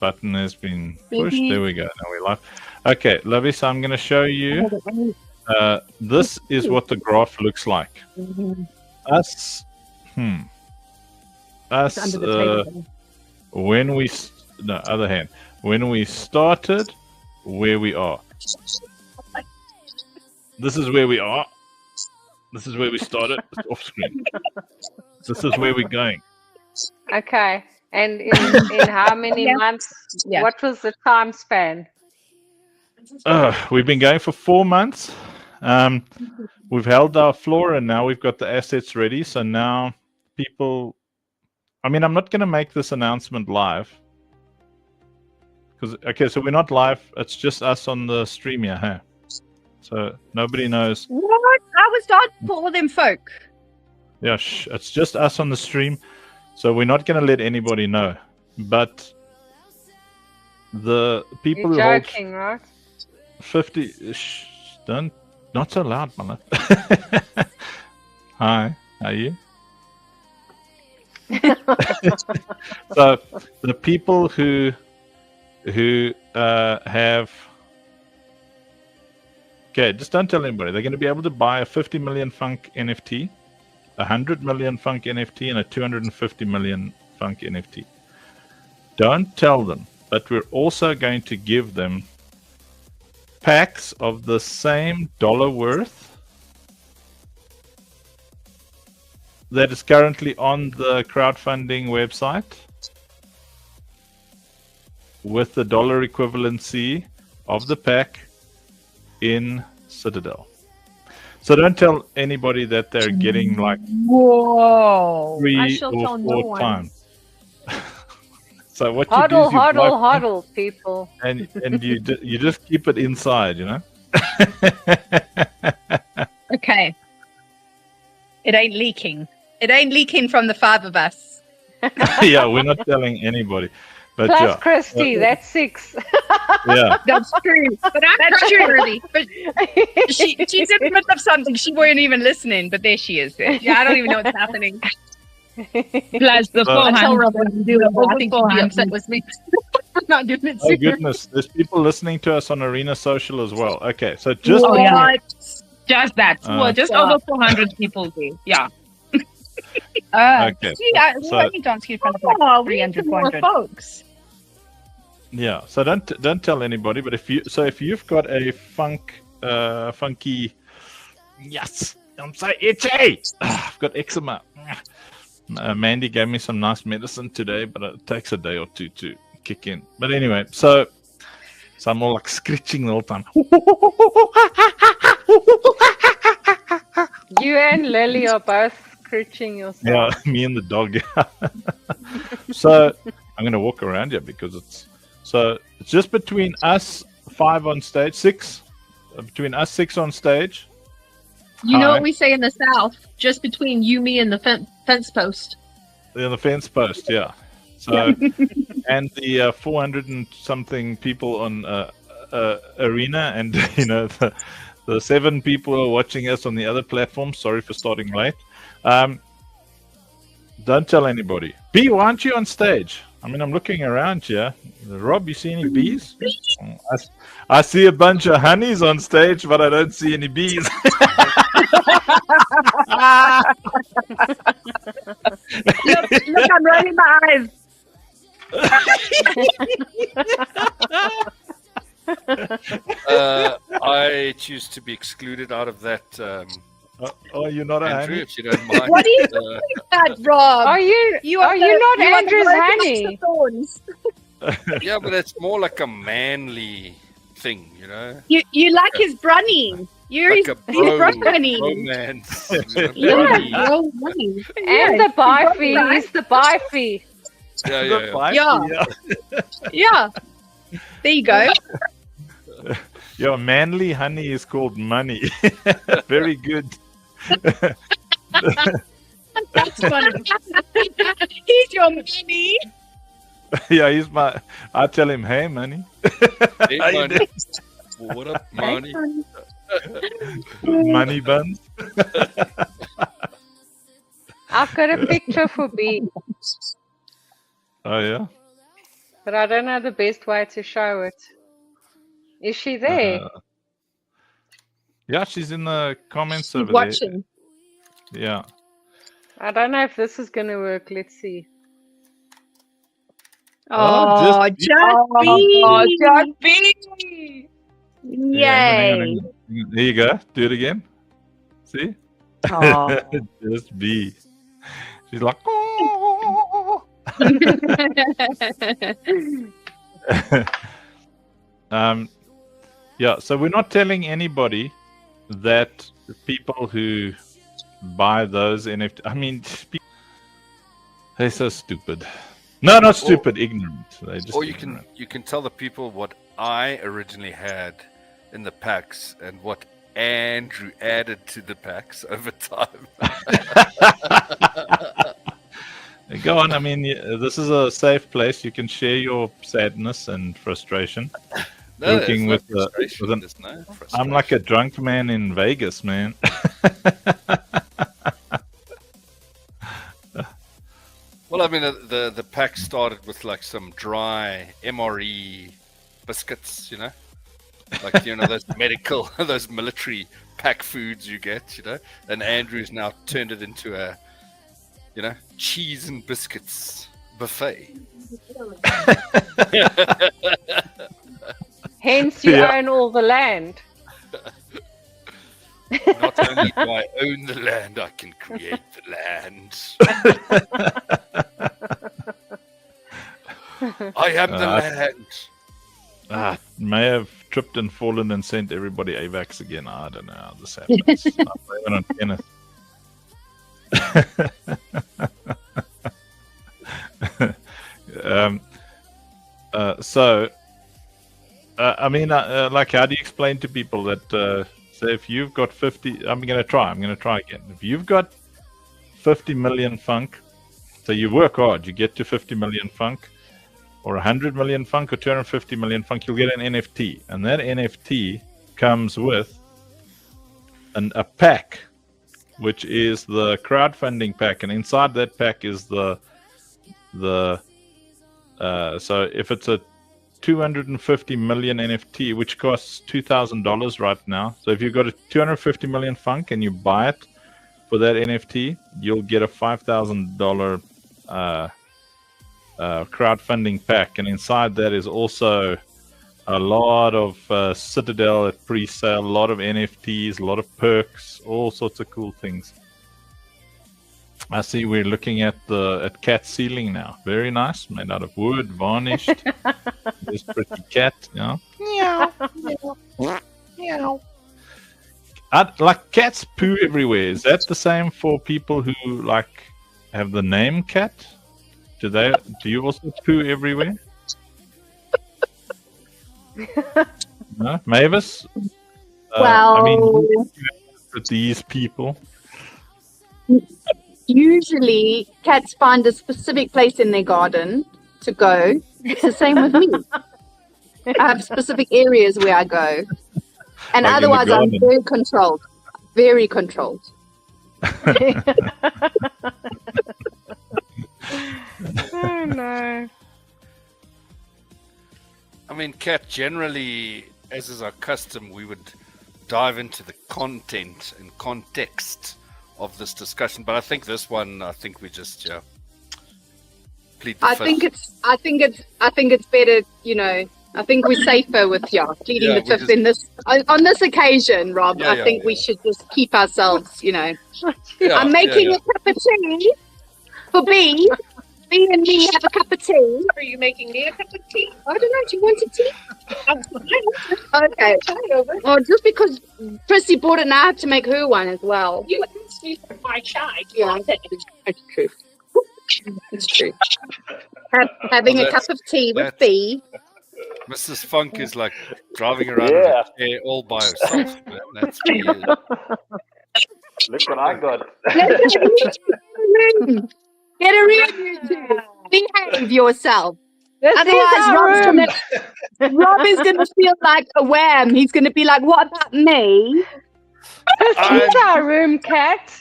Button has been pushed. There we go. Now we're live. Okay, Lovey, so I'm going to show you. This is what the graph looks like. Us, when we, no, other hand, when we started, where we are. This is where we are. This is where we started. It's off screen. This is where we're going. Okay. And in how many months? Yeah. What was the time span? We've been going for 4 months. We've held our floor and now we've got the assets ready. So now people, I mean, I'm not going to make this announcement live. Okay, so we're not live. It's just us on the stream here. Huh? So nobody knows. What? I was starting for all them folk. Yeah, it's just us on the stream. So we're not going to let anybody know. But the people You're who joking, hold right? 50... don't, not so loud, man. Hi, how are you? So the people who have... Okay, just don't tell anybody. They're going to be able to buy a 50 million Funk NFT, a 100 million Funk NFT, and a 250 million Funk NFT. Don't tell them, but we're also going to give them packs of the same dollar worth that is currently on the crowdfunding website with the dollar equivalency of the pack in Citadel. So don't tell anybody that they're getting like whoa 3 or 4 times. So what you do is you huddle, people. and you just keep it inside, you know. Okay. It ain't leaking. It ain't leaking from the 5 of us. Yeah, we're not telling anybody. But Plus yeah. Christy, that's 6. Yeah. That's true. But that's true. But she's in the middle of something. She weren't even listening, but there she is. Yeah, I don't even know what's happening. Plus the 400. I think you'd be upset with me. Not doing it. Oh goodness, there's people listening to us on Arena Social as well. Okay, so just just that. Well, just over 400 people do. Yeah. Okay. See, I need to answer in front of like 300, 400 folks. Yeah, so don't tell anybody. But if you've got a funky, yes, I'm so itchy. I've got eczema. Mandy gave me some nice medicine today, but it takes a day or two to kick in. But anyway, so I'm all like screeching the whole time. You and Lily are both screeching yourself. Yeah, me and the dog. So I'm going to walk around here because it's just between us 5 on stage, 6, between us 6 on stage. You know what we say in the South? Just between you, me, and the fence post. Yeah, the fence post, yeah. So, and the 400 and something people on Arena, and you know the 7 people who are watching us on the other platform. Sorry for starting late. Don't tell anybody. B, why aren't you on stage? I mean, I'm looking around here. Rob, you see any bees? I see a bunch of honeys on stage, but I don't see any bees. Look, I'm rolling my eyes. I choose to be excluded out of that. Oh, you're not a Andrew, honey? if you don't mind. What do you think that, Rob? Are you not Andrew's honey? Yeah, but it's more like a manly thing, you know. You like his brunny. You're Like his a brunny. romance. Yeah, Brunny. And the buy fee. He's the buy fee. Yeah. Yeah. There you go. Your manly honey is called money. Very good. That's funny. He's your money. Yeah, I tell him, hey, money. Hey, money. What up, money? Money buns. I've got a picture for B. Oh, yeah? But I don't know the best way to show it. Is she there? Yeah, she's in the comments She's over watching. there. Yeah. I don't know if this is going to work. Let's see. Oh, just B. Yeah, hang on. There you go. Do it again. See? Oh. Just B. She's like, oh. Yeah, so we're not telling anybody that people who buy those NFT, I mean, they're so stupid. No, not stupid, ignorant. They're just Or ignorant. you can tell the people what I originally had in the packs and what Andrew added to the packs over time. Go on. I mean, this is a safe place. You can share your sadness and frustration. No, Joking there's with no the- frustration, with an- there's no I'm frustration. like a drunk man in Vegas, man. Well, I mean, the pack started with like some dry MRE biscuits, you know, like those medical, those military pack foods you get, you know. And Andrew's now turned it into a, cheese and biscuits buffet. Hence, you Yeah. own all the land. Not only do I own the land, I can create the land. I am the land. May have tripped and fallen and sent everybody AVAX again. I don't know how this happens. I blame it on Kenneth. I mean, like, how do you explain to people that, say, if you've got 50, I'm going to try again. If you've got 50 million funk, so you work hard, you get to 50 million funk, or 100 million funk, or 250 million funk, you'll get an NFT. And that NFT comes with a pack, which is the crowdfunding pack. And inside that pack is so if it's a 250 million NFT, which costs $2,000 right now. So if you've got a 250 million funk and you buy it for that NFT, you'll get a $5,000 crowdfunding pack. And inside that is also a lot of Citadel at pre-sale, a lot of NFTs, a lot of perks, all sorts of cool things. I see we're looking at Cat's ceiling now. Very nice, made out of wood, varnished. This pretty cat, Meow. Meow. Like, cats poo everywhere. Is that the same for people who like have the name cat? Do you also poo everywhere? No, Mavis. Well, I mean, with these people. Usually cats find a specific place in their garden to go. It's the same with me. I have specific areas where I go. And Like in the otherwise I'm garden. very controlled. Very controlled. Oh, no. I mean, Kat, generally, as is our custom, we would dive into the content and context of this discussion. But I think this one, we just plead the I fifth. think it's better, I think we're safer with pleading the fifth in this on this occasion, Rob. I think we should just keep ourselves, I'm making a cup of tea for B. B and me have a cup of tea. Are you making me a cup of tea? I don't know. Do you want a tea? Okay. Or just because Chrissy bought it, now I have to make her one as well. You asked me for my chai. Yeah, it's true. It's true. Having a cup of tea with B. Mrs. Funk is like driving around in a chair all by herself. Man. That's weird. Look what I got. Get a room, you two. Behave yourself. This Otherwise, is our room. Rob is gonna feel like a wham. He's gonna be like, "What about me?" Into our room, cat.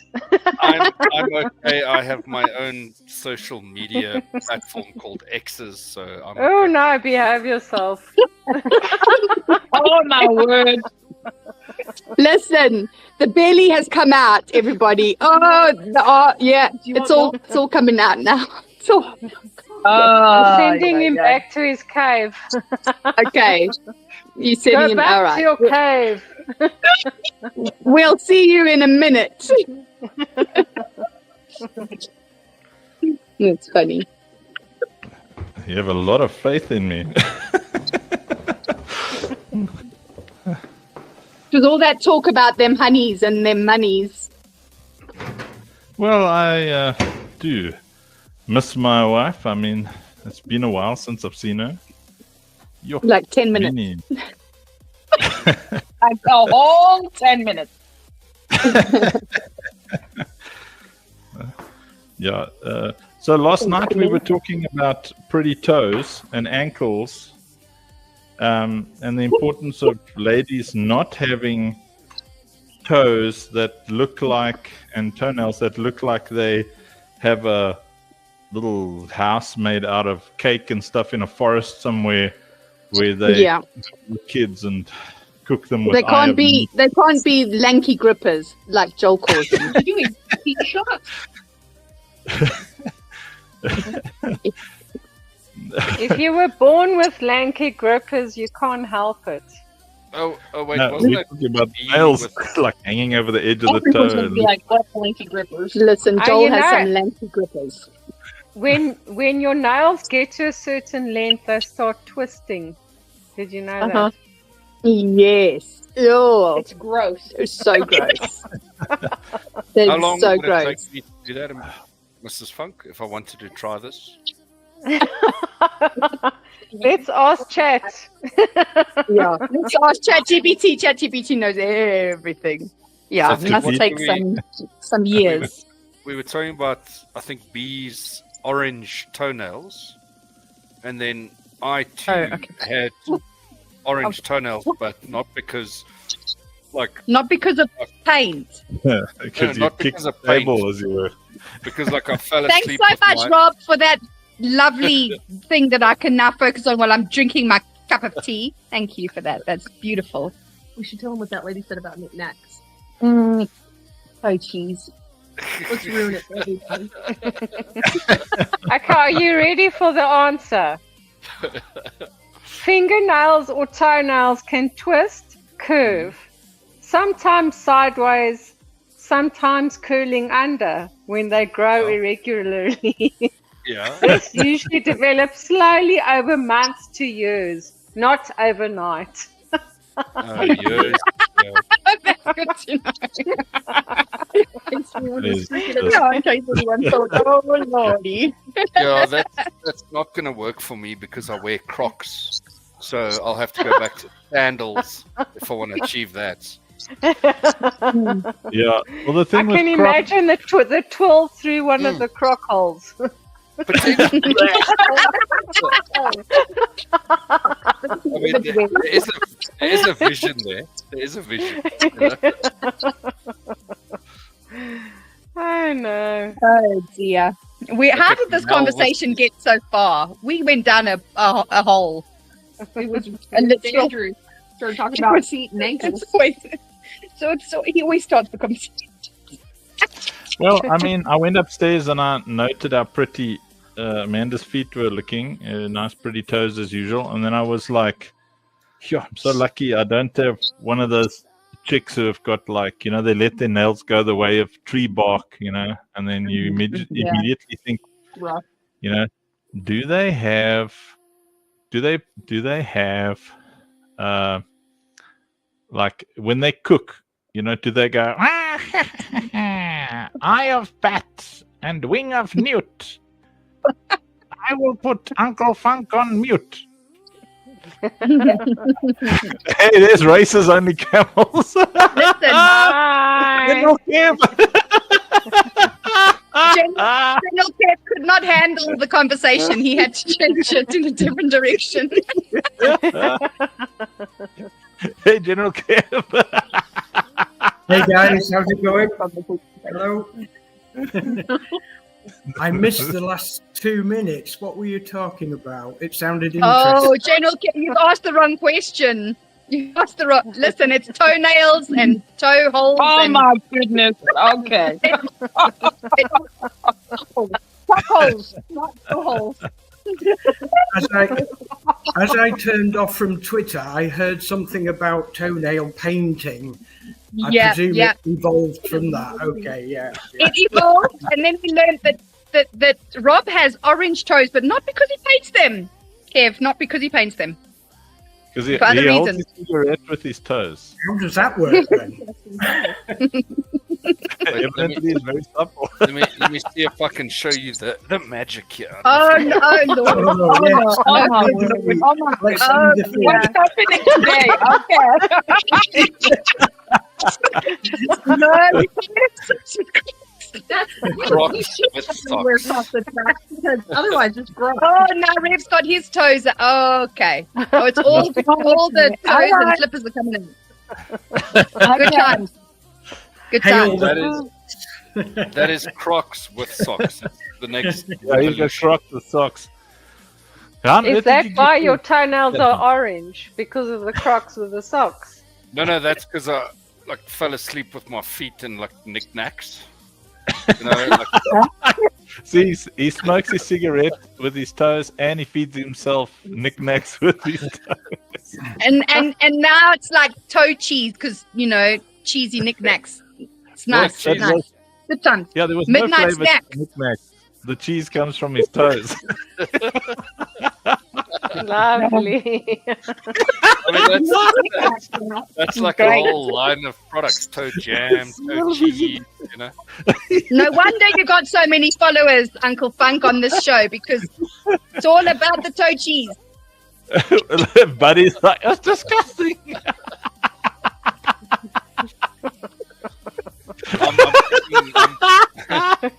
I'm okay. I have my own social media platform called X's, so I'm Oh okay. no, behave yourself. Oh my word. Listen, the belly has come out, everybody. Yeah, it's all coming out now. It's all I'm sending him back to his cave. okay. You sending Go him back all right. to your cave. We'll see you in a minute. It's funny. You have a lot of faith in me. With all that talk about them honeys and them monies. Well, I do miss my wife. I mean, it's been a while since I've seen her. Yo, Like 10 minutes. Minnie. Like a whole 10 minutes. Yeah. So last night we were talking about pretty toes and ankles, and the importance of ladies not having toes that look like, and toenails that look like they have a little house made out of cake and stuff in a forest somewhere where they kids and cook them with They can't be lanky grippers like Joel calls them. If you were born with lanky grippers, you can't help it. Oh wait, No, wasn't we're it talking about bee nails with- like hanging over the edge of the Everyone's toe. going to be like, what blinky grippers? Listen, Oh, Joel you has know. some lanky grippers. When your nails get to a certain length, they start twisting. Did you know that? Yes. Oh, It's gross. it's so gross. How long It's so would it gross. take me to do that, Mrs. Funk, if I wanted to try this? Let's ask chat. Yeah. Let's ask ChatGPT. ChatGPT knows everything. Yeah, So it must we- take some years. We were talking about, I think, bees' orange toenails, and then I too had orange toenails, but not because, like, Not because of paint. Because you not kicked because the of paint. table as you were. because like I fell Thanks asleep. so with much, my- Rob, for that lovely thing that I can now focus on while I'm drinking my cup of tea. Thank you for that. That's beautiful. We should tell him what that lady said about knickknacks. Oh, cheese. Let's ruin it for everybody. Okay, are you ready for the answer? Fingernails or toenails can twist, curve, sometimes sideways, sometimes curling under when they grow irregularly. Yeah. This usually develops slowly over months to years, not overnight. Years. That's good to know. It is Yeah, in case anyone thought, oh, lordy. Yeah, that's not going to work for me because I wear Crocs. So I'll have to go back to sandals if I want to achieve that. Yeah. Well, the I thing can with Crocs, imagine the twill through one of the croc holes. Potentially. I mean, there is a vision there. There is a vision. You know? I know. Oh, dear. How did this Mel, conversation get so far? We went down a hole. It was A literal- Andrew started talking about feet and ankles. So he always starts the conversation. well, I mean, I went upstairs and I noted how pretty Amanda's feet were looking. Nice, pretty toes as usual. And then I was like, "Phew, I'm so lucky I don't have one of those chicks who have got like, you know, they let their nails go the way of tree bark, you know, and then you immediately think, Rough. you know, do they have like when they cook, you know, do they go eye of bat and wing of newt? I will put Uncle Funk on mute. Hey, there's races only camels. Listen, Bye. General Kev. General Kev could not handle the conversation. He had to change it in a different direction. Hey, General Kev. Hey guys, how's it going? Hello. I missed the last 2 minutes. What were you talking about? It sounded interesting. Oh, General, you've asked the wrong question. You asked the wrong. Listen, it's toenails and toe holes. Oh and my goodness. Okay. Cock holes, not toe holes. As I turned off from Twitter, I heard something about toenail painting. I presume it evolved from that. Okay, yeah. It evolved, and then we learned that Rob has orange toes, but not because he paints them. Kev, not because he paints them. Because he For other holds reasons. his cigarette with his toes. How does that work then? Evidently, it's very supple. Let me see if I can show you the magic here. Oh no, Lord. Oh, yes. Oh my Wait, goodness. wait, Oh my let's Oh, see the film. yeah. What's happening today? Okay. No. That's Crocs with wear socks. socks and tracks because otherwise it's gross. Oh, now Rev's got his toes. Oh, okay. Oh, it's all the toes and slippers are coming in. Good times. Good Hail times. That is Crocs with socks. It's the next Yeah, you got evolution. Crocs with socks. Han, where Is did that you why get your toenails are orange? Because of the Crocs with the socks? No, that's because I fell asleep with my feet in knickknacks. You know, See, he smokes his cigarette with his toes and he feeds himself knickknacks with his toes. And now it's like toe cheese because cheesy knick-knacks. It's nice. That nice. was- Good times. Yeah, there was Midnight no flavor snack. to knickknacks. The cheese comes from his toes. Lovely. I mean, that's like a whole line of products: toe jam, toe cheese. You know, No wonder you got so many followers, Uncle Funk, on this show because it's all about the toe cheese. Buddy's like, that's disgusting.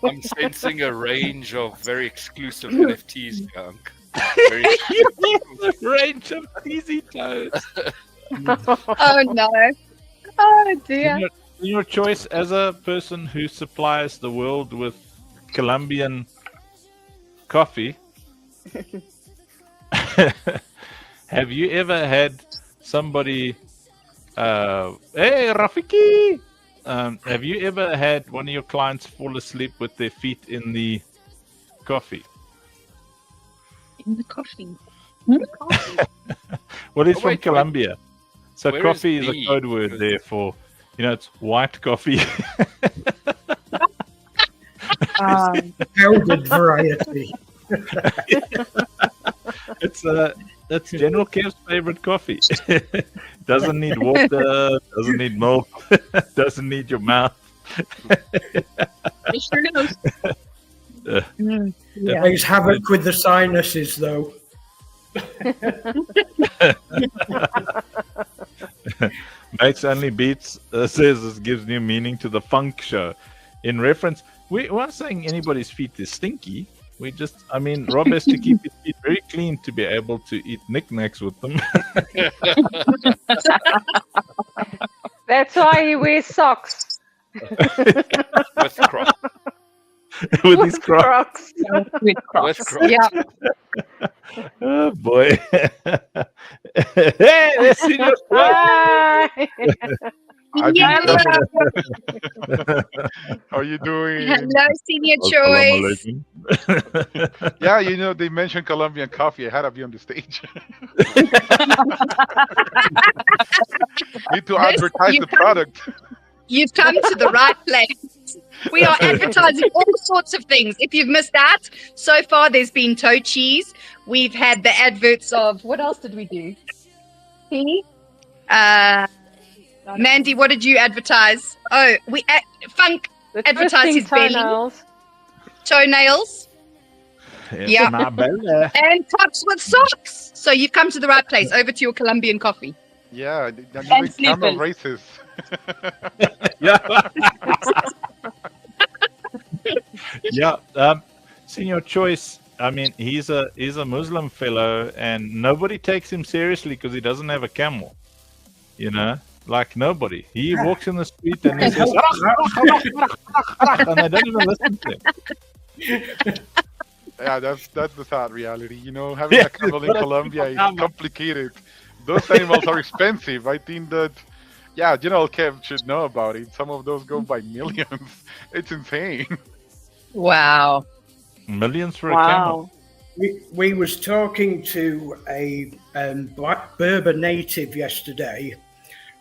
I'm sensing a range of very exclusive NFTs, Gunk. Very Range of easy toes. Oh no. Oh dear. Your choice as a person who supplies the world with Colombian coffee. Have you ever had somebody hey Rafiki, have you ever had one of your clients fall asleep with their feet in the coffee? In the coffee. Well, it's Oh, from wait. Colombia. So Where coffee is is a the? code word there for, it's white coffee. Powdered variety. It's General Kev's favorite coffee. Doesn't need water, doesn't need milk, doesn't need your mouth. It sure knows. It plays havoc with the sinuses, though. Makes only beats says this gives new meaning to the funk show. In reference, we weren't saying anybody's feet is stinky. We just, Rob has to keep his feet very clean to be able to eat knickknacks with them. That's why he wears socks. with Crocs. with his Crocs. With Crocs. Yeah. Oh boy. Hey, let's see your Bye. Hello, How are you doing? senior Assalamu choice. alaikum. Yeah, they mentioned Colombian coffee. I had to be on the stage. Need to advertise you the come- product. You've come to the right place. We are advertising all sorts of things. If you've missed that, so far there's been toe cheese. We've had the adverts of what else did we do? Mandy, what did you advertise? Oh, Funk The Advertise twisting his belly. toenails. toenails Yes, Yeah. my bella. and tops with socks. So you've come to the right place. Over to your Colombian coffee. Yeah, And you make camel slippers. races. Yeah. Yeah. Senior choice. He's a Muslim fellow, and nobody takes him seriously because he doesn't have a camel. like nobody. He walks in the street and he says, and they don't even listen to him. Yeah, that's the sad reality. You know, having a camel in Colombia is complicated. Those animals are expensive. I think that, yeah, General Kev should know about it. Some of those go by millions. It's insane. Wow. Millions for a camel. We was talking to a black Berber native yesterday,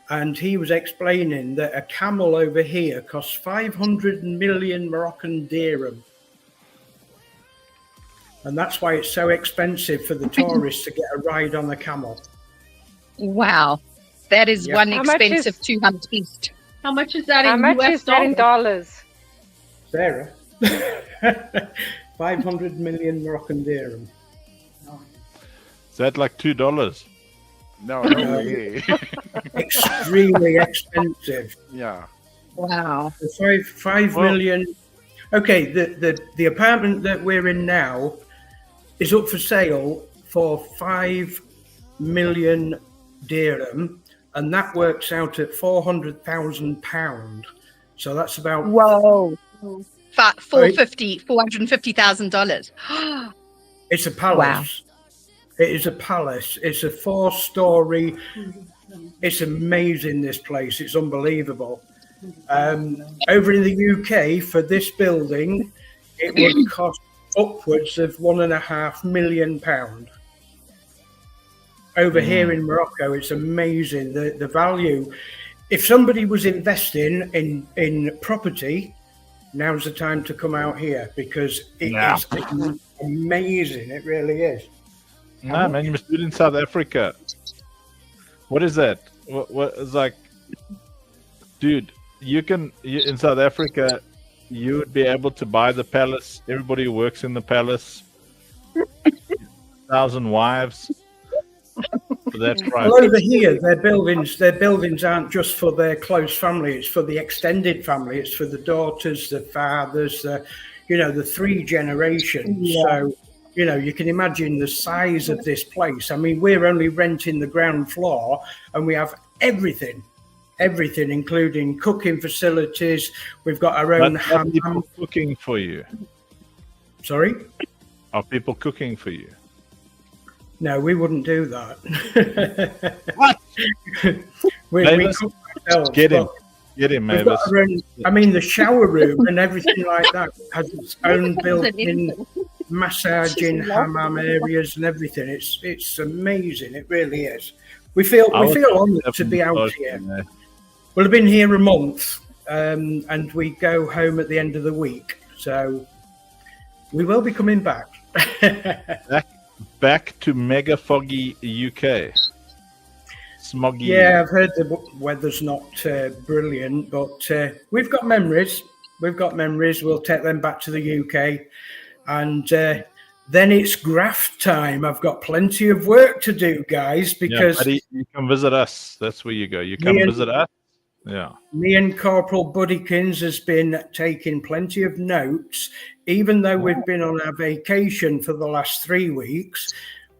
and he was explaining that a camel over here costs 500 million Moroccan dirham. And that's why it's so expensive for the tourists to get a ride on the camel. Wow. That is one How much expensive is- 200 feast. How much is that How in much US is that in dollars? Sarah. 500 million Moroccan dirham. Is that like $2? No way. Extremely expensive. Yeah. Wow. Five million. Okay, the apartment that we're in now is up for sale for 5 million dirham, and that works out at £400,000. So that's about Whoa. $450,000. It's a palace. Wow. It is a palace. It's a 4-story. It's amazing, this place. It's unbelievable. Over in the UK, for this building, it would cost upwards of £1.5 million. Over here in Morocco, it's amazing, the value. If somebody was investing in property, now's the time to come out here, because it is amazing. It really is. No, man, you must do it in South Africa. What is that? What is like, dude? In South Africa, you would be able to buy the palace. Everybody who works in the palace, 1,000 wives. For that price. Well, over here, their buildings aren't just for their close family. It's for the extended family. It's for the daughters, the fathers, the 3 generations. Yeah. So, you can imagine the size of this place. I mean, we're only renting the ground floor, and we have everything, including cooking facilities. We've got our own Are people cooking for you? Sorry? Are people cooking for you? No, we wouldn't do that. What? we cook ourselves. Get him, We've got Mavis. our own, I mean, the shower room and everything like that has its own built-in massaging hammam areas and everything. It's amazing. It really is. We feel honoured to be out here. Well, I've been here a month, and we go home at the end of the week. So we will be coming back. Back to mega foggy UK. Smoggy. Yeah, I've heard the weather's not brilliant, but we've got memories. We'll take them back to the UK. And then it's graft time. I've got plenty of work to do, guys, because... Yeah, buddy, you come visit us. That's where you go. You come visit us. Yeah. Me and Corporal Buddykins has been taking plenty of notes, even though we've been on our vacation for the last 3 weeks.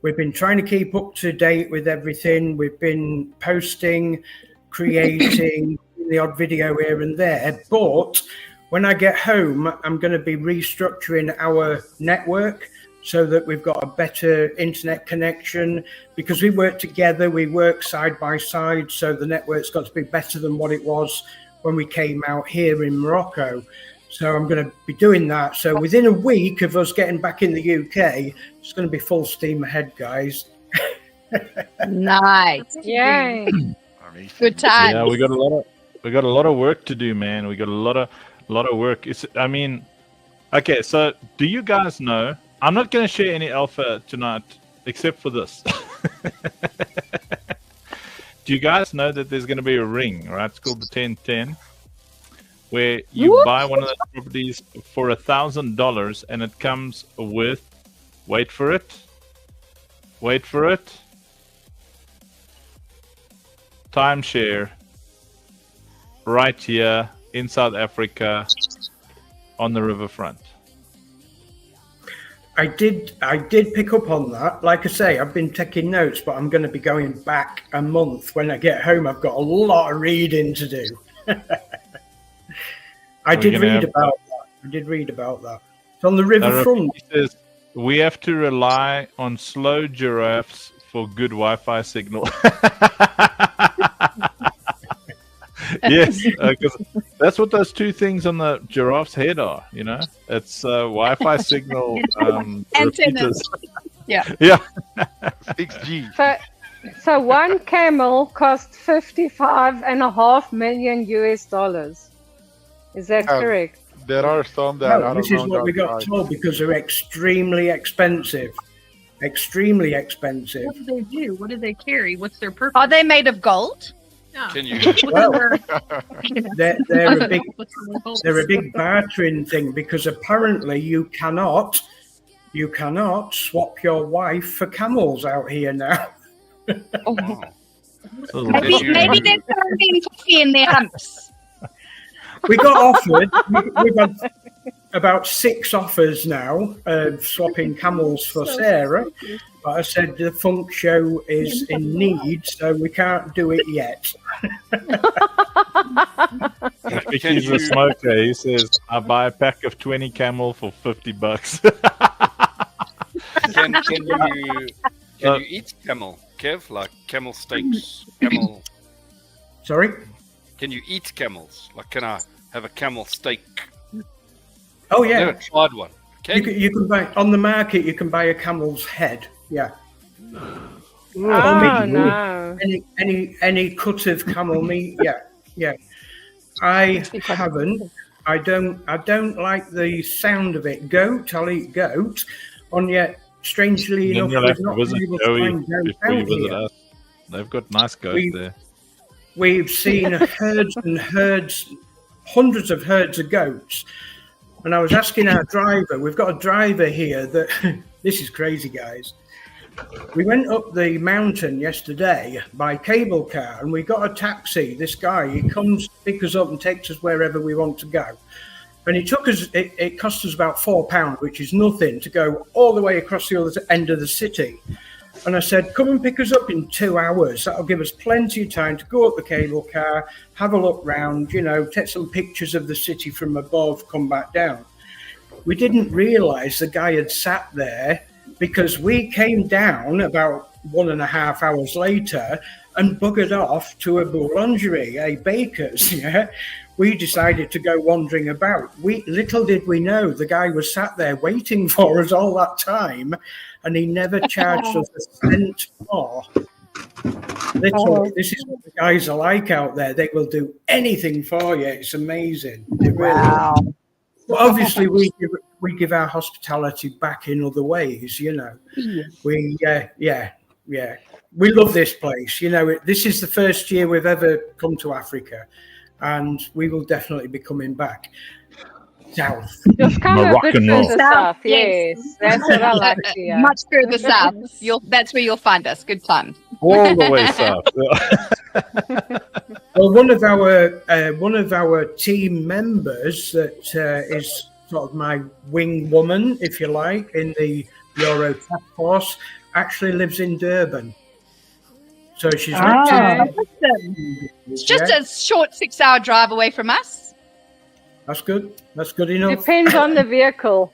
We've been trying to keep up to date with everything. We've been posting, creating the odd video here and there. But when I get home, I'm going to be restructuring our network so that we've got a better internet connection, because we work together, we work side by side, so the network's got to be better than what it was when we came out here in Morocco. So I'm going to be doing that. So within a week of us getting back in the UK, it's going to be full steam ahead, guys. Nice. Yay. Good time. Yeah, we got a lot of work to do, man. We got a lot of work. Okay, so do you guys know? I'm not going to share any alpha tonight, except for this. Do you guys know that there's going to be a ring, right? It's called the 1010, where you buy one of those properties for $1,000, and it comes with, wait for it, timeshare right here in South Africa on the riverfront. I did pick up on that. Like I say, I've been taking notes, but I'm going to be going back a month when I get home. I've got a lot of reading to do. I did read about that. It's on the riverfront. He says, we have to rely on slow giraffes for good Wi-Fi signal. Yes, because that's what those two things on the giraffe's head are. You know, it's Wi-Fi signal antennas. Yeah. 6G. So one camel cost $55.5 million. Is that correct? There are some that I don't this know. is what we got told because they're extremely expensive. Extremely expensive. What do they do? What do they carry? What's their purpose? Are they made of gold? Can you? Well, they're a big bartering thing because apparently you cannot swap your wife for camels out here now. Maybe there's something coffee in their humps. We got offered. We've had about 6 offers now of swapping camels for Sarah. But I said the funk show is in need, so we can't do it yet. He's a smoker. He says, I buy a pack of 20 camel for $50. Can you eat camel, Kev? Like camel steaks? Camel. Sorry? Can you eat camels? Like, can I have a camel steak? Oh, yeah. I've never tried one. You can buy on the market. You can buy a camel's head. Yeah. Oh, no. Any cut of camel meat. Yeah. I haven't. I don't like the sound of it. Goat. I'll eat goat. And yet, strangely enough, we've not been able to find goat out here. They've got nice goats there. We've seen herds and herds, hundreds of herds of goats. And I was asking our driver, we've got a driver here that, this is crazy, guys. We went up the mountain yesterday by cable car and we got a taxi. This guy, he comes, picks us up and takes us wherever we want to go. And it cost us about £4, which is nothing, to go all the way across the other end of the city. And I said, come and pick us up in 2 hours. That'll give us plenty of time to go up the cable car, have a look round, take some pictures of the city from above, come back down. We didn't realise the guy had sat there because we came down about 1.5 hours later and buggered off to a boulangerie, a baker's, We decided to go wandering about. Little did we know the guy was sat there waiting for us all that time, and he never charged us a cent more. Literally, this is what the guys are like out there. They will do anything for you. It's amazing. Wow. Really. But obviously, we give our hospitality back in other ways. We love this place. This is the first year we've ever come to Africa. And we will definitely be coming back south. Just come a bit further south, yes. That's what I like to hear. Much further south. That's where you'll find us. Good time. All the way south. Well, one of our team members that is sort of my wing woman, if you like, in the Euro Task Force, actually lives in Durban. So she's it's just a short 6-hour drive away from us. That's good. That's good enough. Depends on the vehicle.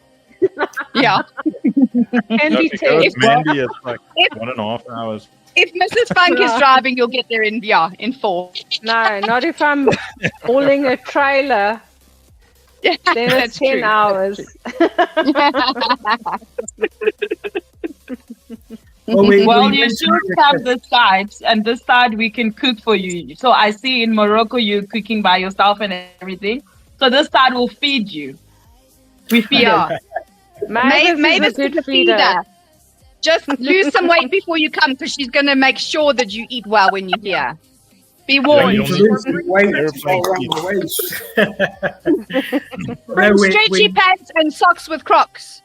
Yeah. Can be Mandy, it's like 1.5 hours. If Mrs. Funk is driving, you'll get there in 4. No, not if I'm hauling a trailer. Then it's 10 hours. Well, you should have the sides, and this side we can cook for you. So I see in Morocco you're cooking by yourself and everything. So this side will feed you. We feed you. Maybe it's a good feeder. Just lose some weight before you come, because she's going to make sure that you eat well when you're here. Be warned. Bring stretchy pants and socks with Crocs.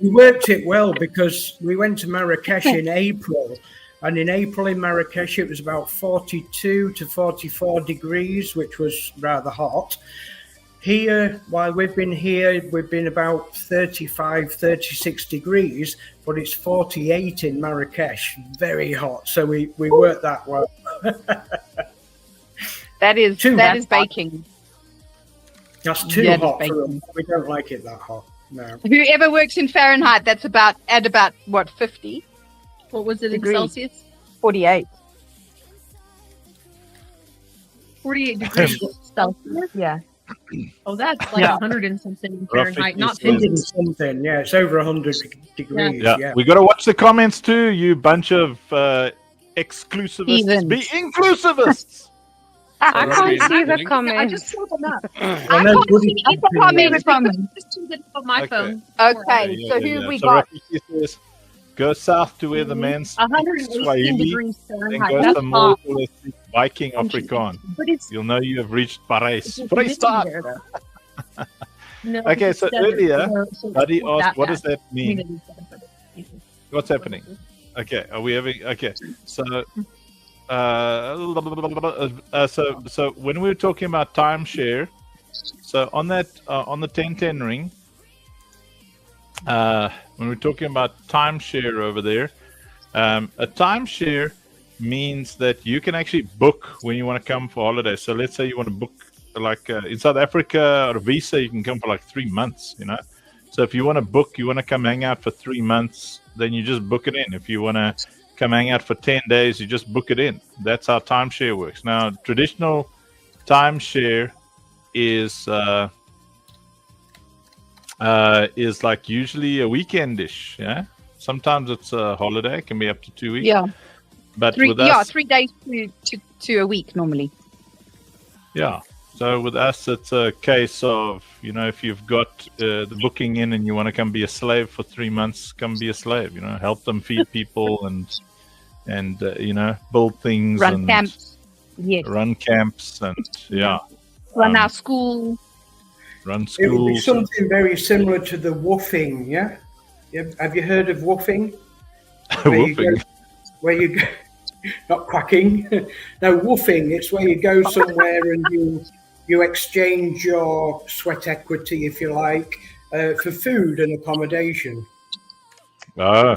We worked it well because we went to Marrakesh in April, and in April in Marrakesh it was about 42 to 44 degrees, which was rather hot. Here, while we've been here, we've been about 35, 36 degrees, but it's 48 in Marrakesh. Very hot. So we work that well. That is baking. That's too hot for us. We don't like it that hot. No. Whoever works in Fahrenheit, that's about 50. What was it degrees. in Celsius? 48. 48 degrees Celsius. Yeah. Oh, that's like 100 and something in Fahrenheit, not 100 50. and something. Yeah, it's over 100 degrees. Yeah. We got to watch the comments too, you bunch of exclusivists. Heathens. Be inclusivists. I can't see the I comments. just saw them up. I can't see any comments from Just turned it on my phone. Okay, Yeah, so yeah, who yeah. we So got? Rafiki says, go south to where the man speaks 118 Swahili, degrees then Fahrenheit. go That's to hot. more Viking Afrikaans. But it's You'll know you have reached Parijs. it's Vrystaat. there, though. No, Okay, it's so desert, earlier, so Buddy it's not asked, what bad. does that I mean, mean? it is bad, but What's happening? Okay, are we having? Okay, so, so when we were talking about timeshare, so on that on the 1010 ring, when we're talking about timeshare over there, a timeshare means that you can actually book when you want to come for holiday. So let's say you want to book like in South Africa or a visa, you can come for like 3 months, you know. So if you want to book, you want to come hang out for 3 months, then you just book it in. If you want to come hang out for 10 days, you just book it in. That's how timeshare works. Now, traditional timeshare is like usually a weekend dish. Yeah, sometimes it's a holiday. It can be up to 2 weeks. Yeah, but 3 with us, 3 days to a week normally. yeah. So with us, it's a case of, you know, if you've got the booking in and you want to come be a slave for 3 months, come be a slave. You know, help them feed people and you know, build things, Run and camps. Yes. run camps, and yeah, Run our school. run It would be schools. something very similar to the woofing, yeah? Have you heard of woofing? Woofing. Where you go, not quacking. No, woofing, it's where you go somewhere and you exchange your sweat equity, if you like, for food and accommodation. Ah,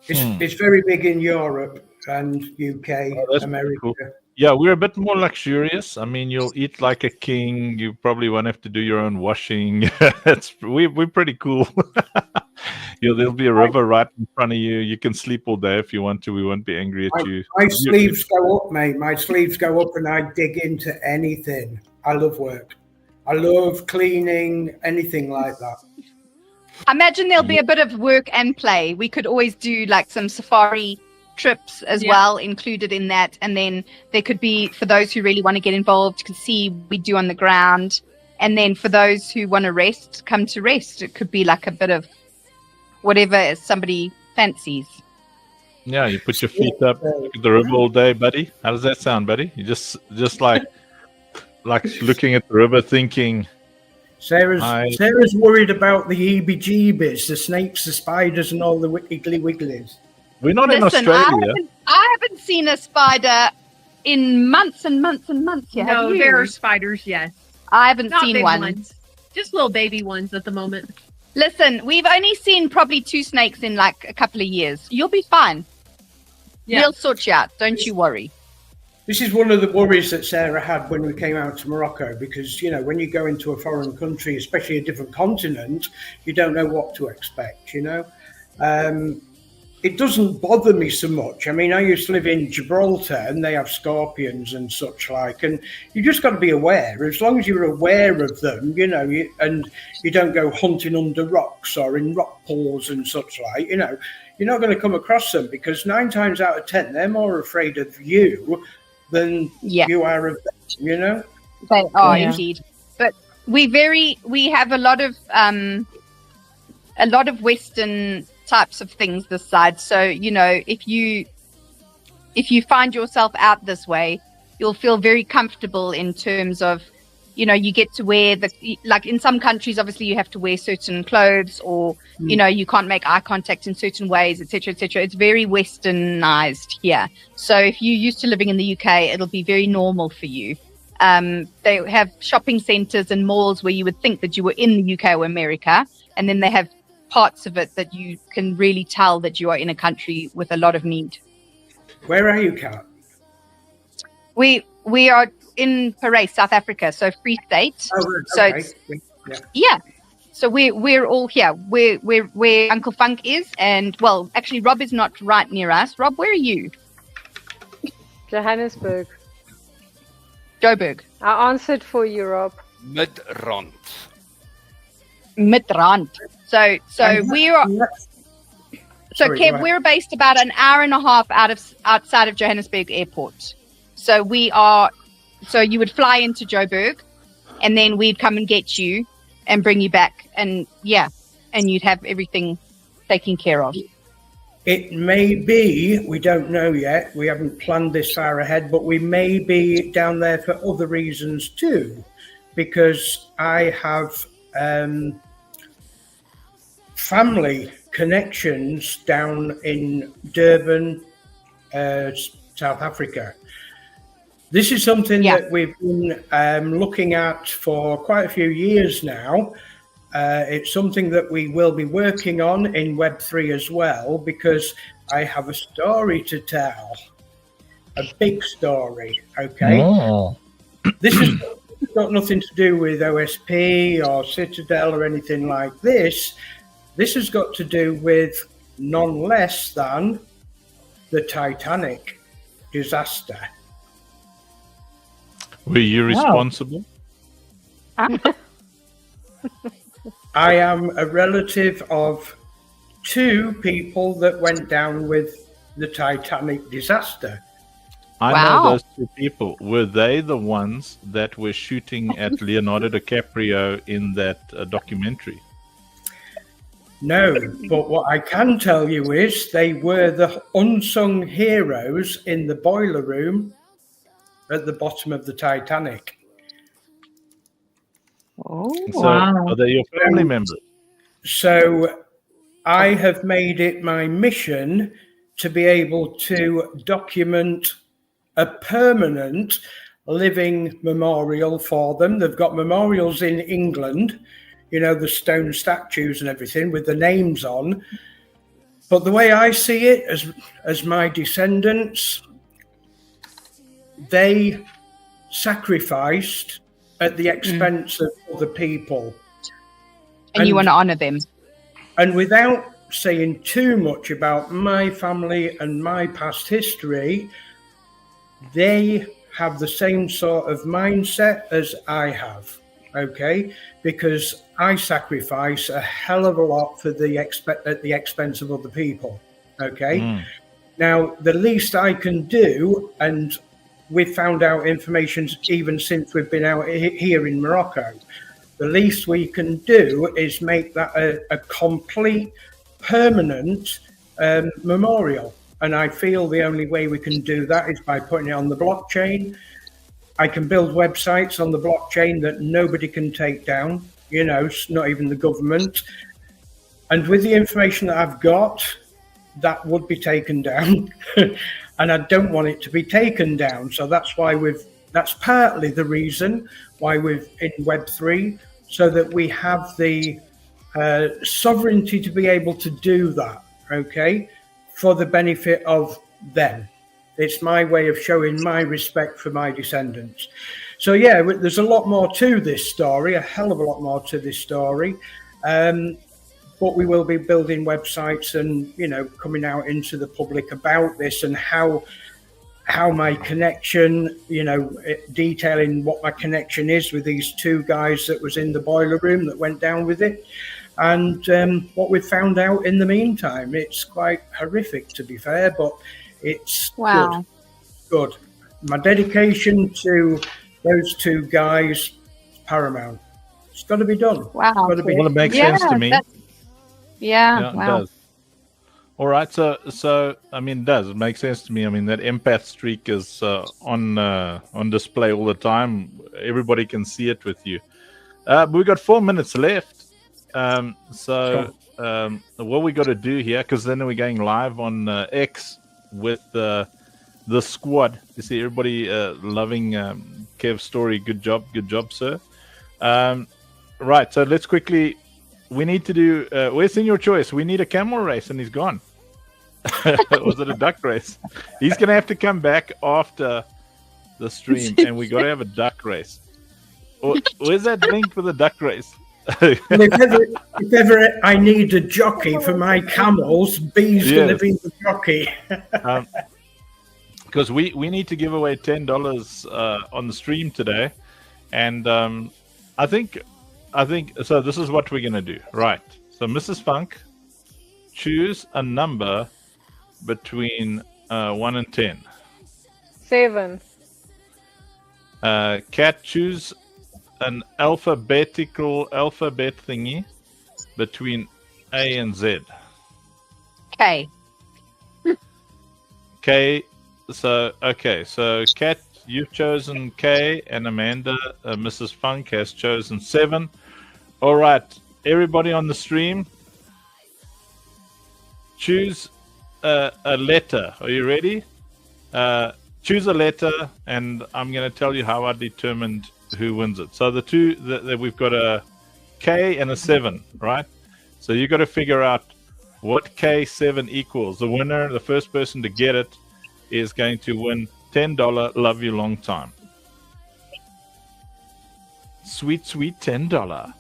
It's very big in Europe and UK, that's America. cool. Yeah, we're a bit more luxurious. I mean, you'll eat like a king. You probably won't have to do your own washing. We're pretty cool. There'll be a river right in front of you. You can sleep all day if you want to. We won't be angry at you. My sleeves go up, mate. My sleeves go up and I dig into anything. I love work. I love cleaning, anything like that. I imagine there'll be a bit of work and play. We could always do like some safari trips as well included in that, and then there could be, for those who really want to get involved, you can see we do on the ground, and then for those who want to rest, come to rest. It could be like a bit of whatever somebody fancies. Yeah, you put your feet up, look at the river all day, buddy. How does that sound, buddy? You just like looking at the river, thinking. Sarah's worried about the EBGBs, the snakes, the spiders, and all the wiggly wigglies. We're not in Listen, Australia. I haven't seen a spider in months and months and months yet. No, have you? there are spiders, yes. I haven't Not seen big one. ones. Just little baby ones at the moment. Listen, we've only seen probably 2 snakes in like a couple of years. You'll be fine. Yeah. We'll sort you out. Don't you worry. This is one of the worries that Sarah had when we came out to Morocco, because, you know, when you go into a foreign country, especially a different continent, you don't know what to expect, you know. It doesn't bother me so much. I mean, I used to live in Gibraltar and they have scorpions and such like, and you just got to be aware. As long as you're aware of them, you know, and you don't go hunting under rocks or in rock pools and such like, you know, you're not going to come across them, because 9 times out of 10, they're more afraid of you than you are of them, you know? They are indeed. But we have a lot of Western types of things this side. So, you know, if you find yourself out this way, you'll feel very comfortable in terms of, you know, you get to wear like in some countries, obviously you have to wear certain clothes, or, you know, you can't make eye contact in certain ways, etc., etc. It's very westernized here. So if you're used to living in the UK, it'll be very normal for you. They have shopping centers and malls where you would think that you were in the UK or America, and then they have parts of it that you can really tell that you are in a country with a lot of need. Where are you, Kat? We are in Parys, South Africa, so Free State. Oh, right, so okay. yeah. So we're all here. Where Uncle Funk is, and well, actually, Rob is not right near us. Rob, where are you? Johannesburg. Joburg. I answered for you, Rob. Midrand. Midrand. So we are. So Sorry, Kev, we're based about an hour and a half outside of Johannesburg Airport. So we are. So you would fly into Joburg, and then we'd come and get you and bring you back, and you'd have everything taken care of. It may be, we don't know yet, we haven't planned this far ahead, but we may be down there for other reasons too, because I have family connections down in Durban, South Africa. This is something that we've been looking at for quite a few years now. It's something that we will be working on in Web3 as well, because I have a story to tell, a big story, okay? Oh. This has got nothing to do with OSP or Citadel or anything like this. This has got to do with none less than the Titanic disaster. Were you responsible? I am a relative of 2 people that went down with the Titanic disaster. I know those 2 people. Were they the ones that were shooting at Leonardo DiCaprio in that documentary? No, but what I can tell you is they were the unsung heroes in the boiler room at the bottom of the Titanic. So are they your family members? So I have made it my mission to be able to document a permanent living memorial for them. They've got memorials in England, you know, the stone statues and everything with the names on. But the way I see it, as my descendants, they sacrificed at the expense of other people. And you want to honor them. And without saying too much about my family and my past history, they have the same sort of mindset as I have, okay? Because I sacrifice a hell of a lot for at the expense of other people, okay? Now, the least I can do, and we've found out information even since we've been out here in Morocco, the least we can do is make that a complete, permanent memorial. And I feel the only way we can do that is by putting it on the blockchain. I can build websites on the blockchain that nobody can take down, you know, not even the government. And with the information that I've got, that would be taken down. And I don't want it to be taken down. So that's why that's partly the reason why we're in Web3, so that we have the sovereignty to be able to do that, okay, for the benefit of them. It's my way of showing my respect for my descendants. So yeah, there's a lot more to this story, a hell of a lot more to this story. But we will be building websites and, you know, coming out into the public about this and how my connection, you know, detailing what my connection is with these 2 guys that was in the boiler room that went down with it. And what we've found out in the meantime, it's quite horrific, to be fair, but it's good. My dedication to those 2 guys is paramount. It's got to be done. Wow. It's got to be. Well, it makes sense to me. Yeah, it does. All right, so I mean, it does. It makes sense to me. I mean, that empath streak is on display all the time. Everybody can see it with you. We've got 4 minutes left. What we got to do here, because then we're going live on X with the squad. You see everybody loving Kev's story. Good job, sir. Right, so let's quickly. We need to do. Where's Senior Choice? We need a camel race, and he's gone. Was it a duck race? He's gonna have to come back after the stream, and we gotta have a duck race. Where's that link for the duck race? if ever I need a jockey for my camels, B's going to be the jockey. Because we need to give away $10 on the stream today, and I think so. This is what we're gonna do, right? So, Mrs. Funk, choose a number between 1 and 10. 7. Cat, choose an alphabet thingy between A and Z. Okay. K. So Cat, you've chosen K, and Amanda, Mrs. Funk, has chosen 7. All right, everybody on the stream, choose a letter. Are you ready? Choose a letter, and I'm going to tell you how I determined who wins it. So the two that we've got a K and a 7, right? So you got to figure out what K7 equals. The winner, the first person to get it, is going to win $10 Love You Long Time. Sweet $10.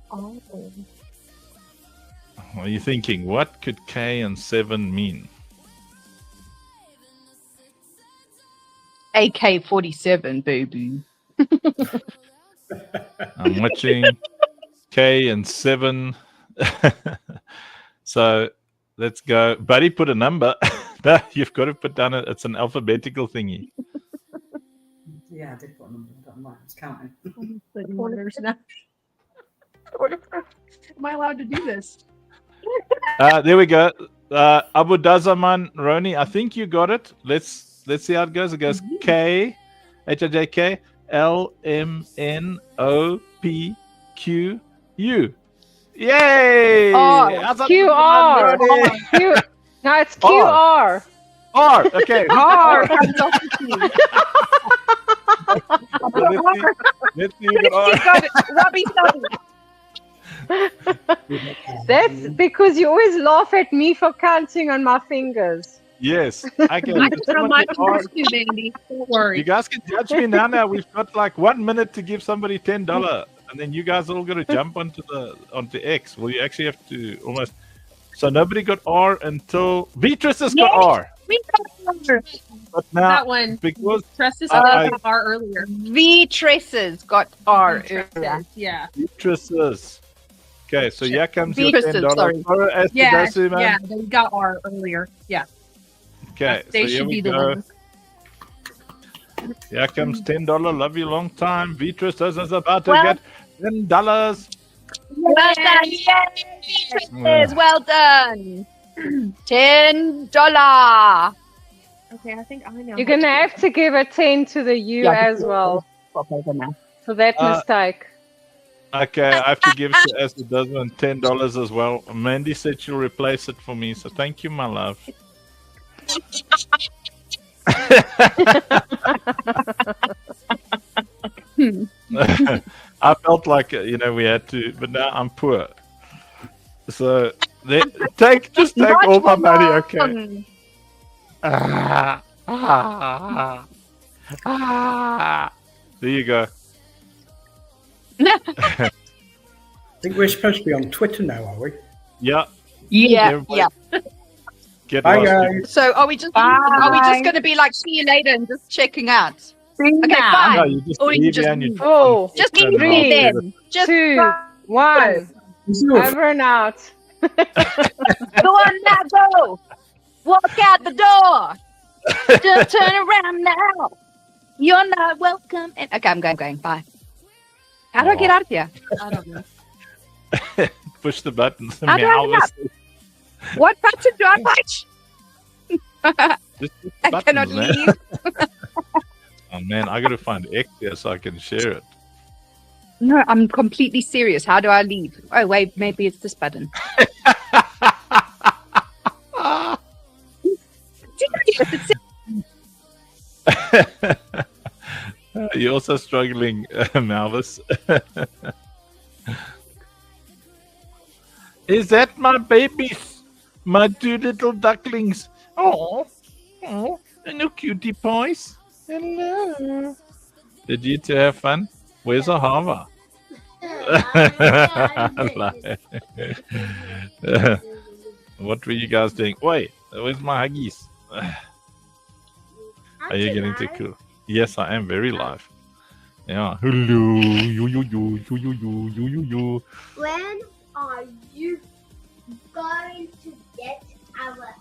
Oh. What are you thinking? What could K and 7 mean? AK-47, baby. I'm watching K and 7. So let's go. Buddy, put a number. No, you've got to put down it's an alphabetical thingy. Yeah, I did put a number. I'm like, it's counting. Am I allowed to do this? There we go. Abu Dazaman Roni, I think you got it. Let's see how it goes. It goes K HIJK LMNOPQU. Yay! Oh, QR. No, it's QR. R. Okay. R. Let's see you got R. Robbie That's because you always laugh at me for counting on my fingers. Yes. I can throw my fingers too, Mandy. Don't worry. You guys can judge me now. We've got like 1 minute to give somebody $10, and then you guys all got to jump onto X. Well, you actually have to almost. So nobody got R until Beatrice has got R. We got R. But now That one. because Tresses got R earlier. V-Tresses got R earlier. Yeah. Beatrice's. Okay, so here comes your Beatrice's, $10. sorry. Yeah, they got R earlier. Yeah. Okay, They so here should we be the go. ones. Here comes $10. Love you long time. Beatrice is about to get $10. Well done, yes, well done. $10. Okay, I think I know. You're going to have to give a 10 to the U as well for that mistake. Okay, I have to give to Esther Desmond $10 as well. Mandy said she'll replace it for me, so thank you, my love. I felt like we had to, but now I'm poor. So take all my money, okay? There you go. I think we're supposed to be on Twitter now, are we? Yeah. Yeah. Get Bye, lost. guys. So are we just going to be like, see you later and just checking out? Okay, fine. No, you just Or you leave just here and you just turn leave it me off. then. Just 2, 1. Over and out. go on now, go. Walk out the door. Just turn around now. You're not welcome. Okay, I'm going. Bye. How do I get out of here? I don't know. Push the buttons. How do I get out? What button do I push? Just push the I buttons, cannot man. leave. Oh man, I gotta find X here so I can share it. No, I'm completely serious. How do I leave? Oh, wait, maybe it's this button. You're also struggling, Malvis. Is that my babies? My 2 little ducklings. Oh, no cutie pies. Hello. Did you two have fun? Where's Ahava? What were you guys doing? Wait, where's my huggies? Are you getting too cool? Yes, I am very live. Yeah. Hello. You. When are you going to get our?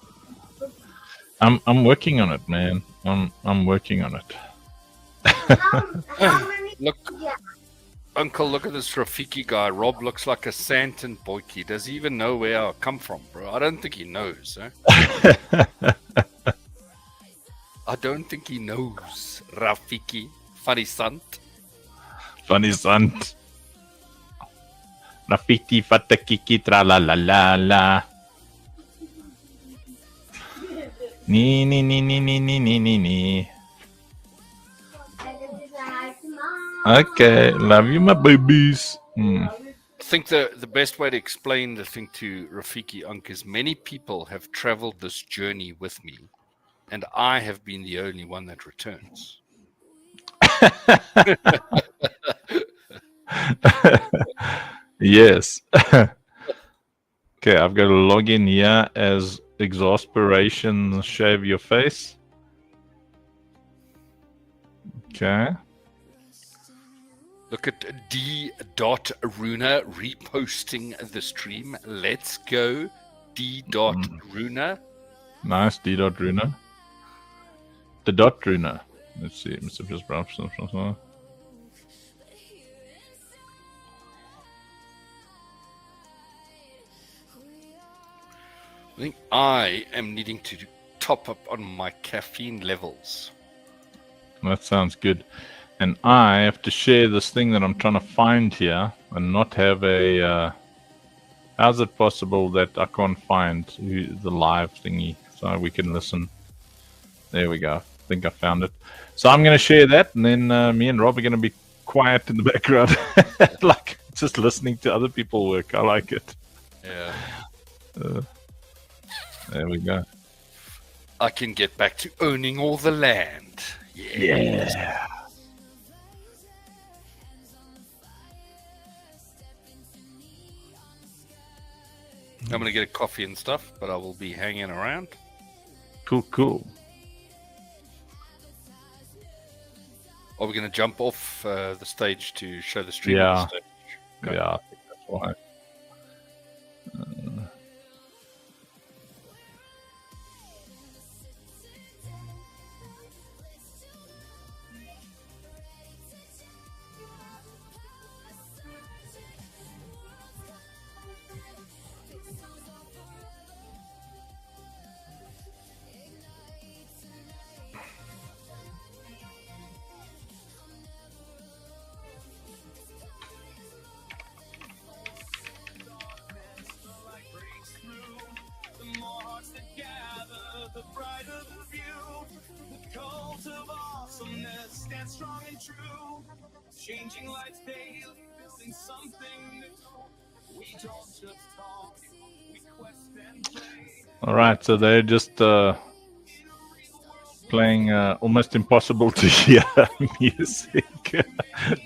I'm working on it, man. I'm working on it. How many? Look, Yeah. Uncle, look at this Rafiki guy. Rob looks like a Santan boykie. Does he even know where I come from, bro? I don't think he knows. I don't think he knows. Rafiki. Funny sant. Funny sant. Rafiki fatakiki tra la la la la. Ni. Okay, love you, my babies. I think the best way to explain the thing to Rafiki Unk is many people have traveled this journey with me, and I have been the only one that returns. Yes. Okay, I've got to log in here as Exasperation Shave Your Face. Okay. Look at D.Runa reposting the stream. Let's go, D.Runa. Nice, D.Runa. The dot Runa. Let's see, Mr. Just Brown. I think I am needing to top up on my caffeine levels. That sounds good. And I have to share this thing that I'm trying to find here and not have a... how's it possible that I can't find the live thingy so we can listen? There we go. I think I found it. So I'm going to share that, and then me and Rob are going to be quiet in the background. Like, just listening to other people work. I like it. Yeah. There we go. I can get back to owning all the land. Yeah. I'm going to get a coffee and stuff, but I will be hanging around. Cool. Are we going to jump off the stage to show the stream? Yeah. On the stage? Okay. Yeah, I think that's why. Changing lives daily, building something new. We don't just talk, we quest and play. All right, so they're just playing almost impossible to hear music.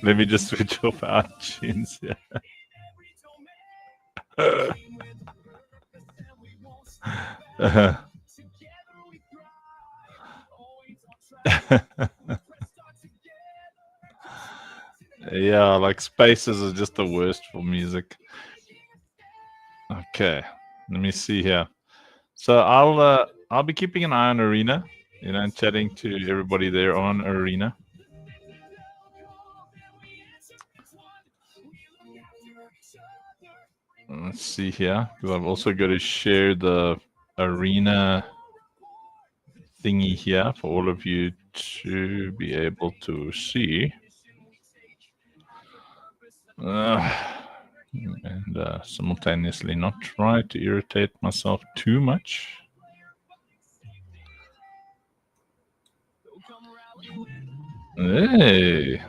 Let me just switch off our tunes here. Yeah, like spaces are just the worst for music. Okay, let me see here. So I'll be keeping an eye on Arena, and chatting to everybody there on Arena. Let's see here, because I've also got to share the Arena thingy here for all of you to be able to see. And simultaneously not try to irritate myself too much. Hey.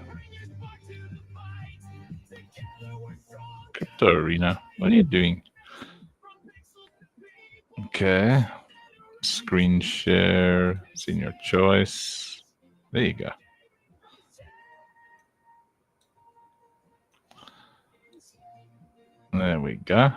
Crypto Arena. What are you doing? Okay. Screen share. Senior choice. There you go. There we go.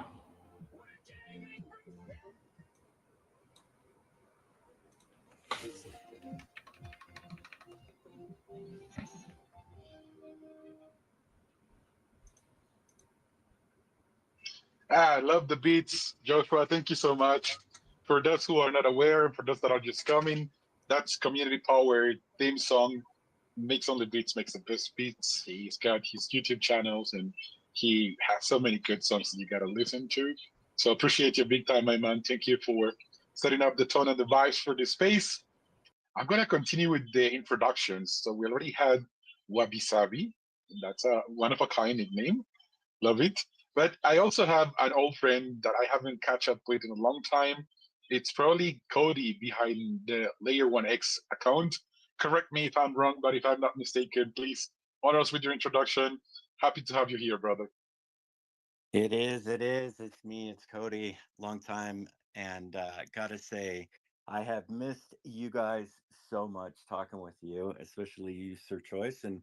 I love the beats, Joshua. Thank you so much. For those who are not aware, for those that are just coming, that's community-powered theme song. Makes Only Beats makes the best beats. He's got his YouTube channels, and he has so many good songs that you gotta listen to. So appreciate you big time, my man. Thank you for setting up the tone and the vibes for this space. I'm gonna continue with the introductions. So we already had Wabi Sabi. That's a one-of-a-kind nickname. Love it. But I also have an old friend that I haven't catch up with in a long time. It's probably Cody behind the Layer 1X account. Correct me if I'm wrong, but if I'm not mistaken, please honor us with your introduction. Happy to have you here, brother. It is. It's me. It's Cody. Long time. And gotta say, I have missed you guys so much talking with you, especially you, Sir Choice. And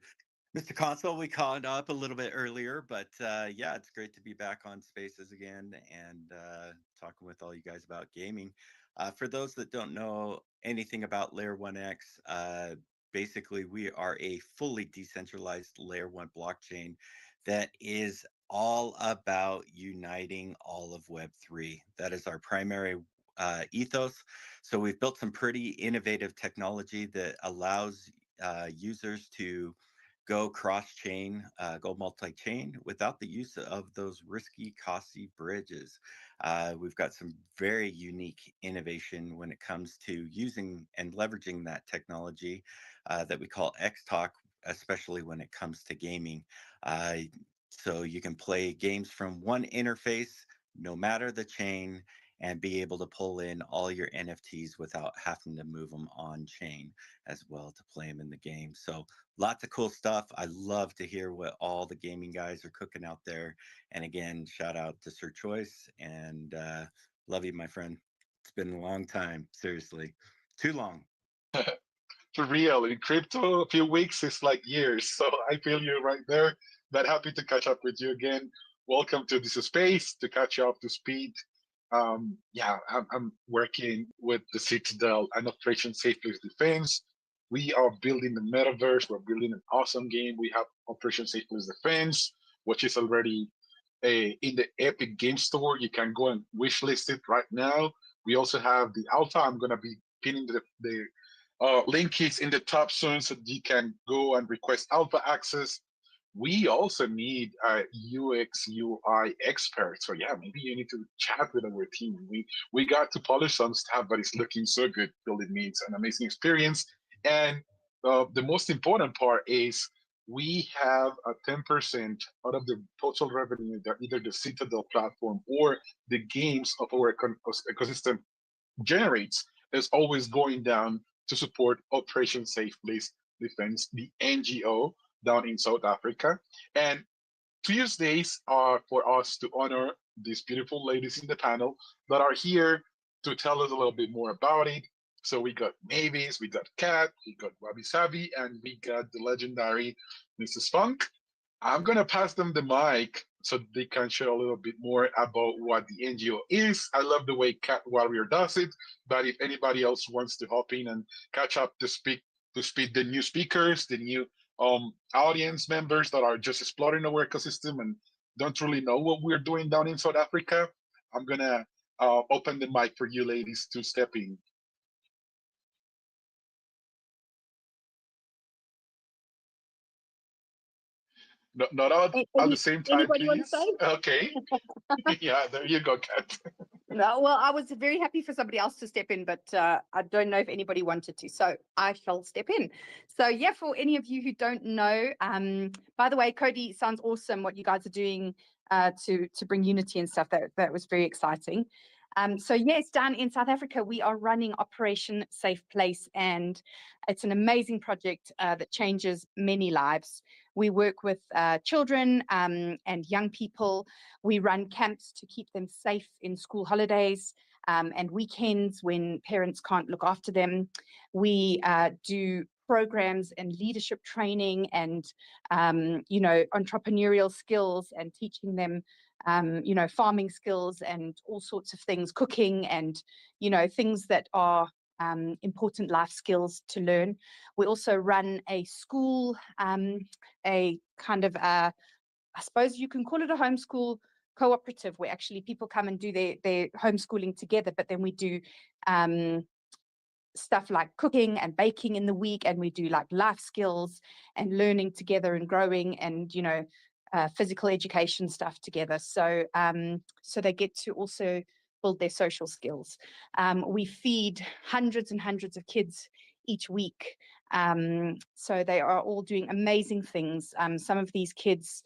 Mr. Console, we caught up a little bit earlier, but yeah, it's great to be back on Spaces again and talking with all you guys about gaming. For those that don't know anything about Layer 1X, basically we are a fully decentralized Layer 1 blockchain that is all about uniting all of Web3. That is our primary ethos. So we've built some pretty innovative technology that allows users to go cross-chain, go multi-chain without the use of those risky, costly bridges. We've got some very unique innovation when it comes to using and leveraging that technology that we call XTalk, especially when it comes to gaming. So you can play games from one interface, no matter the chain, and be able to pull in all your NFTs without having to move them on chain as well to play them in the game. So lots of cool stuff. I love to hear what all the gaming guys are cooking out there. And again, shout out to Sir Choice and love you, my friend. It's been a long time, seriously. Too long. For real, in crypto, a few weeks is like years. So I feel you right there. But happy to catch up with you again. Welcome to this space to catch you up to speed. Yeah, I'm working with the Citadel and Operation Safe Place Defense. We are building the metaverse. We're building an awesome game. We have Operation Safe Place Defense, which is already in the Epic Game Store. You can go and wishlist it right now. We also have the alpha. I'm going to be pinning the link is in the top soon so you can go and request alpha access. We also need a UX UI expert. So yeah, maybe you need to chat with our team. We got to polish some stuff, but it's looking so good. Building needs an amazing experience. And the most important part is we have a 10% out of the total revenue that either the Citadel platform or the games of our ecosystem generates is always going down to support Operation Safe Place Defense, the NGO down in South Africa. And Tuesdays are for us to honor these beautiful ladies in the panel that are here to tell us a little bit more about it. So we got Mavis, we got Kat, we got Wabi Sabi, and we got the legendary Mrs. Funk. I'm gonna pass them the mic so they can share a little bit more about what the NGO is. I love the way Cat Warrior does it, but if anybody else wants to hop in and catch up to speak the new speakers, the new audience members that are just exploring our ecosystem and don't really know what we're doing down in South Africa, I'm gonna open the mic for you ladies to step in. Not all at the same time, Anybody want to please. say? Okay. Yeah, there you go, Kat. No, well, I was very happy for somebody else to step in, but I don't know if anybody wanted to, so I shall step in. So yeah, for any of you who don't know, by the way, Cody, sounds awesome what you guys are doing to bring unity and stuff. That was very exciting. So yes, down in South Africa, we are running Operation Safe Place, and it's an amazing project that changes many lives. We work with children and young people. We run camps to keep them safe in school holidays and weekends when parents can't look after them. We do programs and leadership training and, entrepreneurial skills and teaching them farming skills and all sorts of things, cooking and, things that are important life skills to learn. We also run a school, a kind of, I suppose you can call it a homeschool cooperative, where actually people come and do their homeschooling together, but then we do stuff like cooking and baking in the week, and we do like life skills and learning together and growing and, physical education stuff together. So they get to also build their social skills. We feed hundreds and hundreds of kids each week. So they are all doing amazing things. Some of these kids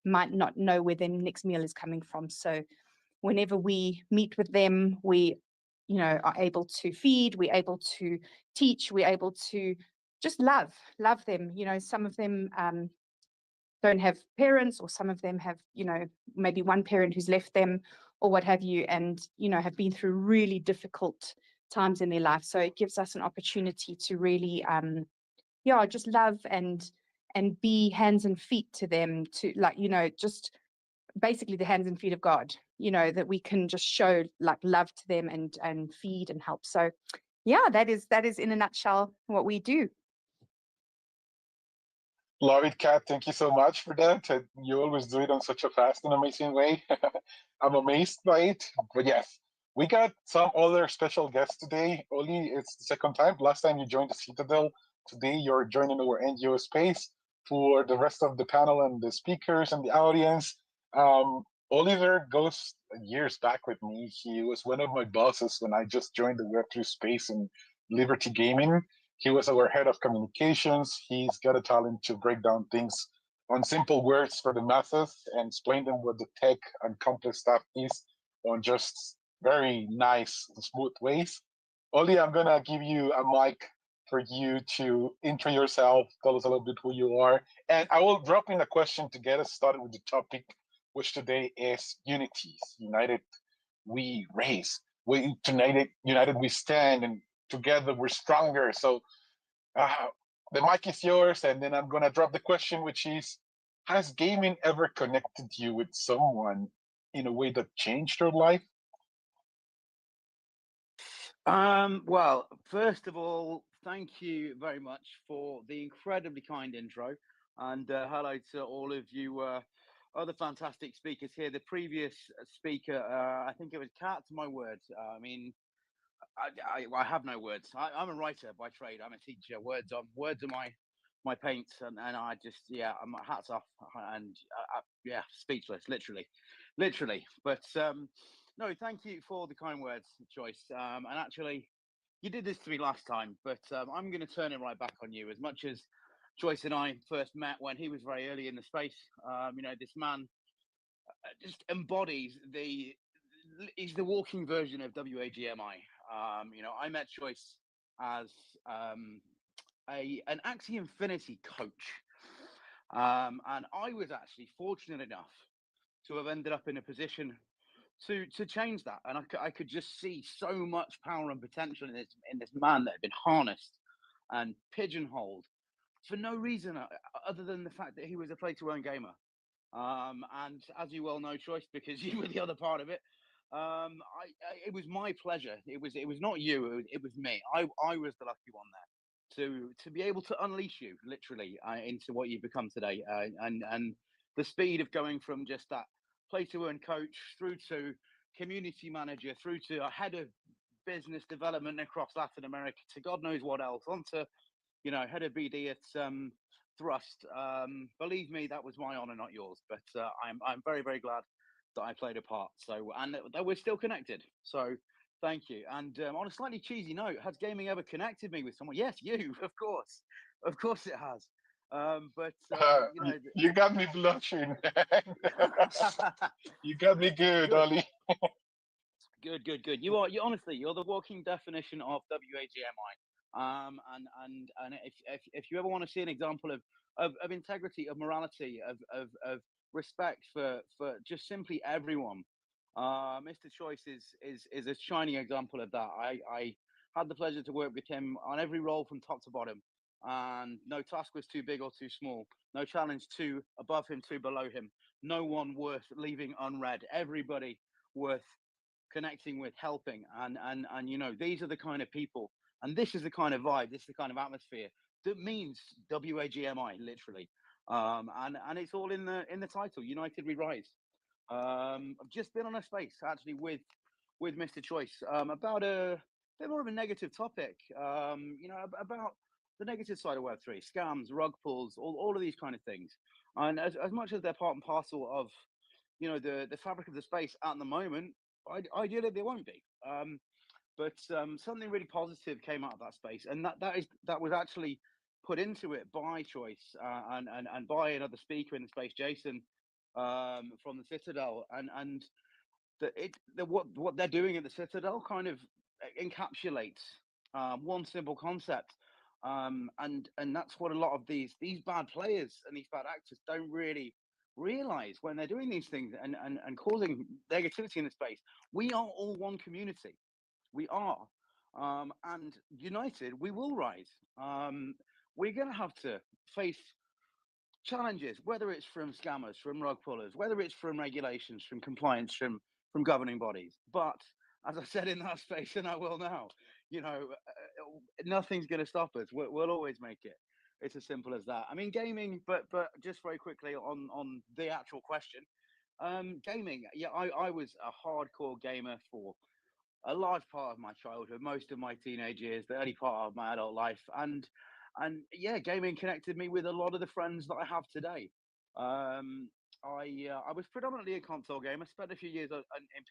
might not know where their next meal is coming from. So whenever we meet with them, we are able to feed, we're able to teach, we're able to just love them. Some of them don't have parents, or some of them have, maybe one parent who's left them or what have you, and, have been through really difficult times in their life. So it gives us an opportunity to really, just love and be hands and feet to them, to just basically the hands and feet of God, that we can just show like love to them and feed and help. So yeah, that is in a nutshell what we do. Love it, Kat. Thank you so much for that. You always do it on such a fast and amazing way. I'm amazed by it. But yes, we got some other special guests today. Oli, it's the second time. Last time you joined the Citadel. Today you're joining our NGO space. For the rest of the panel and the speakers and the audience, Oliver goes years back with me. He was one of my bosses when I just joined the Web3 space in Liberty Gaming. He was our head of communications. He's got a talent to break down things on simple words for the masses and explain them what the tech and complex stuff is on just very nice and smooth ways. Oli, I'm going to give you a mic for you to intro yourself, tell us a little bit who you are. And I will drop in a question to get us started with the topic, which today is unities. United we raise. United we stand, and together we're stronger. So the mic is yours, and then I'm going to drop the question, which is, has gaming ever connected you with someone in a way that changed your life? Well, first of all, thank you very much for the incredibly kind intro, and hello to all of you other fantastic speakers here. The previous speaker, I think it was Kat, my words. I have no words. I'm a writer by trade. I'm a teacher. Words are my paint, and I just I'm hats off, and speechless, literally. But no, thank you for the kind words, Joyce. And actually, you did this to me last time, but I'm going to turn it right back on you. As much as Joyce and I first met when he was very early in the space, this man just embodies he's the walking version of WAGMI. I met Joyce as an Axie Infinity coach, and I was actually fortunate enough to have ended up in a position to change that, and I could just see so much power and potential in this man that had been harnessed and pigeonholed for no reason other than the fact that he was a play-to-earn gamer. And as you well know, Joyce, because you were the other part of it, it was my pleasure. It was not you. It was me. I was the lucky one there to be able to unleash you literally into what you've become today, and the speed of going from just that play-to-earn coach through to community manager, through to a head of business development across Latin America, to God knows what else, onto head of BD at Thrust. Believe me, that was my honor, not yours. But I'm very, very glad that I played a part. So, and that we're still connected. So thank you. And on a slightly cheesy note, has gaming ever connected me with someone? Yes, you, of course it has. You got me blushing. You got me good, Oli. Good, good, good. You honestly, you're the walking definition of WAGMI. And if you ever want to see an example of integrity, of morality, of respect for just simply everyone, Mr. Choice is a shining example of that. I had the pleasure to work with him on every role from top to bottom, and no task was too big or too small, no challenge too above him, too below him, no one worth leaving unread, everybody worth connecting with, helping, and you know, these are the kind of people, and this is the kind of vibe, this is the kind of atmosphere that means WAGMI, literally. And it's all in the title, United We Rise. I've just been on a space actually with Mr. Choice about a bit more of a negative topic, you know, about the negative side of Web3, scams, rug pulls, all of these kind of things. And as much as they're part and parcel of, you know, the fabric of the space at the moment, ideally they won't be. But something really positive came out of that space, and that was actually put into it by Choice and by another speaker in the space, Jason, from the Citadel, and what they're doing at the Citadel kind of encapsulates one simple concept, and that's what a lot of these bad players and these bad actors don't really realize when they're doing these things and causing negativity in the space. We are all one community. We are, and united we will rise. We're going to have to face challenges, whether it's from scammers, from rug pullers, whether it's from regulations, from compliance, from governing bodies. But as I said in that space, and I will now, you know, nothing's going to stop us. We'll always make it. It's as simple as that. I mean, gaming, but just very quickly on the actual question, gaming. Yeah, I was a hardcore gamer for a large part of my childhood, most of my teenage years, the early part of my adult life, and yeah, gaming connected me with a lot of the friends that I have today. I was predominantly a console gamer, spent a few years in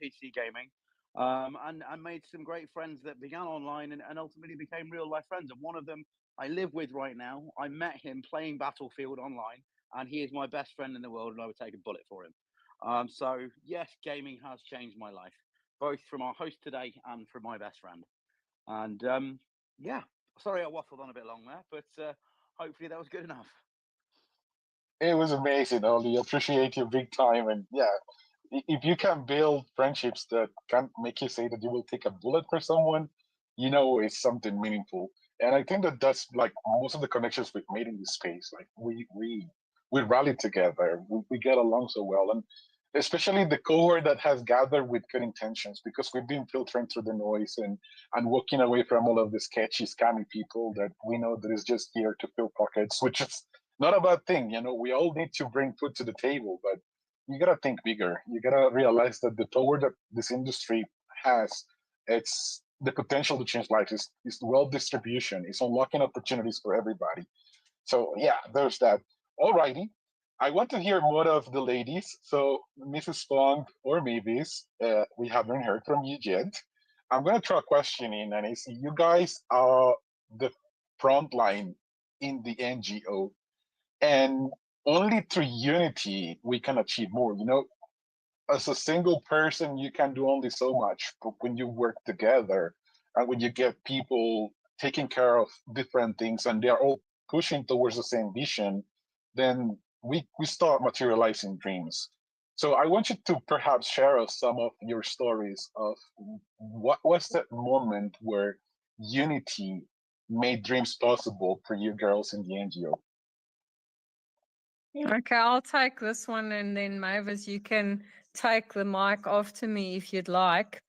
PC gaming, and made some great friends that began online and ultimately became real life friends. And one of them I live with right now. I met him playing Battlefield online, and he is my best friend in the world, and I would take a bullet for him. So yes, gaming has changed my life, both from our host today and from my best friend. And yeah, sorry I waffled on a bit long there, but hopefully that was good enough. It was amazing, Oli. Appreciate you big time. And yeah, if you can build friendships that can make you say that you will take a bullet for someone, you know it's something meaningful. And I think that that's like most of the connections we've made in this space. Like we rally together, we get along so well, and especially the cohort that has gathered with good intentions, because we've been filtering through the noise and walking away from all of the sketchy, scammy people that we know that is just here to fill pockets, which is not a bad thing. You know, we all need to bring food to the table, but you gotta think bigger. You gotta realize that the power that this industry has, it's the potential to change lives. Is wealth distribution. It's unlocking opportunities for everybody. So yeah, there's that. Alrighty. I want to hear more of the ladies. So Mrs. Fong or Mavis, we haven't heard from you yet. I'm gonna throw a question in, and it's you guys are the front line in the NGO, and only through unity we can achieve more. You know, as a single person, you can do only so much, but when you work together and when you get people taking care of different things and they're all pushing towards the same vision, then we start materializing dreams. So I want you to perhaps share us some of your stories of what was that moment where unity made dreams possible for you girls in the NGO. Okay, I'll take this one, and then Mavis, you can take the mic after me if you'd like.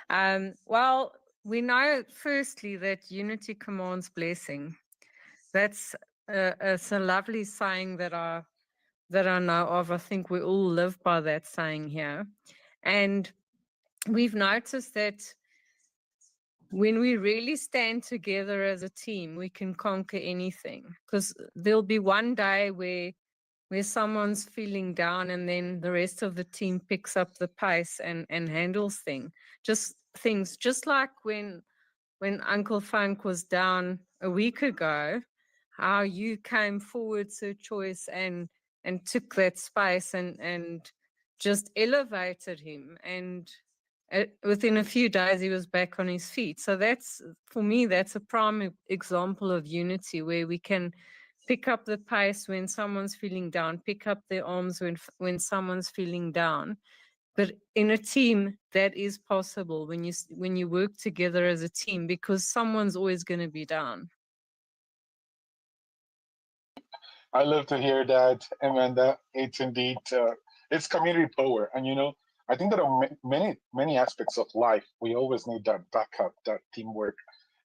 Well, we know firstly that unity commands blessing. That's it's a lovely saying that I know of. I think we all live by that saying here. And we've noticed that when we really stand together as a team, we can conquer anything. Because there'll be one day where someone's feeling down, and then the rest of the team picks up the pace and handles things. Just like when Uncle Funk was down a week ago, how you came forward, Sir Choice, and took that space and just elevated him. And within a few days he was back on his feet. So that's, for me, that's a prime example of unity, where we can pick up the pace when someone's feeling down, pick up their arms when someone's feeling down. But in a team, that is possible when you work together as a team, because someone's always going to be down. I love to hear that, Amanda. It's indeed it's community power, and I think there are many aspects of life. We always need that backup, that teamwork.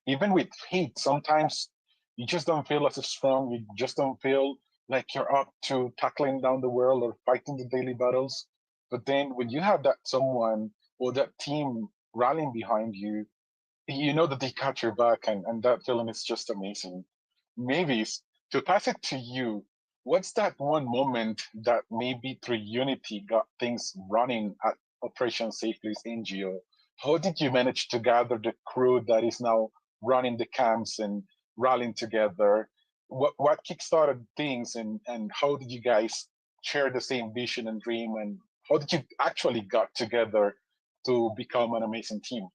Even with heat, sometimes you just don't feel as strong. You just don't feel like you're up to tackling down the world or fighting the daily battles. But then when you have that someone or that team rallying behind you, you know that they got your back, and that feeling is just amazing. Mavis, to pass it to you, what's that one moment that maybe through Unity got things running at Operation Safe Place NGO? How did you manage to gather the crew that is now running the camps and rallying together? What kickstarted things, and how did you guys share the same vision and dream, and how did you actually got together to become an amazing team?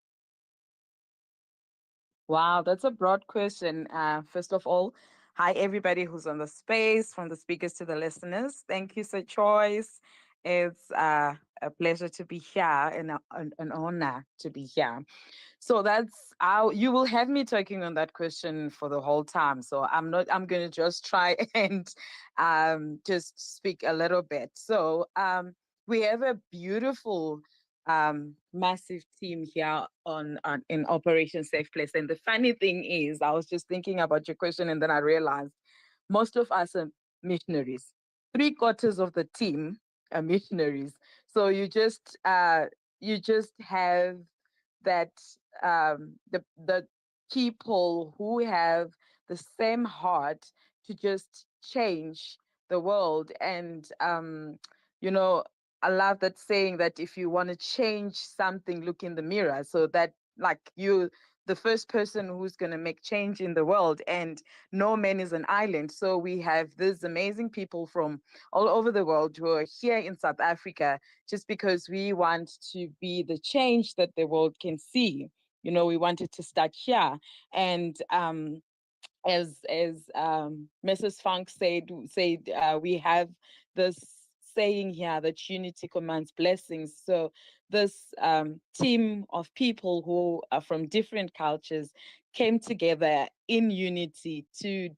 Wow, that's a broad question. First of all, hi everybody who's on the space, from the speakers to the listeners. Thank you, Sir Choice. It's a pleasure to be here and an honor to be here. So that's how you will have me talking on that question for the whole time. So I'm going to just try and just speak a little bit. So we have a beautiful massive team here in Operation Safe Place. And the funny thing is, I was just thinking about your question, and then I realized most of us are missionaries. 3/4 of the team are missionaries. So you just have that the people who have the same heart to just change the world. And you know, I love that saying that if you want to change something, look in the mirror. So that, like, you, the first person who's going to make change in the world, and no man is an island. So we have these amazing people from all over the world who are here in South Africa just because we want to be the change that the world can see. You know, we wanted to start here. And as Mrs. Funk said, we have this saying here that unity commands blessings. So this team of people who are from different cultures came together in unity to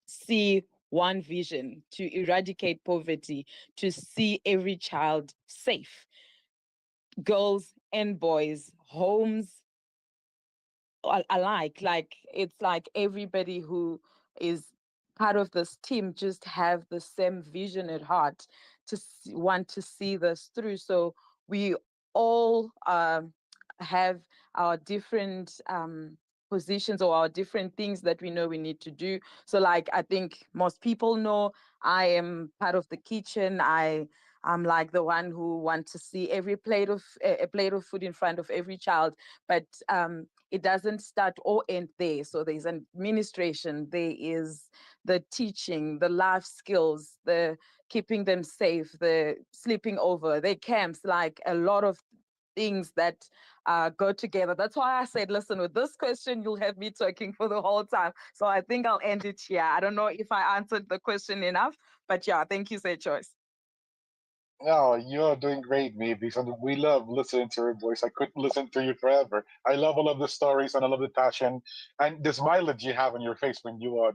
see one vision: to eradicate poverty, to see every child safe, girls and boys, homes alike. Like, it's like everybody who is part of this team just have the same vision at heart to want to see this through. So we all have our different positions or our different things that we know we need to do. So, like, I think most people know I am part of the kitchen. I'm like the one who wants to see every plate of a plate of food in front of every child. But it doesn't start or end there. So there's administration, there is the teaching, the life skills, the keeping them safe, the sleeping over, the camps, like a lot of things that go together. That's why I said, listen, with this question, you'll have me talking for the whole time. So I think I'll end it here. I don't know if I answered the question enough, but yeah, thank you, Sir Choice. No, you're doing great, Mavis, and we love listening to your voice. I could listen to you forever. I love all of the stories, and I love the passion and the smile that you have on your face when you are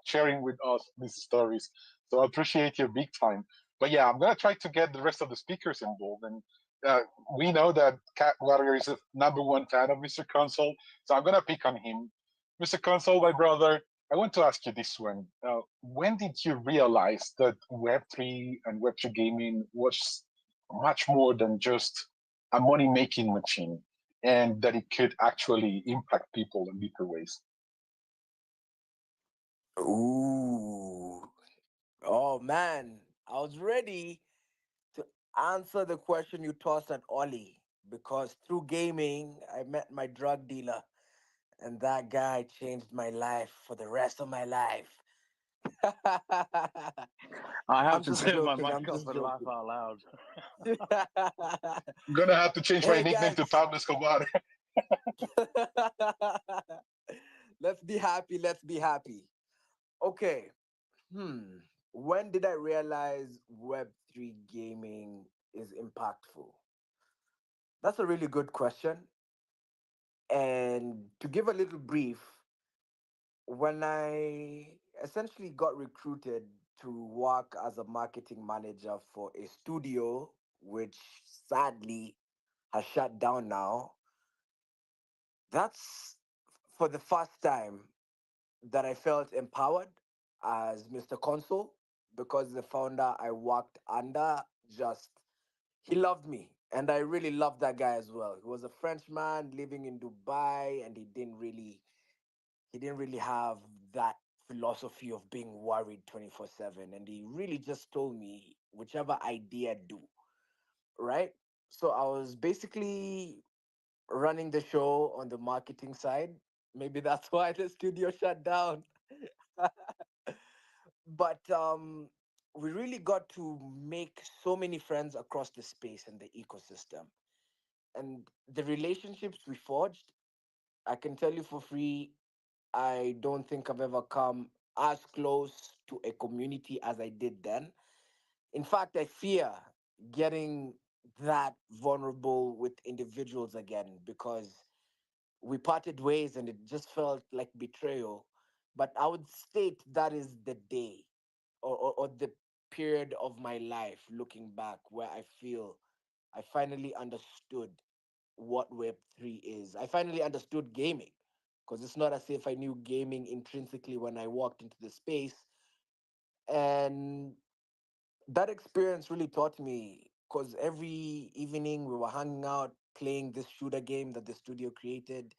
sharing with us these stories. So I appreciate you big time. But yeah, I'm gonna try to get the rest of the speakers involved. And we know that Cat Warrior is a #1 fan of Mr. Console, so I'm gonna pick on him. Mr. Console, my brother, I want to ask you this one. When did you realize that Web3 and Web2 gaming was much more than just a money-making machine, and that it could actually impact people in deeper ways? Ooh. Oh man, I was ready to answer the question you tossed at Ollie because through gaming, I met my drug dealer, and that guy changed my life for the rest of my life. I have I'm to just turn my joking. I'm mic off just and laugh joking. out loud. I'm gonna have to change my Hey nickname to guys, Pablo Escobar. let's be happy. Let's be happy. Okay. When did I realize Web3 gaming is impactful? That's a really good question. And to give a little brief, when I essentially got recruited to work as a marketing manager for a studio, which sadly has shut down now, that's for the first time that I felt empowered as Mr. Console, because the founder I worked under just, he loved me. And I really loved that guy as well. He was a Frenchman living in Dubai, and he didn't really have that philosophy of being worried 24/7. And he really just told me, whichever idea do, right? So I was basically running the show on the marketing side. Maybe that's why the studio shut down. But we really got to make so many friends across the space and the ecosystem. And the relationships we forged, I can tell you for free, I don't think I've ever come as close to a community as I did then. In fact, I fear getting that vulnerable with individuals again, because we parted ways and it just felt like betrayal. But I would state that is the day, or the period of my life looking back, where I feel I finally understood what Web3 is. I finally understood gaming, because it's not as if I knew gaming intrinsically when I walked into the space. And that experience really taught me, because every evening we were hanging out playing this shooter game that the studio created,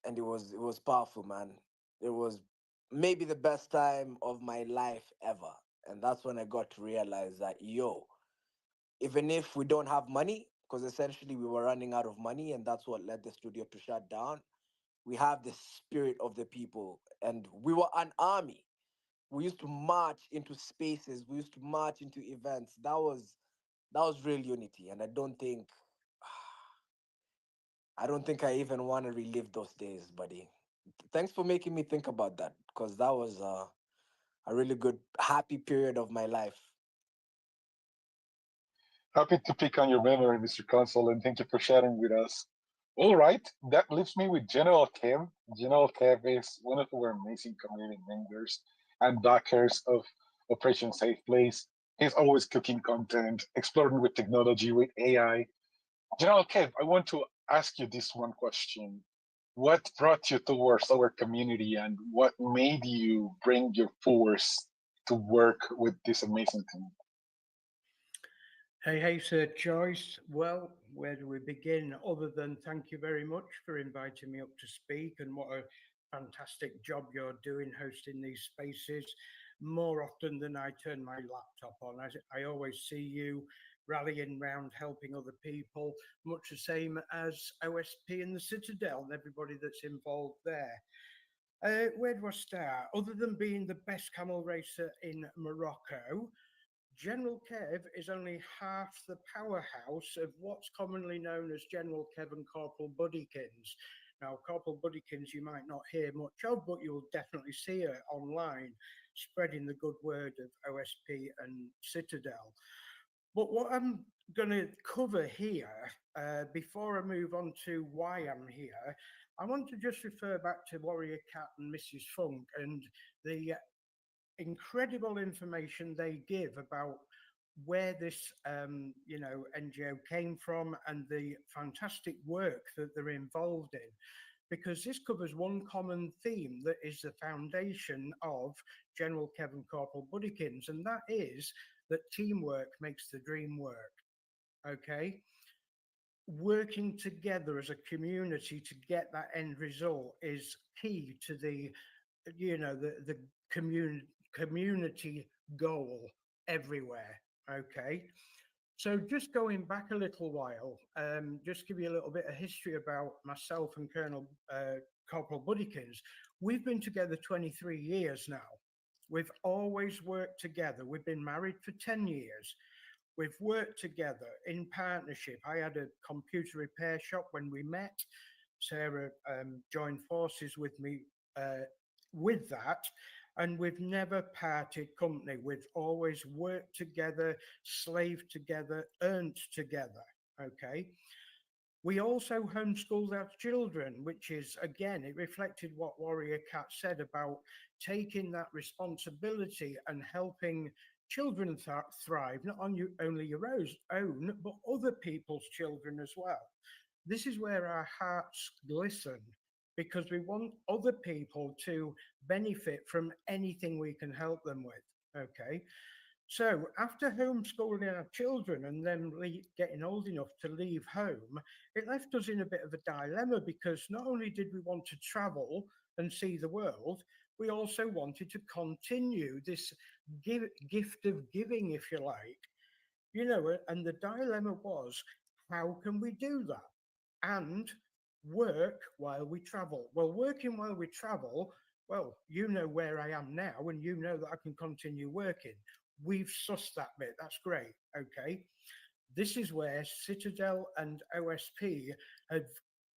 and it was powerful, man. It was maybe the best time of my life ever. And that's when I got to realize that, yo, even if we don't have money, because essentially we were running out of money, and that's what led the studio to shut down, we have the spirit of the people, and we were an army. We used to march into spaces, we used to march into events. That was real unity. And I don't think I even want to relive those days, buddy. Thanks for making me think about that, because that was a really good, happy period of my life. Happy to pick on your memory, Mr. Console, and thank you for sharing with us. All right, that leaves me with General Kev. General Kev is one of our amazing community members and backers of Operation Safe Place. He's always cooking content, exploring with technology, with AI. General Kev, I want to ask you this one question. What brought you towards our community, and what made you bring your force to work with this amazing team? Hey, Sir Joyce. Well, where do we begin? Other than thank you very much for inviting me up to speak, and what a fantastic job you're doing hosting these spaces. More often than I turn my laptop on, I always see you rallying round, helping other people, much the same as OSP and the Citadel and everybody that's involved there. Where do I start? Other than being the best camel racer in Morocco, General Kev is only half the powerhouse of what's commonly known as General Kev and Corporal Buddykins. Now, Corporal Buddykins you might not hear much of, but you'll definitely see her online, spreading the good word of OSP and Citadel. But what I'm going to cover here, before I move on to why I'm here, I want to just refer back to Warrior Cat and Mrs. Funk and the incredible information they give about where this NGO came from, and the fantastic work that they're involved in, because this covers one common theme that is the foundation of General Kevin Corporal Buddykins, and that is that teamwork makes the dream work. Okay, working together as a community to get that end result is key to the community goal everywhere. Okay, so just going back a little while, just give you a little bit of history about myself and Colonel Corporal Buddykins. We've been together 23 years now. We've always worked together. We've been married for 10 years. We've worked together in partnership. I had a computer repair shop when we met. Sarah joined forces with me with that. And we've never parted company. We've always worked together, slaved together, earned together. Okay. We also homeschooled our children, which is, again, it reflected what Warrior Cat said about taking that responsibility and helping children thrive, not only your own, but other people's children as well. This is where our hearts glisten, because we want other people to benefit from anything we can help them with. Okay. So after homeschooling our children and them getting old enough to leave home, it left us in a bit of a dilemma, because not only did we want to travel and see the world, we also wanted to continue this gift of giving, if you like, you know, and the dilemma was, how can we do that and work while we travel? Well, working while we travel, well, you know where I am now, and you know that I can continue working. We've sussed that bit. That's great. Okay. This is where Citadel and OSP have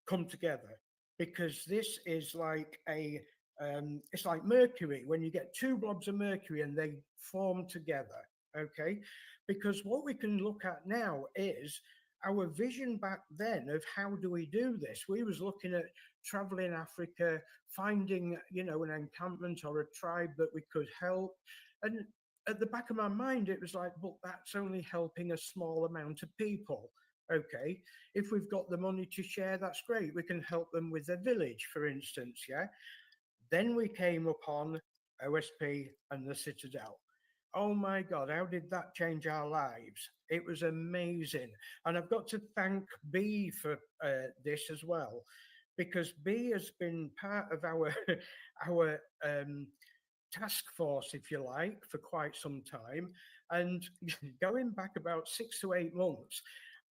come together, because this is like it's like mercury, when you get two blobs of mercury and they form together. Okay. Because what we can look at now is our vision back then of how do we do this. We was looking at traveling Africa, finding, you know, an encampment or a tribe that we could help. And at the back of my mind, it was like, but that's only helping a small amount of people. Okay, if we've got the money to share, that's great. We can help them with their village, for instance. Yeah. Then we came upon OSP and the Citadel. Oh my God, how did that change our lives? It was amazing. And I've got to thank B for this as well, because B has been part of our task force, if you like, for quite some time. And going back about 6 to 8 months,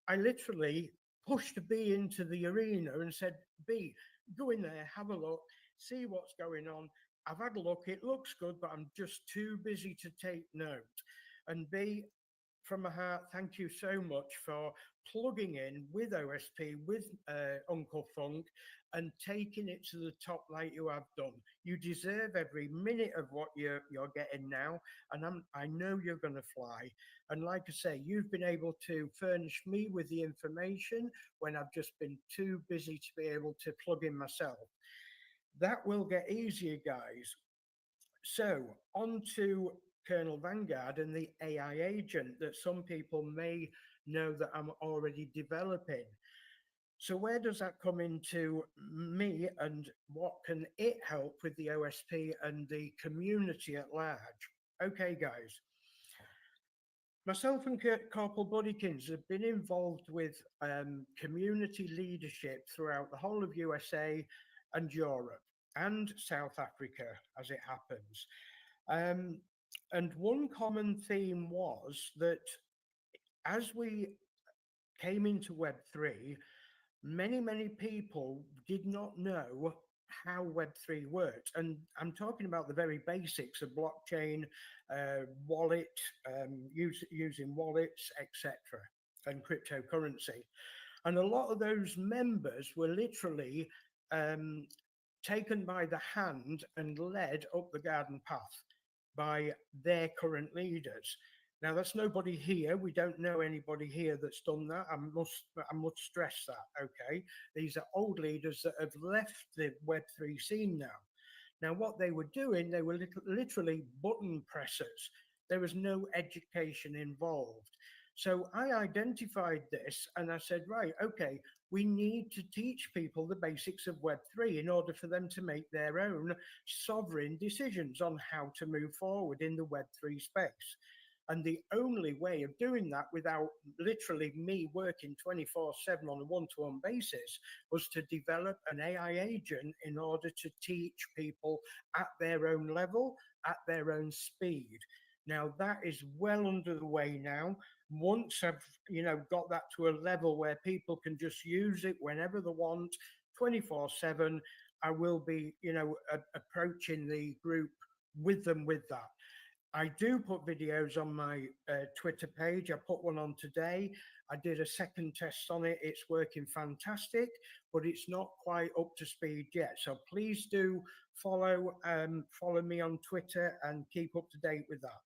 I literally pushed B into the arena and said, B, go in there, have a look, see what's going on. I've had a look, it looks good, but I'm just too busy to take note. And B, from my heart, thank you so much for plugging in with OSP, with Uncle Funk, and taking it to the top like you have done. You deserve every minute of what you're getting now, and I know you're going to fly. And like I say, you've been able to furnish me with the information when I've just been too busy to be able to plug in myself. That will get easier, guys. So on to Colonel Vanguard and the AI agent that some people may know that I'm already developing. So where does that come into me, and what can it help with the OSP and the community at large? Okay, guys. Myself and Corporal Buddykins have been involved with community leadership throughout the whole of USA and Europe and South Africa, as it happens. And one common theme was that as we came into Web3, many people did not know how Web3 worked. And I'm talking about the very basics of blockchain, wallet, using wallets, etc., and cryptocurrency. And a lot of those members were literally taken by the hand and led up the garden path by their current leaders. Now, that's nobody here. We don't know anybody here that's done that. I must stress that, okay? These are old leaders that have left the Web3 scene now. Now, what they were doing, they were literally button pressers. There was no education involved. So I identified this and I said, right, okay, we need to teach people the basics of Web3 in order for them to make their own sovereign decisions on how to move forward in the Web3 space. And the only way of doing that without literally me working 24/7 on a one-to-one basis was to develop an AI agent in order to teach people at their own level, at their own speed. Now that is well under the way now. Once I've, got that to a level where people can just use it whenever they want, 24/7, I will be, approaching the group with them with that. I do put videos on my Twitter page. I put one on today. I did a second test on it. It's working fantastic, but it's not quite up to speed yet. So please do follow me on Twitter and keep up to date with that.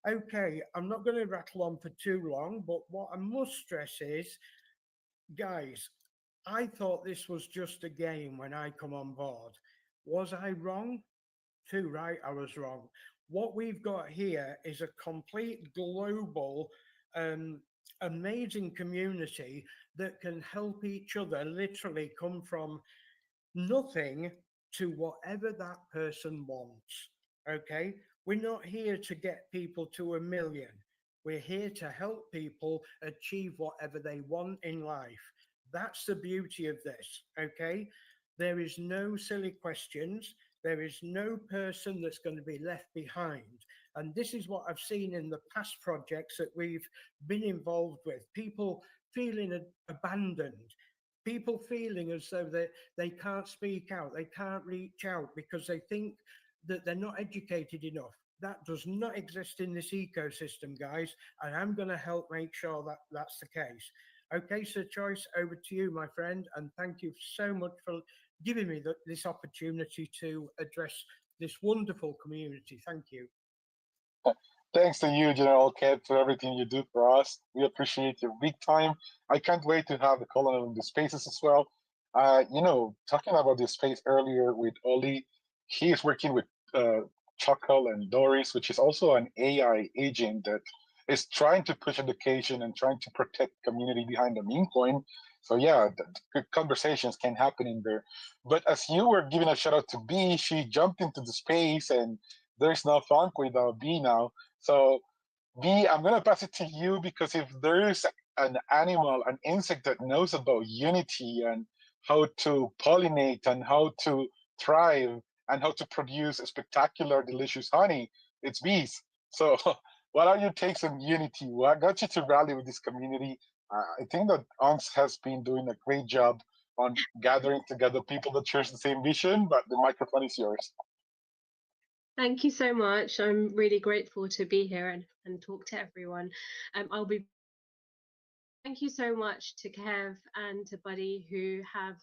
Okay, I'm not going to rattle on for too long, but what I must stress is, guys, I thought this was just a game when I come on board. Was I wrong? Too right, I was wrong. What we've got here is a complete global, amazing community that can help each other literally come from nothing to whatever that person wants. Okay? We're not here to get people to 1 million. We're here to help people achieve whatever they want in life. That's the beauty of this. Okay? There is no silly questions. There is no person that's going to be left behind. And this is what I've seen in the past projects that we've been involved with. People feeling abandoned, people feeling as though they can't speak out, they can't reach out because they think that they're not educated enough. That does not exist in this ecosystem, guys. And I'm going to help make sure that that's the case. Okay, Sir Choice, over to you, my friend. And thank you so much for giving me this opportunity to address this wonderful community. Thank you. Thanks to you, General Kev, for everything you do for us. We appreciate you big time. I can't wait to have the Colonel in the spaces as well. Talking about this space earlier with Oli, he is working with Chuckle and Doris, which is also an AI agent that is trying to push education and trying to protect community behind the meme coin. So yeah, the conversations can happen in there. But as you were giving a shout out to B, she jumped into the space and there's no funk without B now. So B, I'm gonna pass it to you because if there is an animal, an insect that knows about unity and how to pollinate and how to thrive and how to produce a spectacular, delicious honey, it's bees. So what are your takes on unity? What got you to rally with this community? I think that Onks has been doing a great job on gathering together people that share the same vision, but the microphone is yours. Thank you so much. I'm really grateful to be here and talk to everyone. Thank you so much to Kev and to Buddy, who have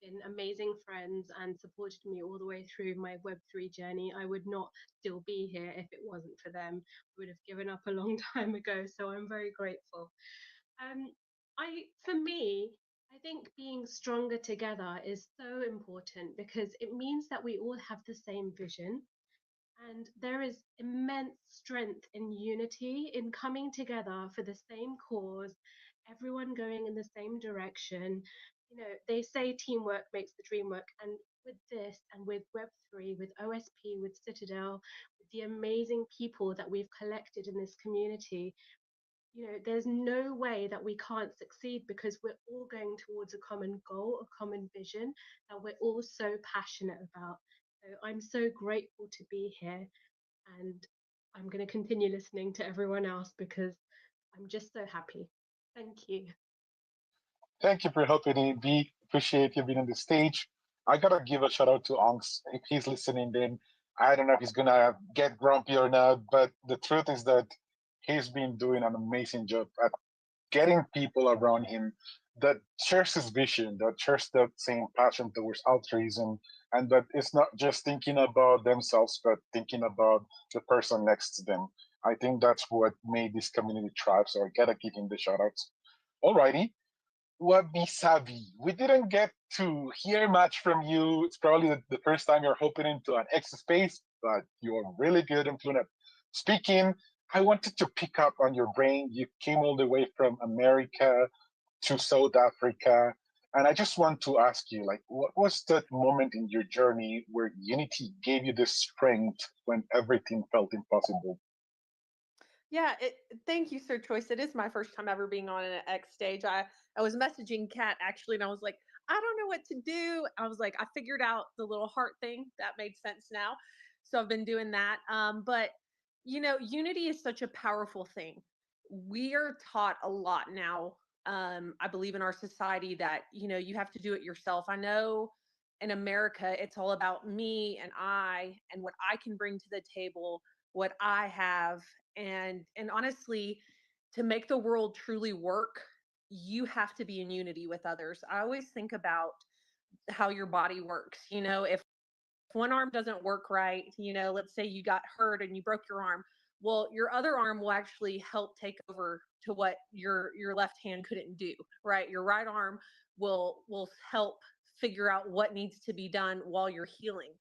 been amazing friends and supported me all the way through my Web3 journey. I would not still be here if it wasn't for them. I would have given up a long time ago, so I'm very grateful. For me, I think being stronger together is so important because it means that we all have the same vision. And there is immense strength in unity, in coming together for the same cause, everyone going in the same direction. You know, they say teamwork makes the dream work. And with this and with Web3, with OSP, with Citadel, with the amazing people that we've collected in this community, you know, there's no way that we can't succeed because we're all going towards a common goal, a common vision that we're all so passionate about. So I'm so grateful to be here, and I'm going to continue listening to everyone else because I'm just so happy. Thank you. Thank you for helping me, B. Appreciate you being on the stage. I gotta give a shout out to Onks. If he's listening, then I don't know if he's gonna get grumpy or not, but the truth is that he's been doing an amazing job at getting people around him that shares his vision, that shares that same passion towards altruism, and that it's not just thinking about themselves, but thinking about the person next to them. I think that's what made this community thrive, so I gotta give him the shout outs. Alrighty. Wabi Sabi, we didn't get to hear much from you. It's probably the first time you're hopping into an X space, but you're really good in fluent speaking. I wanted to pick up on your brain. You came all the way from America to South Africa. And I just want to ask you, like, what was that moment in your journey where unity gave you the strength when everything felt impossible? Yeah, thank you, Sir Choice. It is my first time ever being on an X stage. I was messaging Kat actually, and I was like, I don't know what to do. I was like, I figured out the little heart thing. That made sense now. So I've been doing that. But, you know, unity is such a powerful thing. We are taught a lot now, I believe, in our society that, you know, you have to do it yourself. I know in America, it's all about me and I and what I can bring to the table, what I have. And honestly, to make the world truly work, you have to be in unity with others. I always think about how your body works. You know, if one arm doesn't work right, you know, let's say you got hurt and you broke your arm, well, your other arm will actually help take over to what your left hand couldn't do, right? Your right arm will help figure out what needs to be done while you're healing.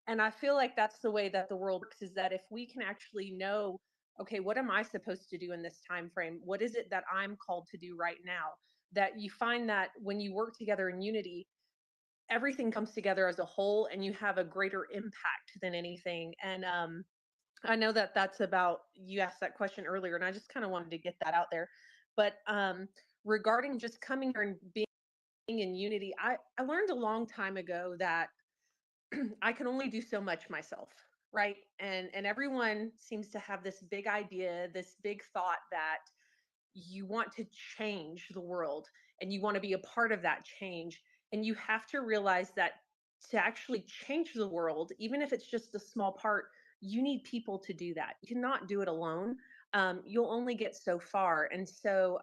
And I feel like that's the way that the world works, is that if we can actually know, okay, what am I supposed to do in this time frame? What is it that I'm called to do right now? That you find that when you work together in unity, everything comes together as a whole and you have a greater impact than anything. And I know that that's about, you asked that question earlier and I just kind of wanted to get that out there. But regarding just coming here and being in unity, I learned a long time ago that I can only do so much myself, right? And everyone seems to have this big idea, this big thought that you want to change the world and you want to be a part of that change. And you have to realize that to actually change the world, even if it's just a small part, you need people to do that. You cannot do it alone. You'll only get so far. And so,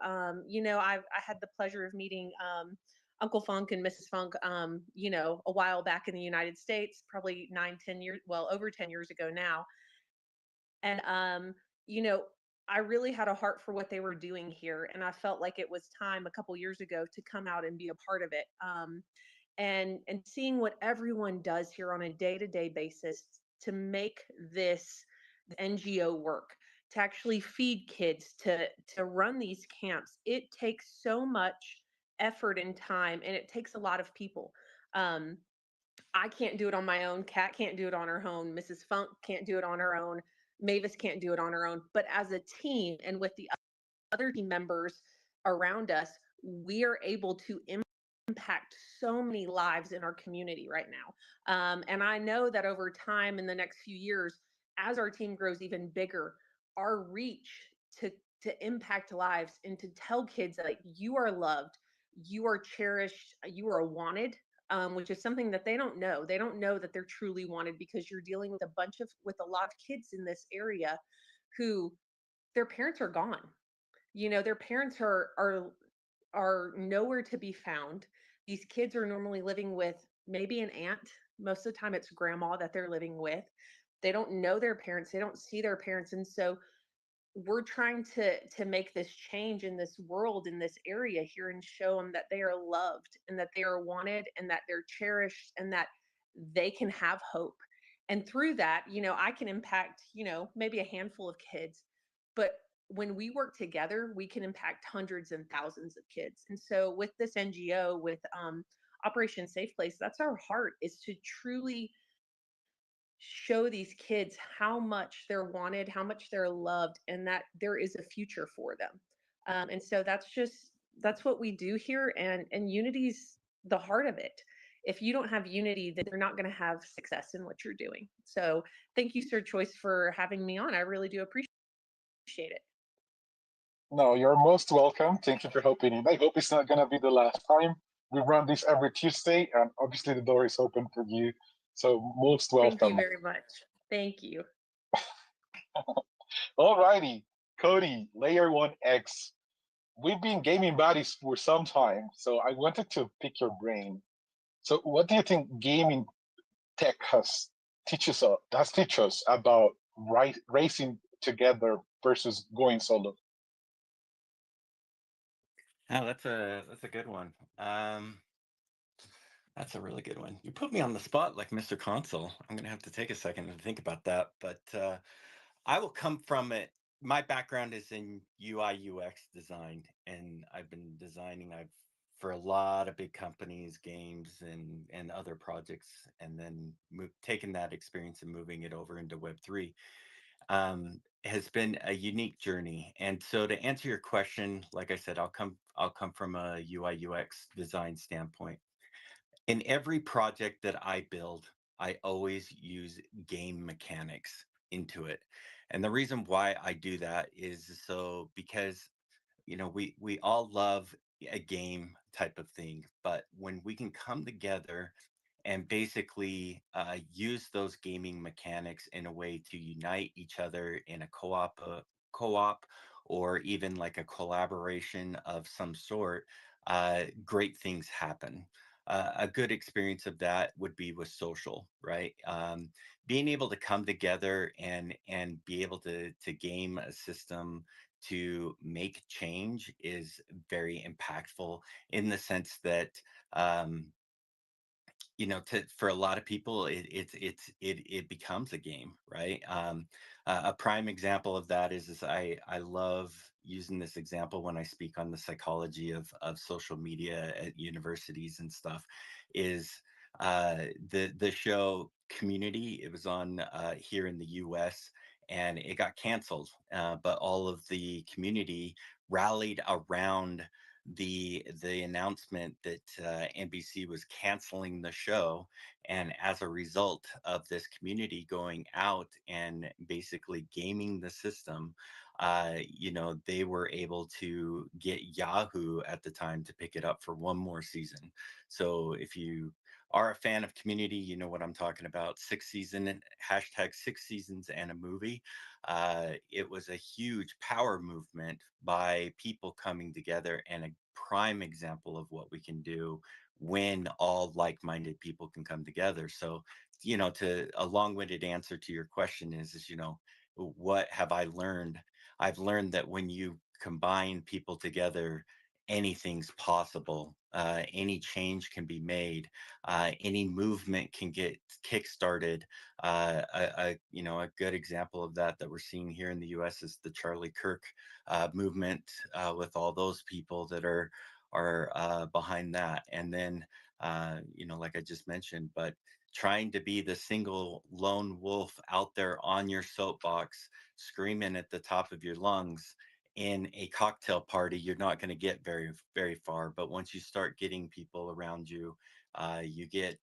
you know, I had the pleasure of meeting Uncle Funk and Mrs. Funk, you know, a while back in the United States, probably 9, 10 years, well, over 10 years ago now. And, you know, I really had a heart for what they were doing here. And I felt like it was time a couple years ago to come out and be a part of it. And seeing what everyone does here on a day-to-day basis to make this NGO work, to actually feed kids, to run these camps, it takes so much effort and time, and it takes a lot of people. I can't do it on my own. Kat can't do it on her own. Mrs. Funk can't do it on her own. Mavis can't do it on her own. But as a team and with the other team members around us, we are able to impact so many lives in our community right now. And I know that over time, in the next few years, as our team grows even bigger, our reach to impact lives and to tell kids that, like, you are loved, you are cherished, you are wanted, which is something that they don't know. They don't know that they're truly wanted, because you're dealing with a lot of kids in this area who their parents are gone. You know, their parents are nowhere to be found. These kids are normally living with maybe an aunt. Most of the time it's grandma that they're living with. They don't know their parents. They don't see their parents. And so we're trying to make this change in this world, in this area here, and show them that they are loved and that they are wanted and that they're cherished and that they can have hope. And through that, you know, I can impact, you know, maybe a handful of kids, but when we work together, we can impact hundreds and thousands of kids. And so with this NGO, with Operation Safe Place, that's our heart, is to truly show these kids how much they're wanted, how much they're loved, and that there is a future for them. And so that's what we do here. And unity's the heart of it. If you don't have unity, then you're not going to have success in what you're doing. So thank you, Sir Choice, for having me on. I really do appreciate it. No, you're most welcome. Thank you for helping in. I hope it's not going to be the last time. We run this every Tuesday, and obviously the door is open for you. So most welcome. Thank you very much. Thank you. Alrighty, Cody, Layer 1X. We've been gaming buddies for some time, so I wanted to pick your brain. So what do you think gaming tech has teach us about racing together versus going solo? Oh, that's a good one. That's a really good one. You put me on the spot like Mr. Console. I'm gonna have to take a second to think about that. But I will come from it. My background is in UI UX design, and I've been designing. I've for a lot of big companies, games, and other projects, and then taking that experience and moving it over into Web3 has been a unique journey. And so to answer your question, like I said, I'll come from a UI UX design standpoint. In every project that I build, I always use game mechanics into it. And the reason why I do that is because, you know, we all love a game type of thing, but when we can come together and basically use those gaming mechanics in a way to unite each other in a co-op or even like a collaboration of some sort, great things happen. A good experience of that would be with social, right? Being able to come together and be able to game a system to make change is very impactful in the sense that for a lot of people it becomes a game, right? A prime example of that is I love using this example when I speak on the psychology of social media at universities and stuff, is the show Community. It was on here in the US and it got canceled, but all of the community rallied around the announcement that NBC was canceling the show, and as a result of this community going out and basically gaming the system, they were able to get Yahoo at the time to pick it up for one more season. So if you are a fan of Community, you know what I'm talking about. 6 seasons and a movie. It was a huge power movement by people coming together, and a prime example of what we can do when all like-minded people can come together. So, to a long-winded answer to your question is what have I learned? I've learned that when you combine people together, anything's possible. Any change can be made. Any movement can get kickstarted. A good example of that we're seeing here in the U.S. is the Charlie Kirk movement, with all those people that are behind that. And then, like I just mentioned, but trying to be the single lone wolf out there on your soapbox, screaming at the top of your lungs in a cocktail party, you're not going to get very, very far. But once you start getting people around you, you get,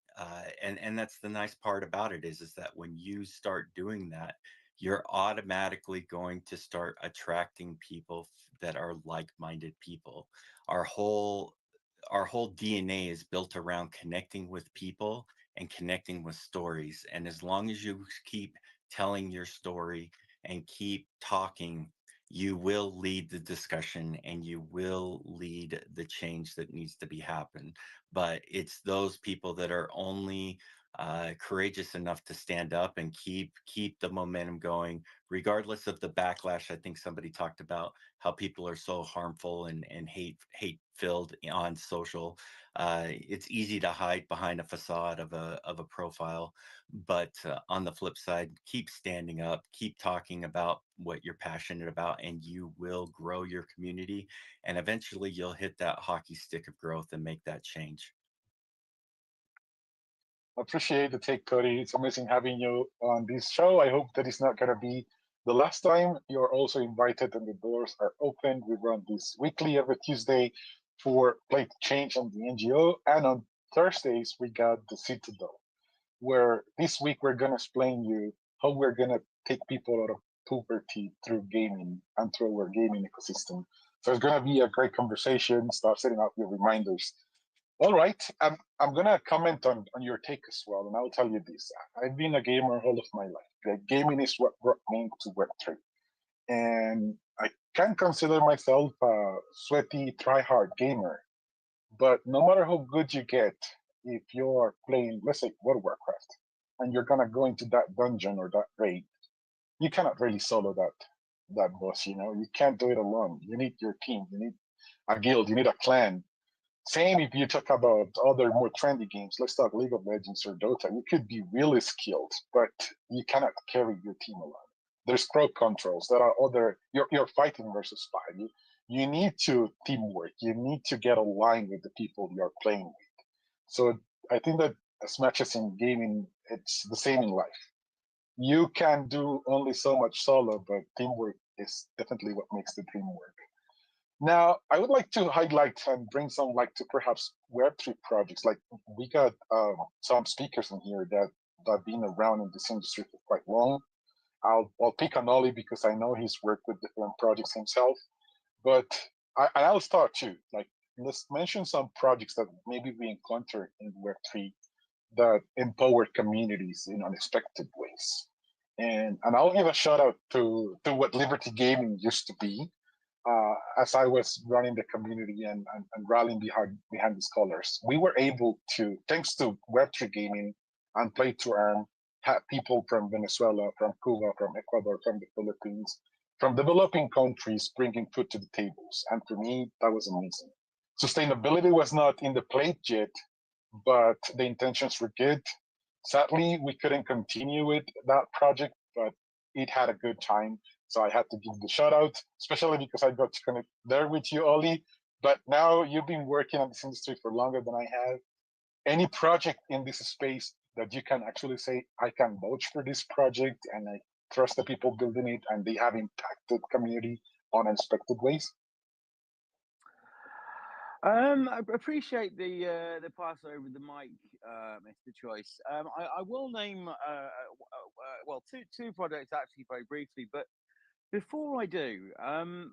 and that's the nice part about it is that when you start doing that, you're automatically going to start attracting people that are like-minded people. Our whole DNA is built around connecting with people and connecting with stories. And as long as you keep telling your story and keep talking, you will lead the discussion and you will lead the change that needs to be happen. But it's those people that are only courageous enough to stand up and keep the momentum going, regardless of the backlash. I think somebody talked about how people are so harmful and hate filled on social. It's easy to hide behind a facade of a profile, but on the flip side, keep standing up, keep talking about what you're passionate about, and you will grow your community, and eventually you'll hit that hockey stick of growth and make that change. Appreciate the take, Cody. It's amazing having you on this show. I hope that it's not going to be the last time. You're also invited and the doors are open. We run this weekly every Tuesday for Play to Change on the NGO. And on Thursdays, we got the Citadel, where this week we're going to explain you how we're going to take people out of poverty through gaming and through our gaming ecosystem. So it's going to be a great conversation. Start setting up your reminders. All right, I'm gonna comment on your take as well, and I'll tell you this: I've been a gamer all of my life. Gaming is what brought me to Web3, and I can consider myself a sweaty, try-hard gamer. But no matter how good you get, if you're playing, let's say, World of Warcraft, and you're gonna go into that dungeon or that raid, you cannot really solo that boss. You can't do it alone. You need your team. You need a guild. You need a clan. Same if you talk about other more trendy games. Let's talk League of Legends or Dota. You could be really skilled, but you cannot carry your team alone. There's crowd controls. There are other. You're fighting versus five. You need to teamwork. You need to get aligned with the people you're playing with. So I think that as much as in gaming, it's the same in life. You can do only so much solo, but teamwork is definitely what makes the dream work. Now, I would like to highlight and bring some light to perhaps Web3 projects. Like we got some speakers in here that have been around in this industry for quite long. I'll pick on Ollie because I know he's worked with different projects himself. But I'll start too. Like let's mention some projects that maybe we encounter in Web3 that empower communities in unexpected ways. And I'll give a shout out to what Liberty Gaming used to be. As I was running the community and rallying behind the scholars, we were able to, thanks to Web3 Gaming and Play to Earn, have people from Venezuela, from Cuba, from Ecuador, from the Philippines, from developing countries bringing food to the tables. And for me, that was amazing. Sustainability was not in the plate yet, but the intentions were good. Sadly, we couldn't continue with that project, but it had a good time. So I had to give the shout out, especially because I got to connect there with you, Oli. But now you've been working on this industry for longer than I have. Any project in this space that you can actually say, I can vouch for this project and I trust the people building it and they have impacted community on unexpected ways? I appreciate the pass over the mic, Mr. Choice. I will name well two projects actually very briefly, but before I do,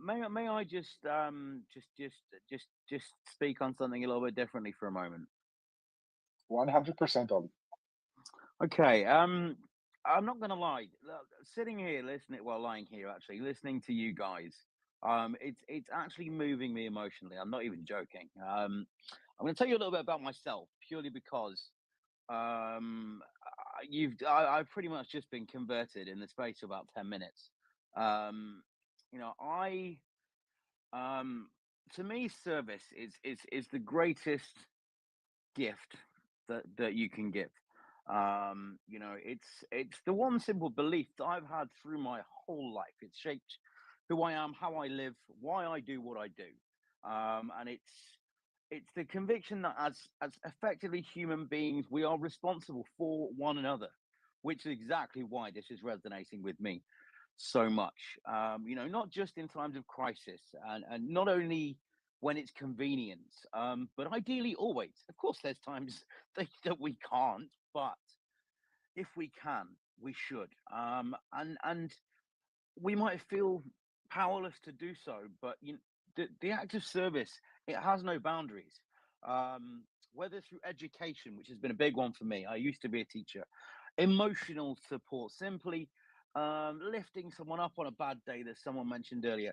may I just speak on something a little bit differently for a moment? 100% Oli. Okay. I'm not gonna lie. Sitting here listening, well, lying here actually listening to you guys, it's actually moving me emotionally. I'm not even joking. I'm gonna tell you a little bit about myself purely because I've pretty much just been converted in the space of about 10 minutes. You know, to me, service is the greatest gift that you can give. You know, it's the one simple belief that I've had through my whole life. It's shaped who I am, how I live, why I do what I do. And it's the conviction that as effectively human beings, we are responsible for one another, which is exactly why this is resonating with me so much. You know, not just in times of crisis and not only when it's convenient, but ideally always. Of course, there's times that we can't, but if we can, we should. And we might feel powerless to do so, but the act of service, it has no boundaries. Whether through education, which has been a big one for me, I used to be a teacher, emotional support, simply lifting someone up on a bad day that someone mentioned earlier,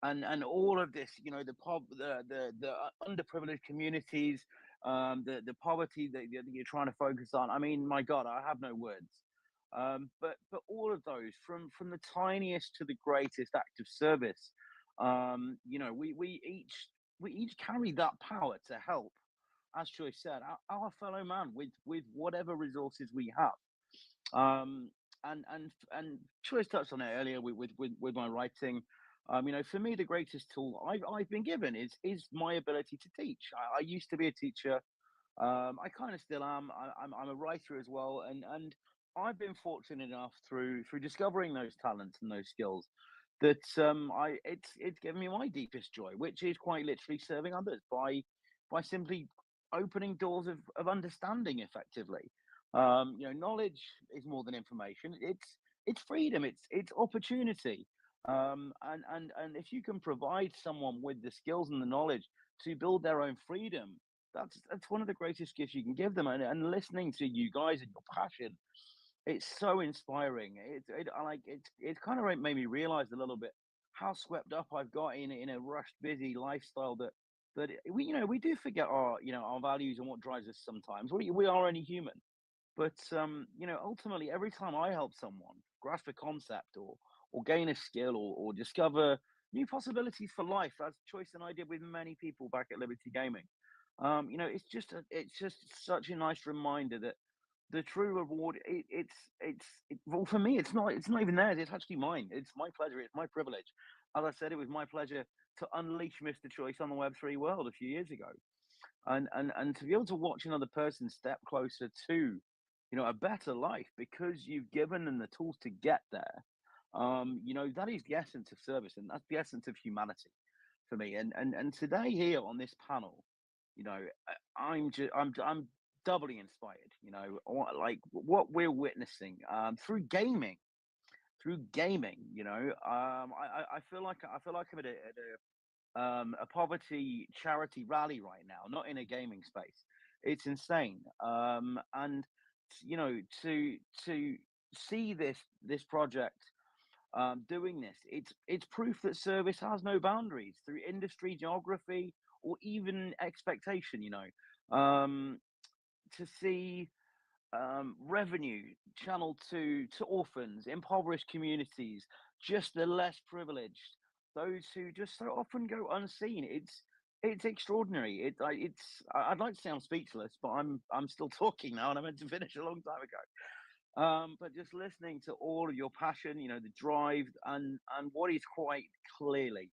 and all of this, you know, the underprivileged communities, the poverty that you're trying to focus on. I mean, my God, I have no words. But all of those, from the tiniest to the greatest act of service, you know, we each carry that power to help, as Joyce said, our fellow man with whatever resources we have. And Joyce touched on it earlier with my writing. You know, for me, the greatest tool I've been given is my ability to teach. I used to be a teacher. I kind of still am. I'm a writer as well, and I've been fortunate enough through discovering those talents and those skills that it's given me my deepest joy, which is quite literally serving others by simply opening doors of understanding effectively. You know, knowledge is more than information. It's freedom. It's opportunity. And if you can provide someone with the skills and the knowledge to build their own freedom, that's one of the greatest gifts you can give them. And listening to you guys and your passion, it's so inspiring. It kind of made me realize a little bit how swept up I've got in a rushed, busy lifestyle that we do forget our values and what drives us sometimes. We are only human. But you know, ultimately, every time I help someone grasp a concept or gain a skill or discover new possibilities for life, as Choice and I did with many people back at Liberty Gaming, you know, it's just such a nice reminder that the true reward, well, for me, it's not even theirs. It's actually mine. It's my pleasure. It's my privilege. As I said, it was my pleasure to unleash Mr. Choice on the Web3 world a few years ago, and to be able to watch another person step closer to, you know, a better life because you've given them the tools to get there. You know, that is the essence of service, and that's the essence of humanity for me. And today here on this panel, you know, I'm doubly inspired. You know, like what we're witnessing through gaming. You know, I feel like I'm at a poverty charity rally right now, not in a gaming space. It's insane. And you know, to see this project doing this, it's proof that service has no boundaries through industry, geography, or even expectation. You know, to see revenue channeled to orphans, impoverished communities, just the less privileged, those who just so often go unseen. It's extraordinary. I'd like to say I'm speechless, but I'm still talking now, and I meant to finish a long time ago. But just listening to all of your passion, you know, the drive, and what is quite clearly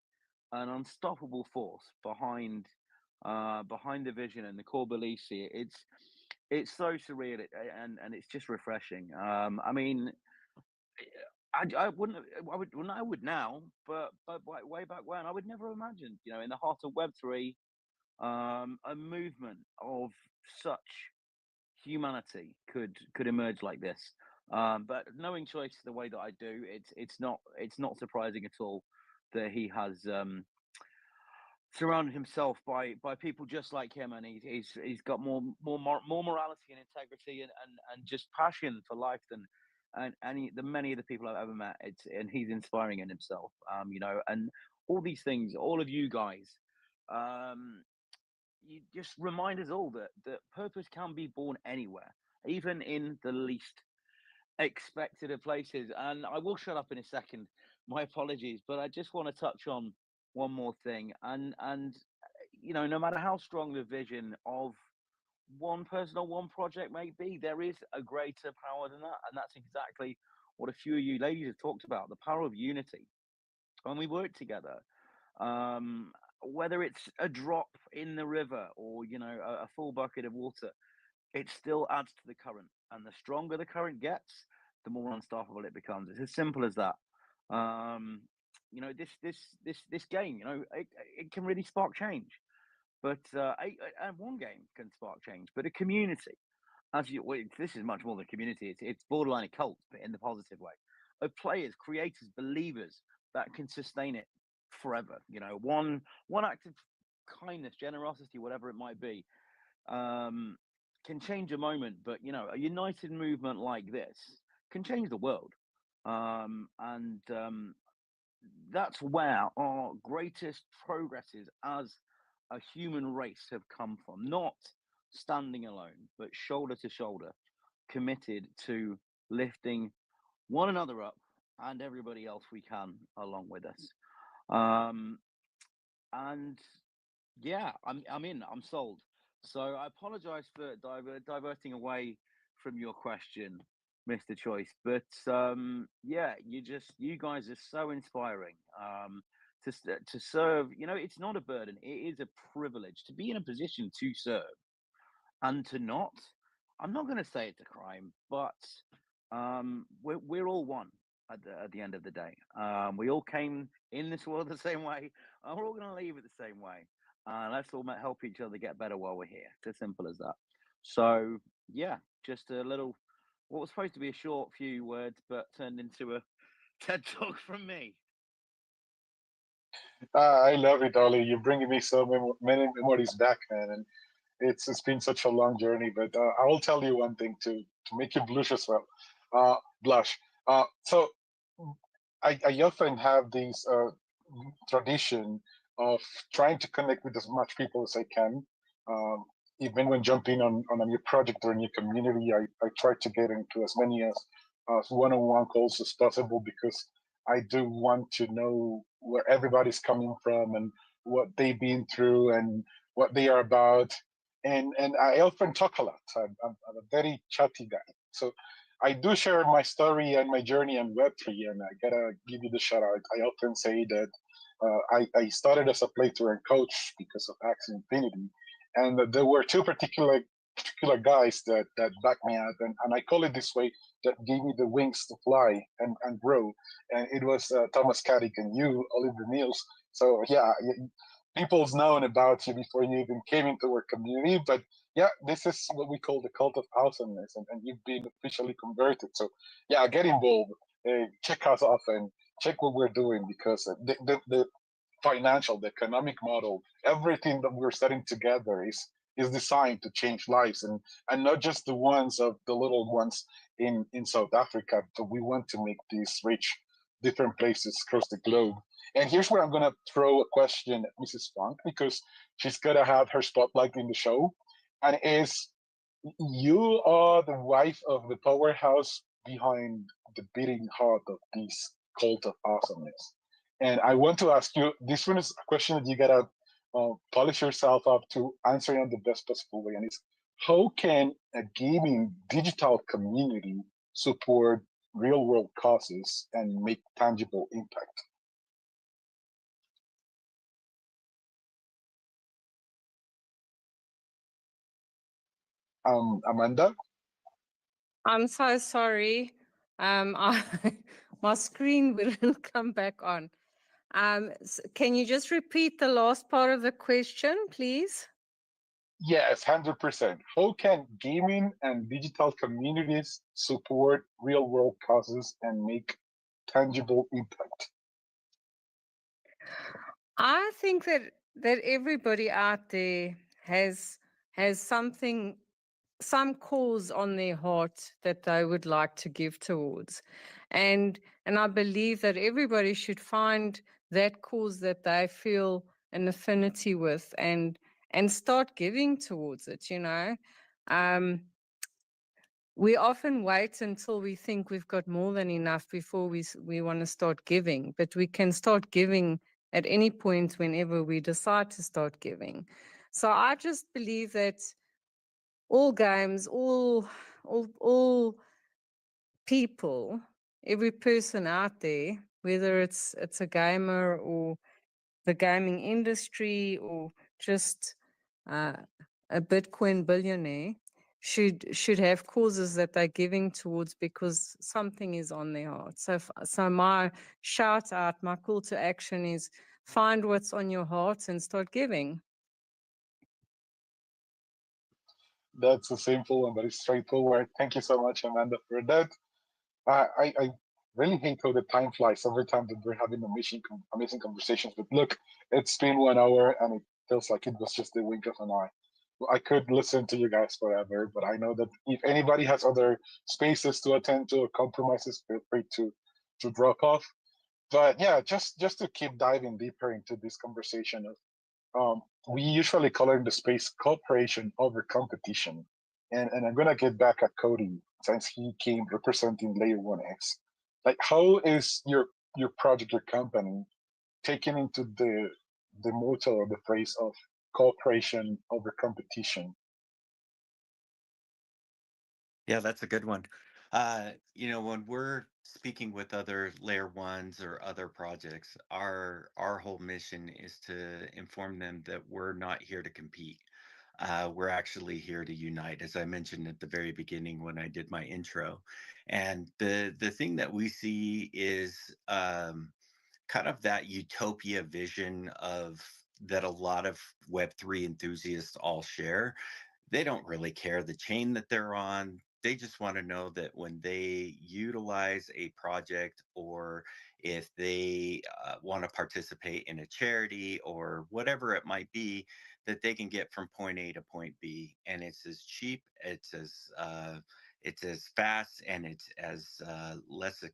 an unstoppable force behind the vision and the core beliefs here. It's so surreal, and it's just refreshing. I mean, I wouldn't I would now, but way back when, I would never have imagined, you know, in the heart of Web3, a movement of such humanity could emerge like this. But knowing Choice the way that I do, it's not surprising at all that he has surrounded himself by people just like him, and he's got more morality and integrity and just passion for life than the many of the people I've ever met. And he's inspiring in himself, you know, and all these things, all of you guys, you just remind us all that purpose can be born anywhere, even in the least expected of places. And I will shut up in a second. My apologies, but I just want to touch on one more thing. And you know, no matter how strong the vision of one person or one project may be, there is a greater power than that, and that's exactly what a few of you ladies have talked about: the power of unity. When we work together, whether it's a drop in the river or, you know, a full bucket of water, it still adds to the current, and the stronger the current gets, the more unstoppable it becomes. It's as simple as that. You know, this game, you know, it can really spark change. But and one game can spark change, but a community, this is much more than a community. It's borderline a cult, but in the positive way, of players, creators, believers that can sustain it forever. You know, one act of kindness, generosity, whatever it might be, can change a moment. But you know, a united movement like this can change the world. That's where our greatest progresses as a human race have come from, not standing alone, but shoulder to shoulder, committed to lifting one another up and everybody else we can along with us. And yeah, I'm sold. So I apologize for diverting away from your question, Mr. Choice, but yeah, you guys are so inspiring. To serve, you know, it's not a burden, it is a privilege to be in a position to serve, and to not, I'm not going to say it's a crime, but we're all one at the end of the day. We all came in this world the same way, and we're all going to leave it the same way. Let's all help each other get better while we're here. It's as simple as that. So yeah, just a little, what was supposed to be a short few words, but turned into a TED talk from me. I love it, Ollie. You're bringing me so many memories back, man, and it's been such a long journey. But I will tell you one thing to make you blush as well. Blush. So I often have this tradition of trying to connect with as much people as I can. Even when jumping on a new project or a new community, I try to get into as many as one-on-one calls as possible, because I do want to know where everybody's coming from and what they've been through and what they are about. And I often talk a lot. I'm a very chatty guy. So I do share my story and my journey on Web3, and I gotta give you the shout out. I often say that I started as a playthrough and coach because of Axie Infinity, and there were two particular guys that backed me up, and I call it this way, that gave me the wings to fly and grow. And it was Thomas Kadik and you, Oliver Niels. So yeah, people's known about you before you even came into our community. But yeah, this is what we call the cult of awesomeness, and you've been officially converted. So yeah, get involved, check us off, and check what we're doing, because the financial, the economic model, everything that we're setting together is is designed to change lives, and not just the ones of the little ones in South Africa. So we want to make this reach different places across the globe. And here's where I'm gonna throw a question at Mrs. Funk, because she's gonna have her spotlight in the show, and is, you are the wife of the powerhouse behind the beating heart of this cult of awesomeness. And I want to ask you, this one is a question that you gotta polish yourself up to answering in the best possible way. And it's, how can a gaming digital community support real world causes and make tangible impact? Amanda? I'm so sorry. I, my screen wouldn't come back on. Can you just repeat the last part of the question, please? Yes, 100%. How can gaming and digital communities support real world causes and make tangible impact? I think that everybody out there has something, some cause on their heart that they would like to give towards, and I believe that everybody should find that cause that they feel an affinity with, and start giving towards it. We often wait until we think we've got more than enough before we want to start giving, but we can start giving at any point whenever we decide to start giving. So I just believe that all games, all people, every person out there, whether it's a gamer or the gaming industry or just a Bitcoin billionaire, should have causes that they're giving towards because something is on their heart. So my shout out, my call to action is find what's on your heart and start giving. That's a simple and very straightforward. Thank you so much, Amanda, for that. I really hate how the time flies every time that we're having amazing conversations. But look, it's been 1 hour and it feels like it was just the wink of an eye. I could listen to you guys forever, but I know that if anybody has other spaces to attend to or compromises, feel free to drop off. But yeah, just to keep diving deeper into this conversation of, we usually call it in the space cooperation over competition. And I'm gonna get back at Cody since he came representing Layer 1X. Like, how is your project, your company, taking into the motto or the phrase of cooperation over competition? Yeah, that's a good one. When we're speaking with other layer ones or other projects, our whole mission is to inform them that we're not here to compete. We're actually here to unite, as I mentioned at the very beginning when I did my intro. And the thing that we see is kind of that utopia vision of that a lot of Web3 enthusiasts all share. They don't really care the chain that they're on. They just want to know that when they utilize a project or if they want to participate in a charity or whatever it might be, that they can get from point A to point B. And it's as cheap, it's as fast, and it's as less,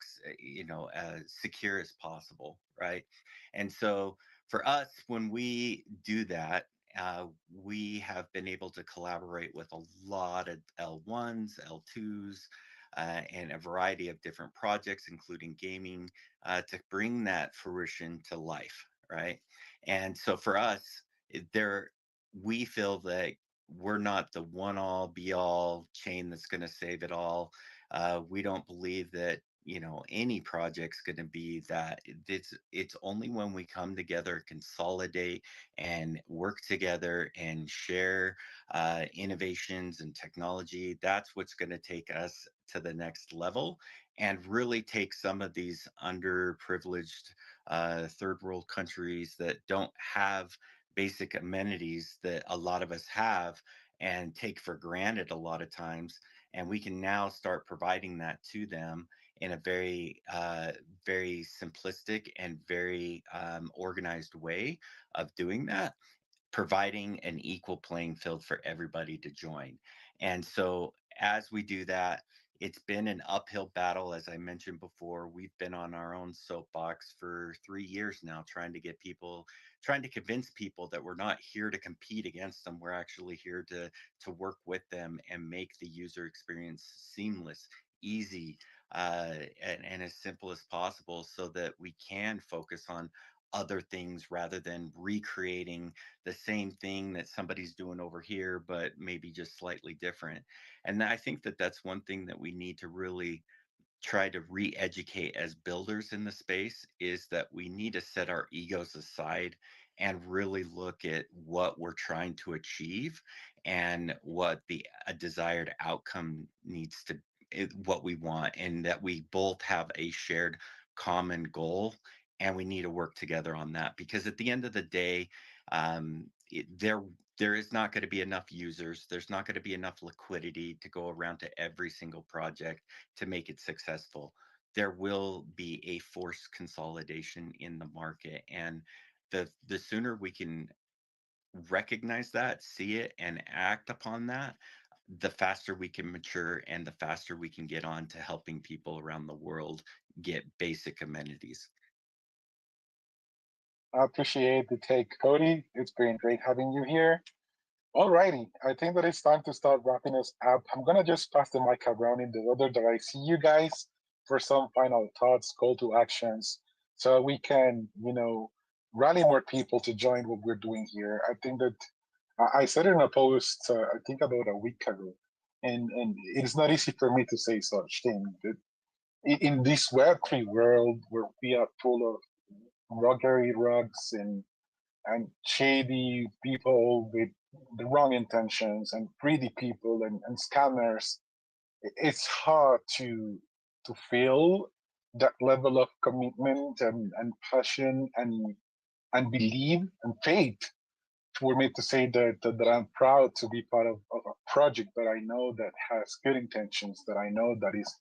secure as possible, right? And so for us, when we do that, we have been able to collaborate with a lot of L1s, L2s, and a variety of different projects, including gaming, to bring that fruition to life, right? And so for us, we feel that we're not the one all be all chain that's going to save it all. We don't believe that any project's going to be that. It's only when we come together, consolidate, and work together and share innovations and technology, that's what's going to take us to the next level and really take some of these underprivileged third world countries that don't have basic amenities that a lot of us have and take for granted a lot of times, and we can now start providing that to them in a very very simplistic and very organized way of doing that. providing an equal playing field for everybody to join. And so as we do that, it's been an uphill battle. As I mentioned before, we've been on our own soapbox for 3 years now, trying to convince people that we're not here to compete against them. We're actually here to work with them and make the user experience seamless, easy, and as simple as possible, so that we can focus on other things rather than recreating the same thing that somebody's doing over here, but maybe just slightly different. And I think that that's one thing that we need to really try to re-educate as builders in the space, is that we need to set our egos aside and really look at what we're trying to achieve and what the desired outcome needs to, what we want, and that we both have a shared common goal, and we need to work together on that. Because at the end of the day, there is not going to be enough users. There's not going to be enough liquidity to go around to every single project to make it successful. There will be a forced consolidation in the market, and the sooner we can recognize that, see it, and act upon that, the faster we can mature and the faster we can get on to helping people around the world get basic amenities. I appreciate the take, Cody. It's been great having you here. Alrighty, I think that it's time to start wrapping us up. I'm gonna just pass the mic around in the order that I see you guys for some final thoughts, call to actions, so we can, rally more people to join what we're doing here. I think that I said it in a post, I think about a week ago, and it's not easy for me to say such thing. That in this Web3 world where we are full of ruggery rugs and shady people with the wrong intentions and greedy people and scammers, it's hard to feel that level of commitment and passion and belief and faith for me to say that I'm proud to be part of a project that I know that has good intentions, that I know that is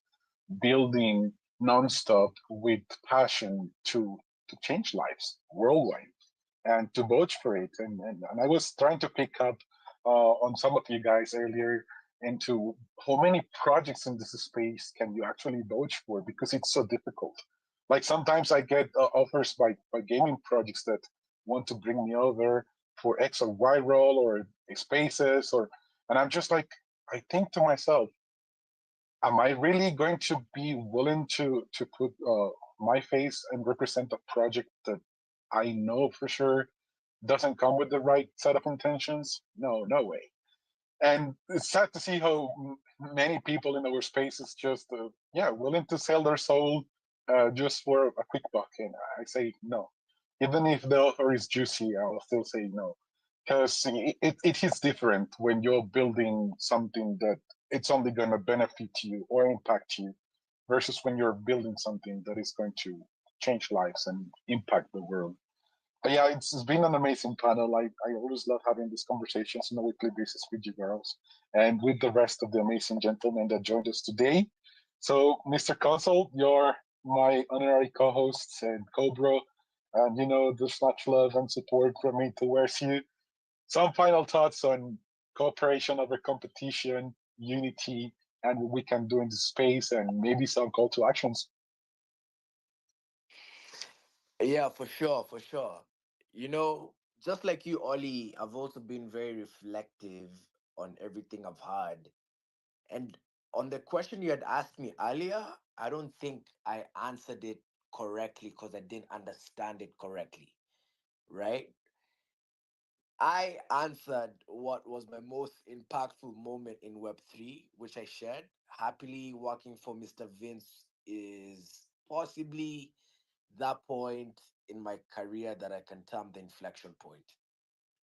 building nonstop with passion to change lives worldwide and to vouch for it. And I was trying to pick up on some of you guys earlier into how many projects in this space can you actually vouch for, because it's so difficult. Like sometimes I get offers by gaming projects that want to bring me over for X or Y role or spaces, and I'm just like, I think to myself, am I really going to be willing to put my face and represent a project that I know for sure doesn't come with the right set of intentions? No, no way. And it's sad to see how many people in our space is just, willing to sell their soul just for a quick buck. And I say no. Even if the offer is juicy, I'll still say no. Because it is different when you're building something that it's only going to benefit you or impact you versus when you're building something that is going to change lives and impact the world. But yeah, it's been an amazing panel. I always love having these conversations on a weekly basis with you girls and with the rest of the amazing gentlemen that joined us today. So, Mr. Consul, you're my honorary co-host and co-bro, and there's much love and support from me towards you. Some final thoughts on cooperation over competition, unity, and what we can do in the space, and maybe some call to actions. Yeah, for sure, for sure. Just like you, Ollie, I've also been very reflective on everything I've had. And on the question you had asked me earlier, I don't think I answered it correctly because I didn't understand it correctly, right? I answered what was my most impactful moment in Web3, which I shared. Happily working for Mr. Vince is possibly that point in my career that I can term the inflection point.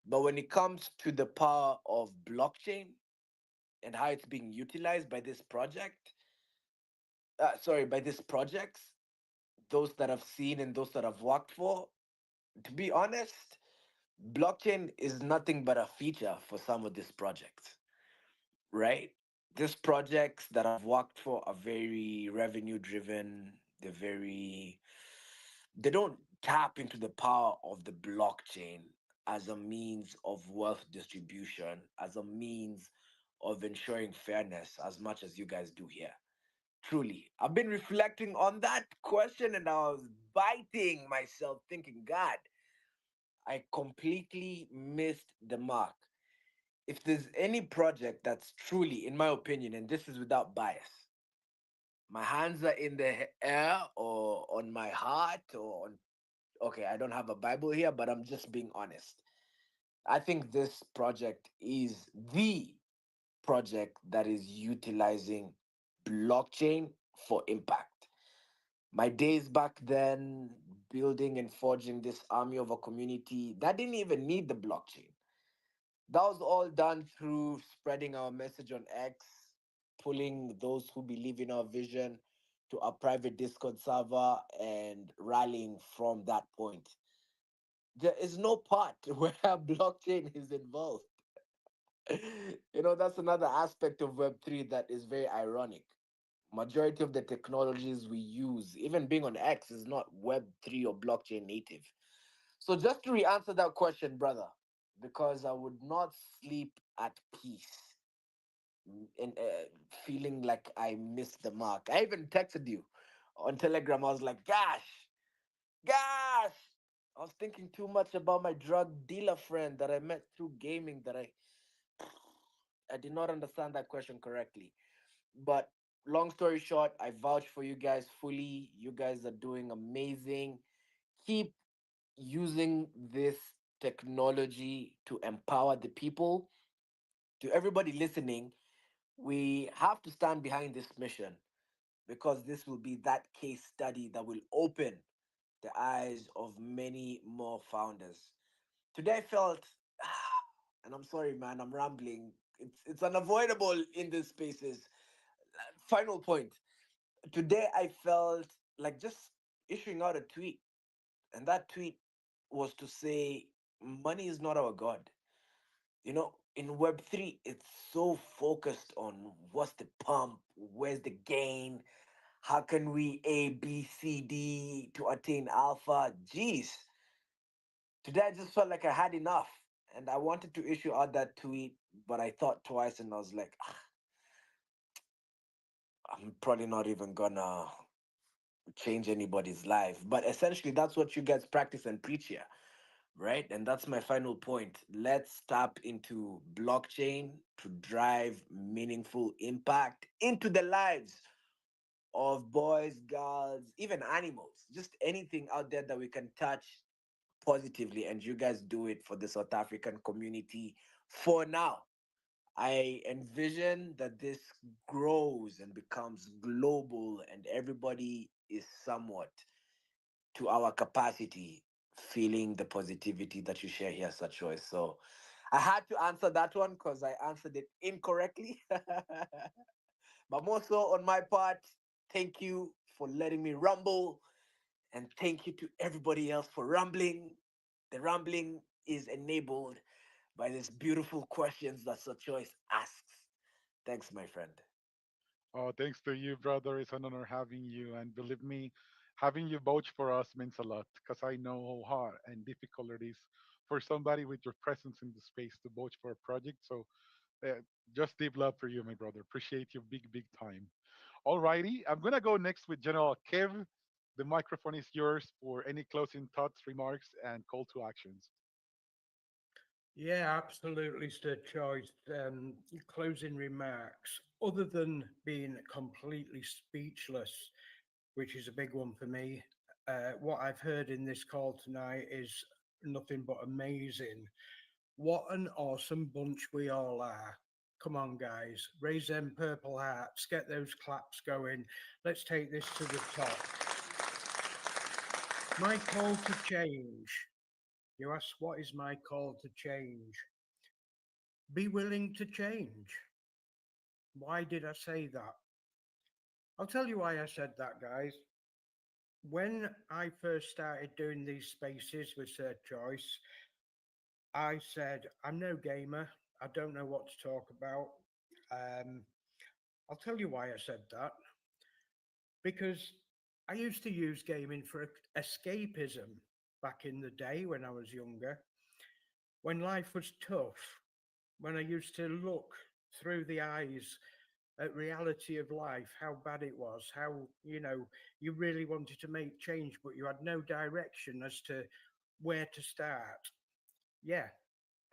But when it comes to the power of blockchain and how it's being utilized by this project, by these projects, those that I've seen and those that I've worked for, to be honest, blockchain is nothing but a feature for some of these projects, right? These projects that I've worked for are very revenue driven. They don't tap into the power of the blockchain as a means of wealth distribution, as a means of ensuring fairness, as much as you guys do here. Truly, I've been reflecting on that question and I was biting myself, thinking, God, I completely missed the mark. If there's any project that's truly, in my opinion, and this is without bias, my hands are in the air or on my heart or on, okay, I don't have a Bible here, but I'm just being honest. I think this project is the project that is utilizing blockchain for impact. My days back then, building and forging this army of a community, that didn't even need the blockchain. That was all done through spreading our message on X, pulling those who believe in our vision to a private Discord server and rallying from that point. There is no part where blockchain is involved. That's another aspect of Web3 that is very ironic. Majority of the technologies we use, even being on X, is not Web3 or blockchain native. So just to re-answer that question, brother, because I would not sleep at peace and feeling like I missed the mark. I even texted you on Telegram. I was like, gosh, I was thinking too much about my drug dealer friend that I met through gaming that I did not understand that question correctly. But long story short, I vouch for you guys fully. You guys are doing amazing. Keep using this technology to empower the people. To everybody listening, we have to stand behind this mission because this will be that case study that will open the eyes of many more founders. Today I felt, and I'm sorry, man, I'm rambling. It's unavoidable in these spaces. Final point. Today I felt like just issuing out a tweet, and that tweet was to say, money is not our God. In Web3, it's so focused on what's the pump, where's the gain, how can we A, B, C, D to attain alpha. Jeez. Today I just felt like I had enough. And I wanted to issue out that tweet, but I thought twice and I was like, I'm probably not even gonna change anybody's life. But essentially, that's what you guys practice and preach here, right? And that's my final point. Let's tap into blockchain to drive meaningful impact into the lives of boys, girls, even animals, just anything out there that we can touch positively. And you guys do it for the South African community for now. I envision that this grows and becomes global and everybody is somewhat to our capacity feeling the positivity that you share here, such choice. So I had to answer that one because I answered it incorrectly. But more so on my part, thank you for letting me rumble. And thank you to everybody else for rumbling. The rumbling is enabled by these beautiful questions that Such Choice asks. Thanks, my friend. Oh, thanks to you, brother. It's an honor having you. And believe me, having you vouch for us means a lot because I know how hard and difficult it is for somebody with your presence in the space to vouch for a project. So just deep love for you, my brother. Appreciate you big, big time. Alrighty, I'm gonna go next with General Kev. The microphone is yours for any closing thoughts, remarks, and call to actions. Yeah, absolutely, Sir Choice. Closing remarks. Other than being completely speechless, which is a big one for me, what I've heard in this call tonight is nothing but amazing. What an awesome bunch we all are. Come on, guys, raise them purple hearts, get those claps going. Let's take this to the top. My call to change. You ask, what is my call to change? Be willing to change. Why did I say that? I'll tell you why I said that, guys. When I first started doing these spaces with Sir Choice, I said, I'm no gamer. I don't know what to talk about. I'll tell you why I said that. Because I used to use gaming for escapism back in the day when I was younger. when life was tough, when I used to look through the eyes at reality of life, how bad it was, how, you really wanted to make change, but you had no direction as to where to start. Yeah,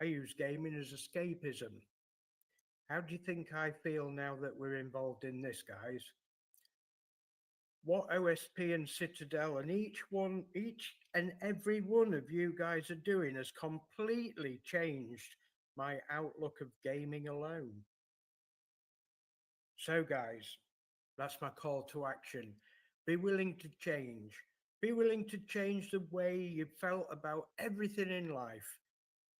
I use gaming as escapism. How do you think I feel now that we're involved in this, guys? What OSP and Citadel and each and every one of you guys are doing has completely changed my outlook of gaming alone. So, guys, that's my call to action. Be willing to change. Be willing to change the way you felt about everything in life.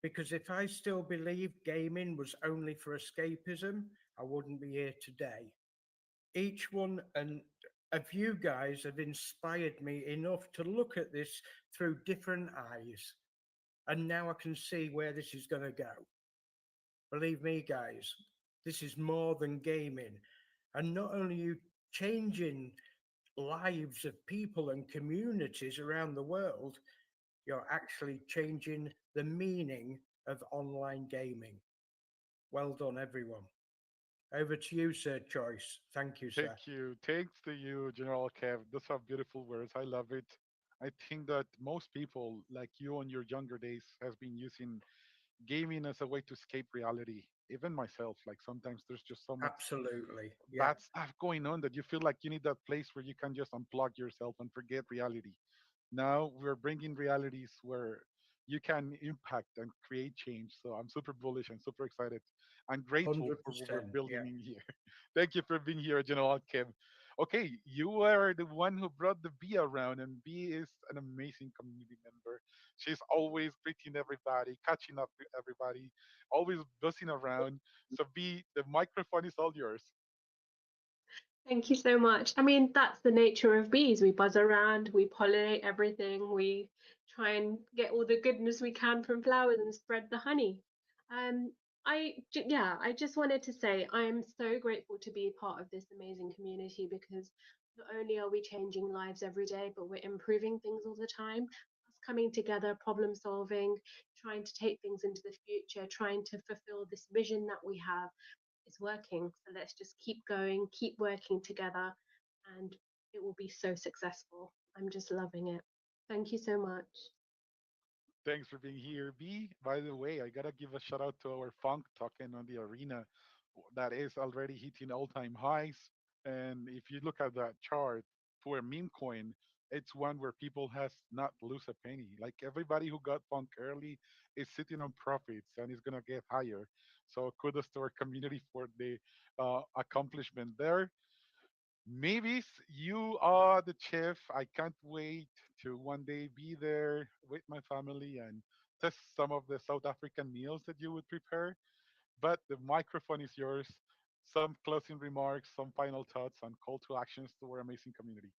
Because if I still believed gaming was only for escapism, I wouldn't be here today. Each one of you guys have inspired me enough to look at this through different eyes. And now I can see where this is going to go. Believe me, guys, this is more than gaming. And not only you changing lives of people and communities around the world, you're actually changing the meaning of online gaming. Well done, everyone. Over to you, Sir Choice. Thank you, sir. Thank you. Thanks to you, General Kev. Those are beautiful words. I love it. I think that most people, like you on your younger days, has been using gaming as a way to escape reality. Even myself, like sometimes there's just so much Absolutely. Yeah. bad stuff going on that you feel like you need that place where you can just unplug yourself and forget reality. Now we're bringing realities where you can impact and create change. So I'm super bullish and super excited. I'm grateful for what we're 100%. building Yeah. in here. Thank you for being here, General Kev. Okay, you are the one who brought the B around, and B is an amazing community member. She's always greeting everybody, catching up with everybody, always buzzing around. So B, the microphone is all yours. Thank you so much. I mean, that's the nature of bees. We buzz around, we pollinate everything, we try and get all the goodness we can from flowers and spread the honey. I just wanted to say I am so grateful to be part of this amazing community because not only are we changing lives every day, but we're improving things all the time. Us coming together, problem solving, trying to take things into the future, trying to fulfill this vision that we have is working. So let's just keep going, keep working together, and it will be so successful. I'm just loving it. Thank you so much. Thanks for being here, B. By the way, I gotta give a shout out to our funk token on the arena that is already hitting all-time highs. And if you look at that chart for meme coin, it's one where people has not lose a penny. Like everybody who got funk early is sitting on profits and is gonna get higher. So kudos to our community for the accomplishment there. Maybe you are the chef. I can't wait to one day be there with my family and test some of the South African meals that you would prepare. But the microphone is yours. Some closing remarks, some final thoughts, and call to actions to our amazing community.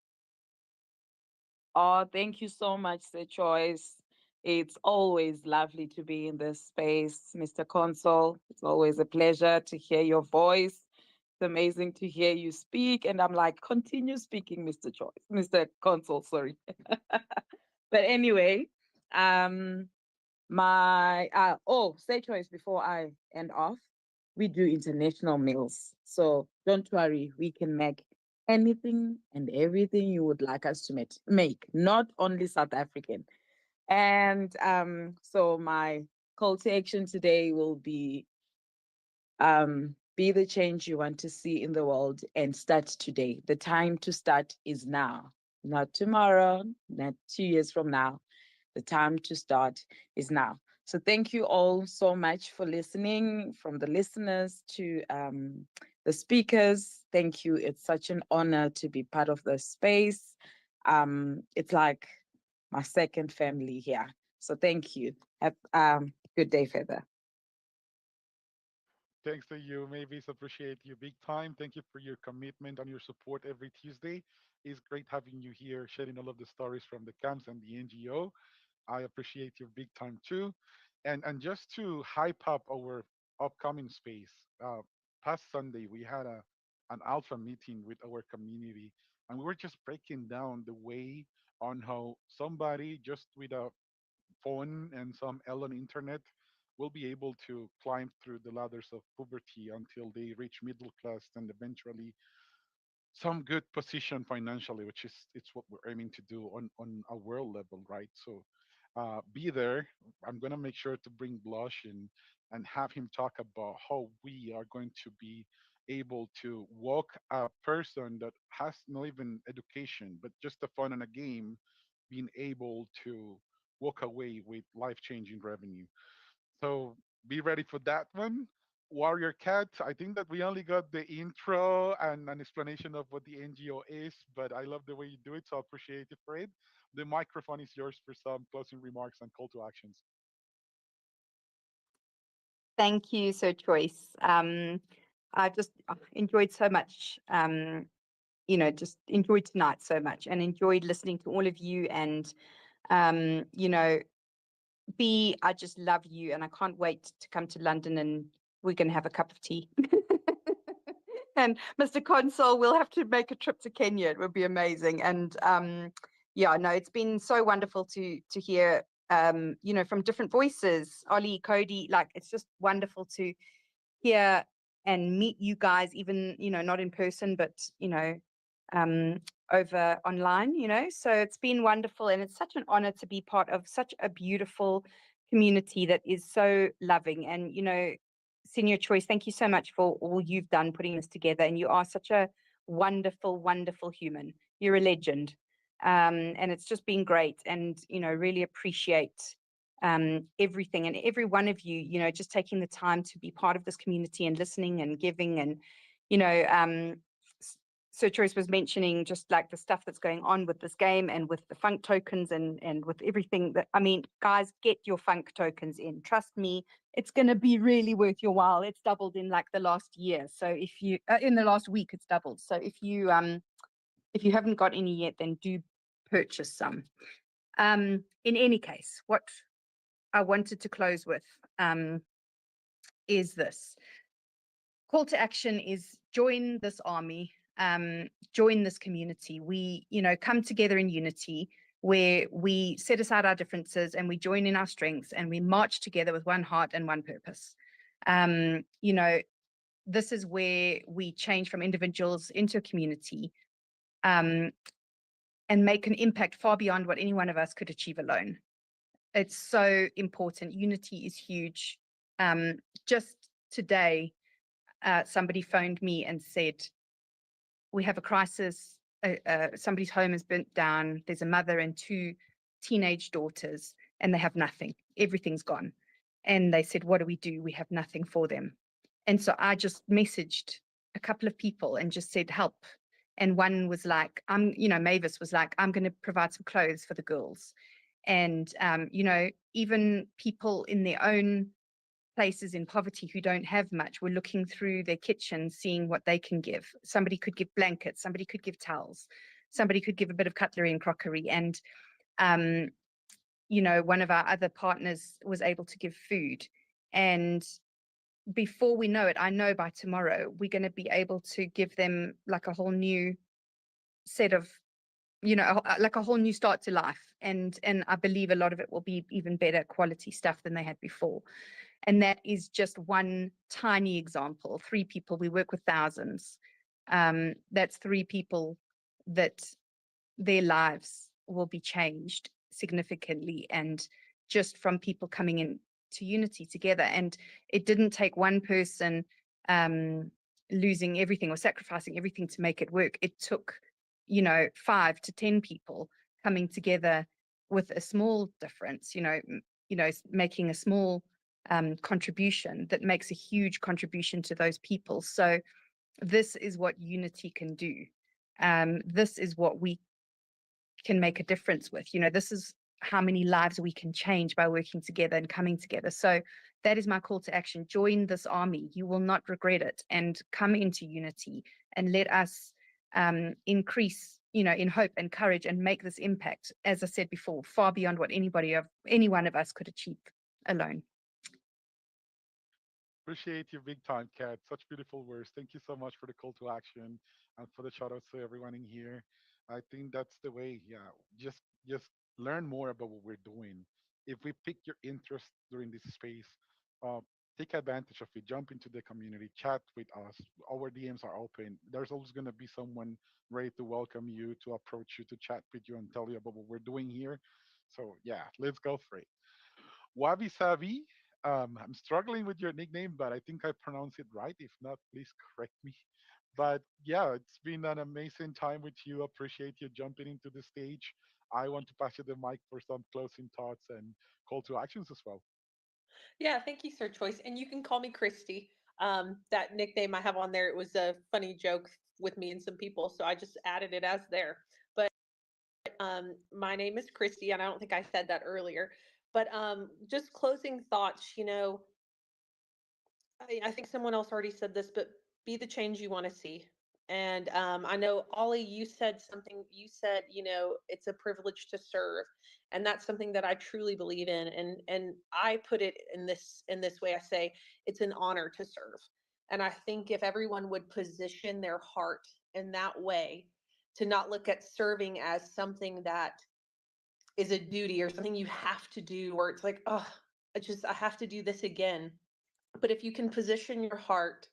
Oh, thank you so much, Sir Choice. It's always lovely to be in this space, Mr. Console. It's always a pleasure to hear your voice. It's amazing to hear you speak. And I'm like, continue speaking, Mr. Choice, Mr. Console, sorry. But anyway, um, Say Choice, before I end off, we do international meals. So don't worry, we can make anything and everything you would like us to make, not only South African. And so my call to action today will be the change you want to see in the world and start today. The time to start is now, not tomorrow, not 2 years from now. The time to start is now. So thank you all so much for listening, from the listeners to the speakers. Thank you. It's such an honor to be part of the space. It's like my second family here. So thank you. Have good day further. Thanks to you, Mavis. Appreciate you big time. Thank you for your commitment and your support every Tuesday. It's great having you here, sharing all of the stories from the camps and the NGO. I appreciate you big time too. And just to hype up our upcoming space, past Sunday we had an alpha meeting with our community, and we were just breaking down the way on how somebody just with a phone and some Elon internet will be able to climb through the ladders of poverty until they reach middle class and eventually some good position financially, which is it's what we're aiming to do on a world level, right? So be there. I'm gonna make sure to bring Blush and have him talk about how we are going to be able to walk a person that has no even education, but just a fun and a game, being able to walk away with life-changing revenue. So be ready for that one. Warrior Cat, I think that we only got the intro and an explanation of what the NGO is, but I love the way you do it, so I appreciate it for it. The microphone is yours for some closing remarks and call to actions. Thank you, Sir Choice. I just enjoyed so much, just enjoyed tonight so much and enjoyed listening to all of you. And, I just love you and I can't wait to come to London and we're going to have a cup of tea. And Mr. Console, we'll have to make a trip to Kenya. It would be amazing. And it's been so wonderful to hear, from different voices. Ollie, Cody, like it's just wonderful to hear and meet you guys, even not in person, but over online. So it's been wonderful, and it's such an honor to be part of such a beautiful community that is so loving. And Senior Choice, thank you so much for all you've done putting this together. And you are such a wonderful, wonderful human. You're a legend. And it's just been great. And, really appreciate everything and every one of you, just taking the time to be part of this community and listening and giving. And, Sir Choice was mentioning just like the stuff that's going on with this game and with the Funk tokens and with everything guys, get your Funk tokens in. Trust me, it's going to be really worth your while. It's doubled in like the last year. So if you, in the last week, it's doubled. So if you haven't got any yet, then do purchase some. In any case, what I wanted to close with is this. Call to action is join this army, join this community. We, come together in unity where we set aside our differences and we join in our strengths and we march together with one heart and one purpose. This is where we change from individuals into a community and make an impact far beyond what any one of us could achieve alone. It's so important. Unity is huge. Just today, somebody phoned me and said, we have a crisis. Somebody's home is burnt down. There's a mother and two teenage daughters, and they have nothing. Everything's gone. And they said, what do? We have nothing for them. And so I just messaged a couple of people and just said, help. And one was like, Mavis was like, I'm going to provide some clothes for the girls. And, even people in their own places in poverty who don't have much were looking through their kitchen, seeing what they can give. Somebody could give blankets, somebody could give towels, somebody could give a bit of cutlery and crockery. And, one of our other partners was able to give food. And before we know it, I know by tomorrow, we're going to be able to give them like a whole new set of, like a whole new start to life. And I believe a lot of it will be even better quality stuff than they had before. And that is just one tiny example. 3 people, we work with thousands. That's 3 people that their lives will be changed significantly. And just from people coming in to unity together. And it didn't take one person losing everything or sacrificing everything to make it work. It took 5 to 10 people coming together with a small difference, making a small contribution that makes a huge contribution to those people. So this is what unity can do. This is what we can make a difference with. This is how many lives we can change by working together and coming together. So that is my call to action. Join this army. You will not regret it. And come into unity and let us increase, in hope and courage and make this impact, as I said before, far beyond what any one of us could achieve alone. Appreciate you big time, Kat. Such beautiful words. Thank you so much for the call to action and for the shout outs to everyone in here. I think that's the way. Yeah, just learn more about what we're doing. If we pick your interest during this space, take advantage of it. Jump into the community, chat with us. Our DMs are open. There's always going to be someone ready to welcome you, to approach you, to chat with you, and tell you about what we're doing here. So yeah, let's go for it. Wabi Sabi. I'm struggling with your nickname, but I think I pronounced it right. If not, please correct me. But yeah, it's been an amazing time with you. Appreciate you jumping into the stage. I want to pass you the mic for some closing thoughts and call to actions as well. Yeah, thank you, Sir Choice. And you can call me Christy. That nickname I have on there, it was a funny joke with me and some people, so I just added it as there. But my name is Christy, and I don't think I said that earlier. But just closing thoughts, I think someone else already said this, but be the change you want to see. And I know Ollie, you said something. You said, it's a privilege to serve, and that's something that I truly believe in. And I put it in this way. I say it's an honor to serve, and I think if everyone would position their heart in that way, to not look at serving as something that is a duty or something you have to do, or it's like, oh, I have to do this again. But if you can position your heart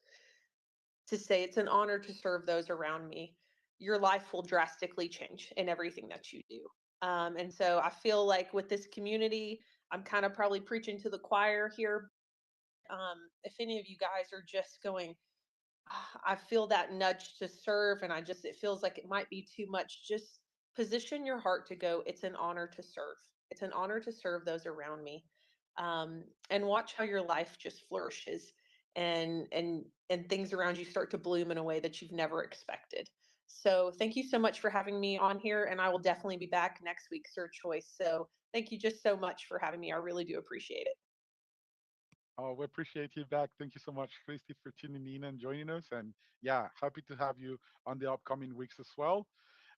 to say it's an honor to serve those around me, your life will drastically change in everything that you do. And so I feel like with this community, I'm kind of probably preaching to the choir here. If any of you guys are just going, I feel that nudge to serve, and it feels like it might be too much. Just position your heart to go, it's an honor to serve. It's an honor to serve those around me. And watch how your life just flourishes, and things around you start to bloom in a way that you've never expected. So thank you so much for having me on here, and I will definitely be back next week, Sir Choice. So thank you just so much for having me. I really do appreciate it. Oh, we appreciate you back. Thank you so much, Christy, for tuning in and joining us. And yeah, happy to have you on the upcoming weeks as well.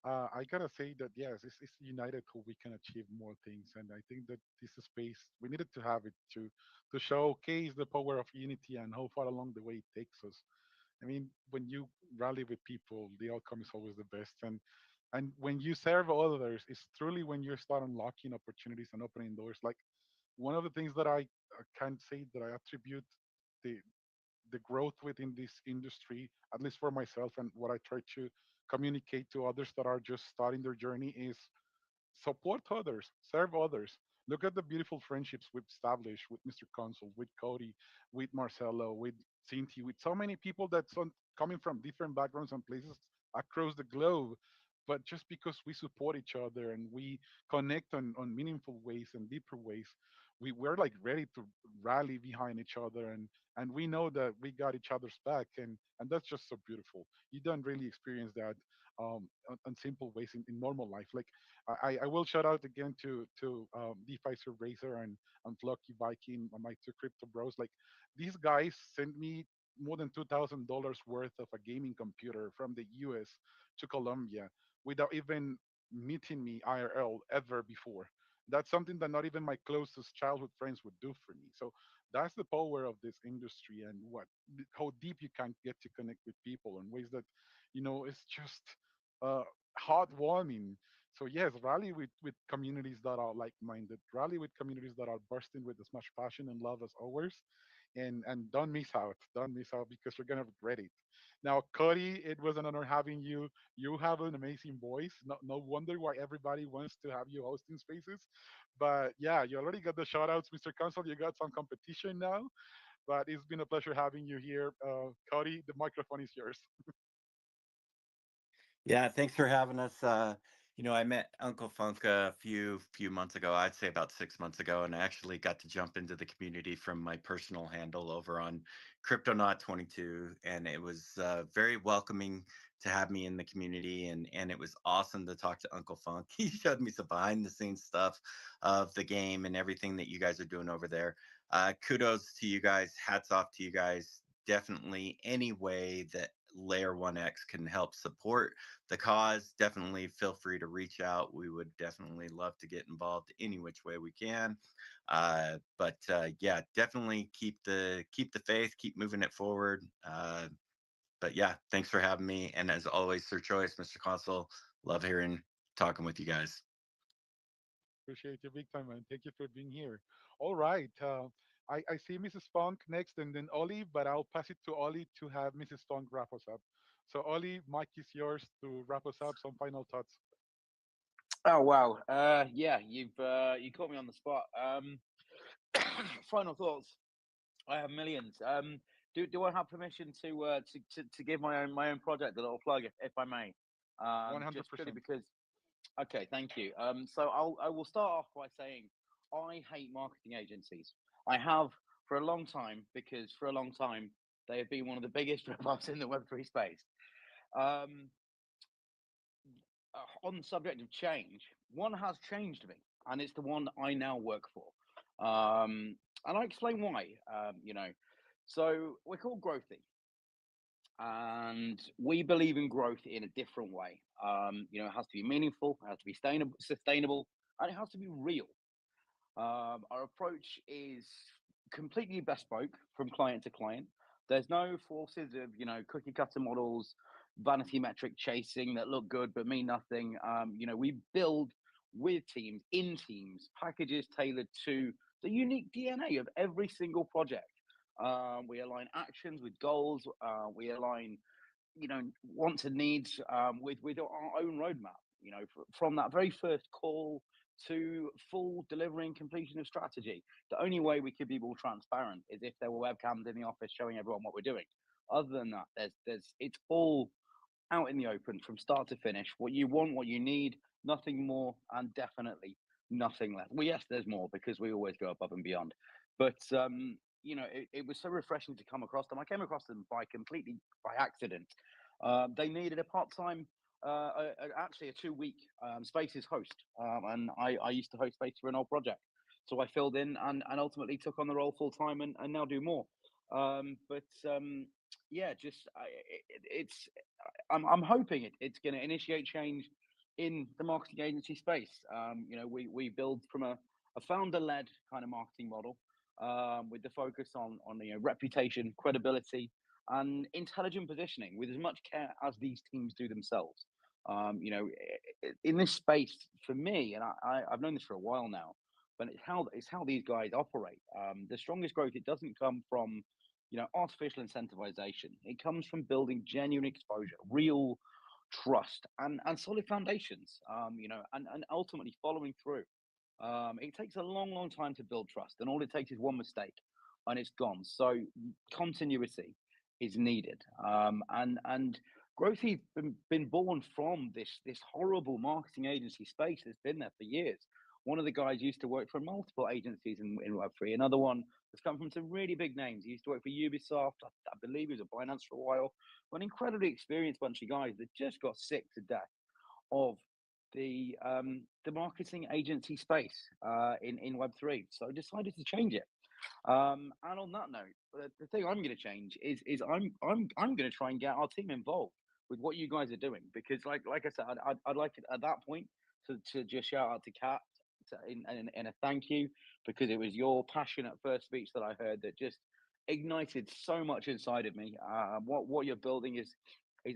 I gotta say that yes, it's united who we can achieve more things, and I think that this space we needed to have it to showcase the power of unity and how far along the way it takes us. I mean, when you rally with people, the outcome is always the best, and when you serve others, it's truly when you start unlocking opportunities and opening doors. Like one of the things that I can say that I attribute the the growth within this industry, at least for myself, and what I try to communicate to others that are just starting their journey is support others, serve others. Look at the beautiful friendships we've established with Mr. Consul, with Cody, with Marcelo, with Cinti, with so many people that's coming from different backgrounds and places across the globe. But just because we support each other and we connect on meaningful ways and deeper ways, we're like ready to rally behind each other, and we know that we got each other's back, and that's just so beautiful. You don't really experience that on simple ways in normal life. Like I will shout out again to DeFi Racer and Flocky Viking, my two crypto bros. Like these guys sent me more than $2,000 worth of a gaming computer from the US to Colombia without even meeting me IRL ever before. That's something that not even my closest childhood friends would do for me. So that's the power of this industry, and how deep you can get to connect with people in ways that it's just uh, heartwarming. So yes, rally with communities that are like-minded. Rally with communities that are bursting with as much passion and love as ours, and don't miss out. Don't miss out because you're gonna regret it. Now, Cody, it was an honor having you. You have an amazing voice. No wonder why everybody wants to have you hosting spaces. But yeah, you already got the shout outs, Mr. Consul. You got some competition now. But it's been a pleasure having you here. Cody, the microphone is yours. Yeah, thanks for having us. I met Uncle Funk a few months ago. I'd say about 6 months ago, and I actually got to jump into the community from my personal handle over on Cryptonaut22, and it was very welcoming to have me in the community, and it was awesome to talk to Uncle Funk. He showed me some behind the scenes stuff of the game and everything that you guys are doing over there. Kudos to you guys. Hats off to you guys. Definitely any way that Layer 1X can help support the cause, definitely feel free to reach out. We would definitely love to get involved any which way we can. But yeah, definitely keep the faith, keep moving it forward. But yeah, thanks for having me. And as always, Sir Choice, Mr. Consul, love talking with you guys. Appreciate you big time, man. Thank you for being here. All right. I see Mrs. Funk next and then Ollie, but I'll pass it to Ollie to have Mrs. Funk wrap us up. So Ollie, mic is yours to wrap us up. Some final thoughts. Oh wow, yeah, you caught me on the spot. Final thoughts. I have millions. Do I have permission to give my own project a little plug, if I may? 100%. Just purely because. Okay, thank you. So I will start off by saying I hate marketing agencies. I have for a long time, because for a long time they have been one of the biggest rip-offs in the Web3 space. On the subject of change, one has changed me, and it's the one I now work for. And I'll explain why. So we're called Growthy, and we believe in growth in a different way. It has to be meaningful, it has to be sustainable, and it has to be real. Our approach is completely bespoke from client to client. There's no forces of cookie cutter models, vanity metric chasing that look good but mean nothing. We build with teams, in teams, packages tailored to the unique DNA of every single project. We align actions with goals. We align, wants and needs with our own roadmap. From that very first call to full delivery and completion of strategy. The only way we could be more transparent is if there were webcams in the office showing everyone what we're doing. Other than that, it's all out in the open from start to finish. What you want, what you need, nothing more, and definitely nothing less. Well, yes, there's more because we always go above and beyond. But it was so refreshing to come across them. I came across them completely by accident. They needed a part-time, actually a 2-week Spaces host, and I used to host Spaces for an old project. So I filled in and ultimately took on the role full time and now do more. I'm hoping it's going to initiate change in the marketing agency space. We build from a founder-led kind of marketing model with the focus on reputation, credibility, and intelligent positioning with as much care as these teams do themselves. In this space, for me, and I've known this for a while now, but it's how these guys operate. The strongest growth, it doesn't come from artificial incentivization. It comes from building genuine exposure, real trust, and solid foundations. And ultimately following through. It takes a long time to build trust, and all it takes is one mistake, and it's gone. So continuity is needed. And Growthy's been born from this horrible marketing agency space that's been there for years. One of the guys used to work for multiple agencies in Web3. Another one has come from some really big names. He used to work for Ubisoft. I believe he was at Binance for a while. An incredibly experienced bunch of guys that just got sick to death of the marketing agency space in Web3. So I decided to change it. And on that note, the thing I'm going to change is I'm going to try and get our team involved with what you guys are doing, because like I said, I'd like it at that point to just shout out to Kat in a thank you, because it was your passionate first speech that I heard that just ignited so much inside of me. What you're building is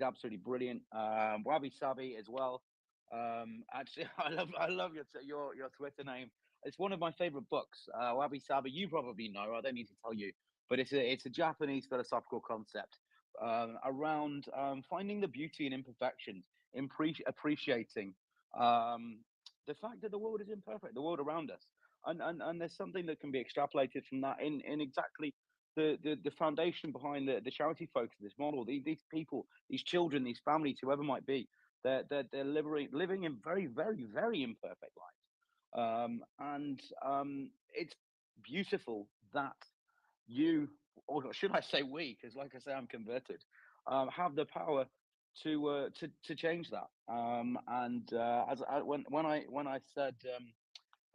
absolutely brilliant. Wabi Sabi as well. Actually, I love your Twitter name. It's one of my favorite books. Wabi Sabi, you probably know. I don't need to tell you, but it's a Japanese philosophical concept around finding the beauty in imperfections, appreciating the fact that the world is imperfect, the world around us, and there's something that can be extrapolated from that in exactly the foundation behind the charity focus of this model. These people, these children, these families, whoever might be, they're living in very, very, very imperfect lives. It's beautiful that you, or should I say we, because like I say, I'm converted, have the power to change that. When I said,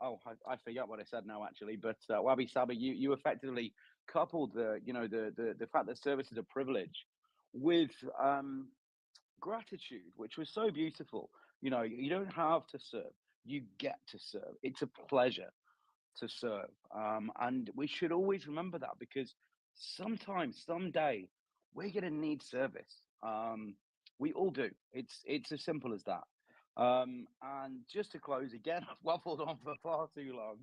I forget what I said now actually, but Wabi Sabi, you effectively coupled the fact that service is a privilege with gratitude, which was so beautiful. You don't have to serve, you get to serve. It's a pleasure to serve, and we should always remember that, because someday we're going to need service. We all do. It's as simple as that. And just to close again, I've waffled on for far too long.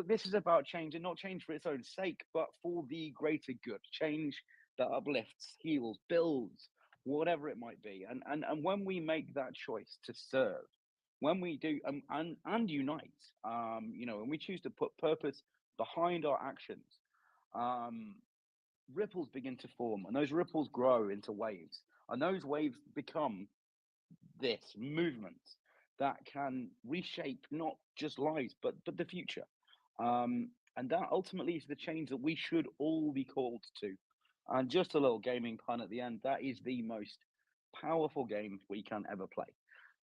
this is about change, and not change for its own sake, but for the greater good. Change that uplifts, heals, builds, whatever it might be. And when we make that choice to serve, when we do and unite, when we choose to put purpose behind our actions, ripples begin to form, and those ripples grow into waves, and those waves become this movement that can reshape not just lives but the future, and that ultimately is the change that we should all be called to. And just a little gaming pun at the end, that is the most powerful game we can ever play.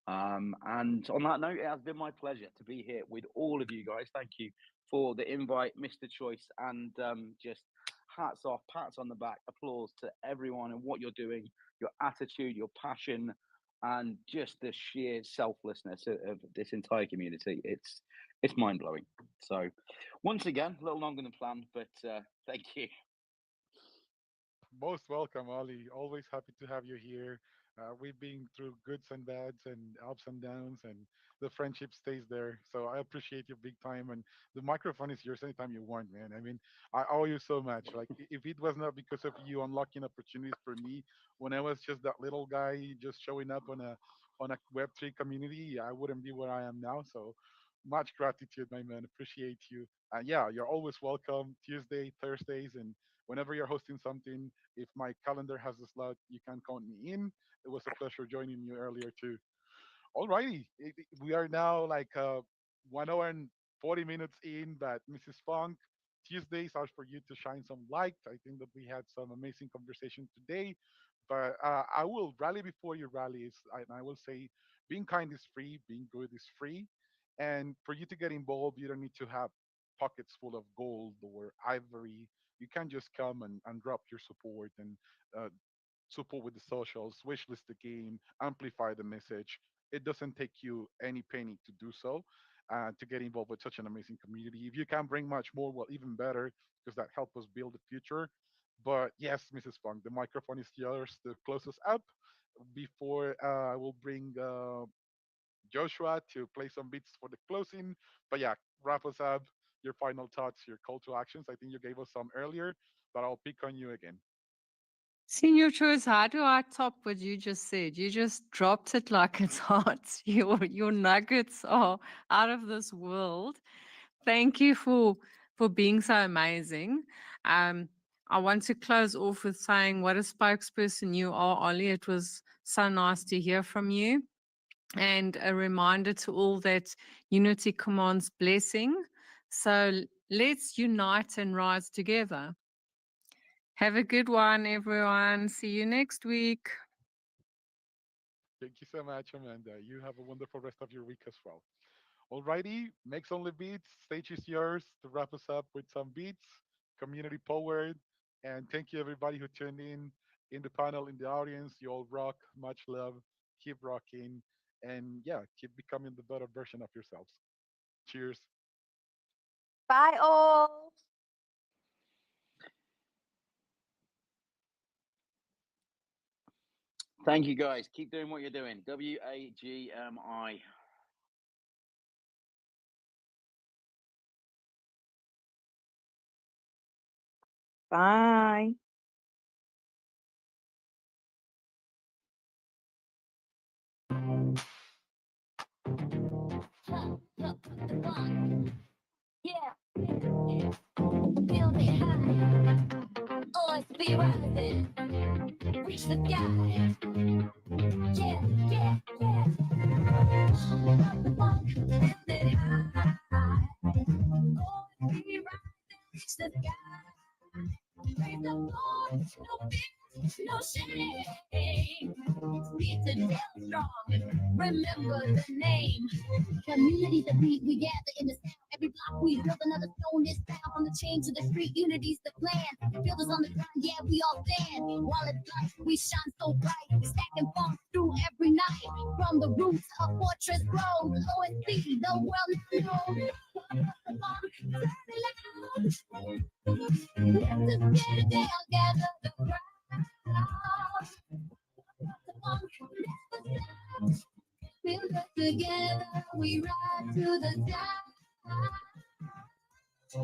And on that note, it has been my pleasure to be here with all of you guys. Thank you for the invite, Mr. Choice, and just hats off, pats on the back, applause to everyone and what you're doing, your attitude, your passion, and just the sheer selflessness of this entire community. It's mind-blowing. So once again, a little longer than planned, but thank you. Most welcome, Ollie. Always happy to have you here. We've been through goods and bads and ups and downs, and the friendship stays there. So I appreciate you big time. And the microphone is yours anytime you want, man. I mean, I owe you so much. Like, if it was not because of you unlocking opportunities for me when I was just that little guy just showing up on a Web3 community, I wouldn't be where I am now. So much gratitude, my man. Appreciate you. And yeah, you're always welcome Tuesday, Thursdays, and whenever you're hosting something. If my calendar has a slot, you can count me in. It was a pleasure joining you earlier too. Alrighty, we are now like 1 hour and 40 minutes in, but Mrs. Funk, Tuesdays are for you to shine some light. I think that we had some amazing conversation today, but I will rally before you rally. And I will say, being kind is free, being good is free, and for you to get involved, you don't need to have pockets full of gold or ivory. You can just come and drop your support and uh, support with the socials, wishlist the game, amplify the message. It doesn't take you any penny to do so, to get involved with such an amazing community. If you can bring much more, well, even better, because that helps us build the future. But yes, Mrs. Funk, the microphone is yours to close us up before I will bring Joshua to play some beats for the closing. But yeah, wrap us up. Your final thoughts, your call to actions. I think you gave us some earlier, but I'll pick on you again. Senior Choice, how do I top what you just said? You just dropped it like it's hot. Your nuggets are out of this world. Thank you for being so amazing. I want to close off with saying what a spokesperson you are, Ollie. It was so nice to hear from you. And a reminder to all that unity commands blessing. So let's unite and rise together. Have a good one, everyone. See you next week. Thank you so much, Amanda. You have a wonderful rest of your week as well. Alrighty, Makes Only Beats, stage is yours to wrap us up with some beats, community powered. And thank you everybody who tuned in the panel, in the audience. You all rock, much love, keep rocking, and yeah, keep becoming the better version of yourselves. Cheers. Bye all. Thank you, guys. Keep doing what you're doing. WAGMI. Bye. Yeah. Feel it high. Always be rising. Reach the sky. Yeah, yeah, yeah. The funk, feel it high. Always be rising. Reach the sky. Praise the Lord. No fear, no shame. Need to tell strong. Remember the name. Communities that we gather in the sound. Every block we build another stone is down. From the chain to the street, unity's the plan. Builders on the ground, yeah, we all stand. While it's light, we shine so bright. Stacking funk through every night. From the roots of Fortress Road, OSC, the world knows. Let's get it down, gather the crowd. We look together, we ride to the top. No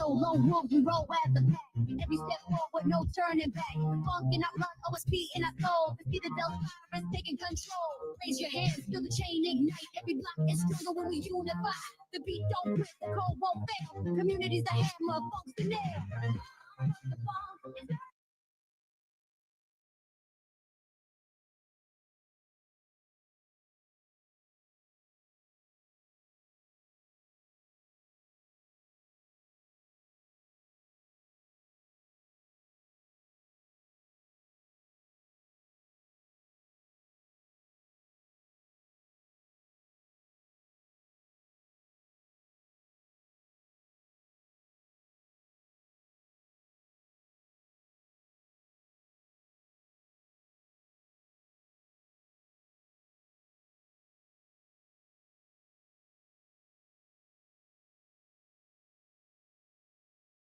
lone wolf, we roll as a pack. Every step forward, no turning back. Funk in our blood, OSP in our soul. To see the Delphi taking control. Raise your hands, feel the chain ignite. Every block is stronger when we unify. The beat don't quit, the code won't fail. Community's the hammer, funk's the nail. The funk is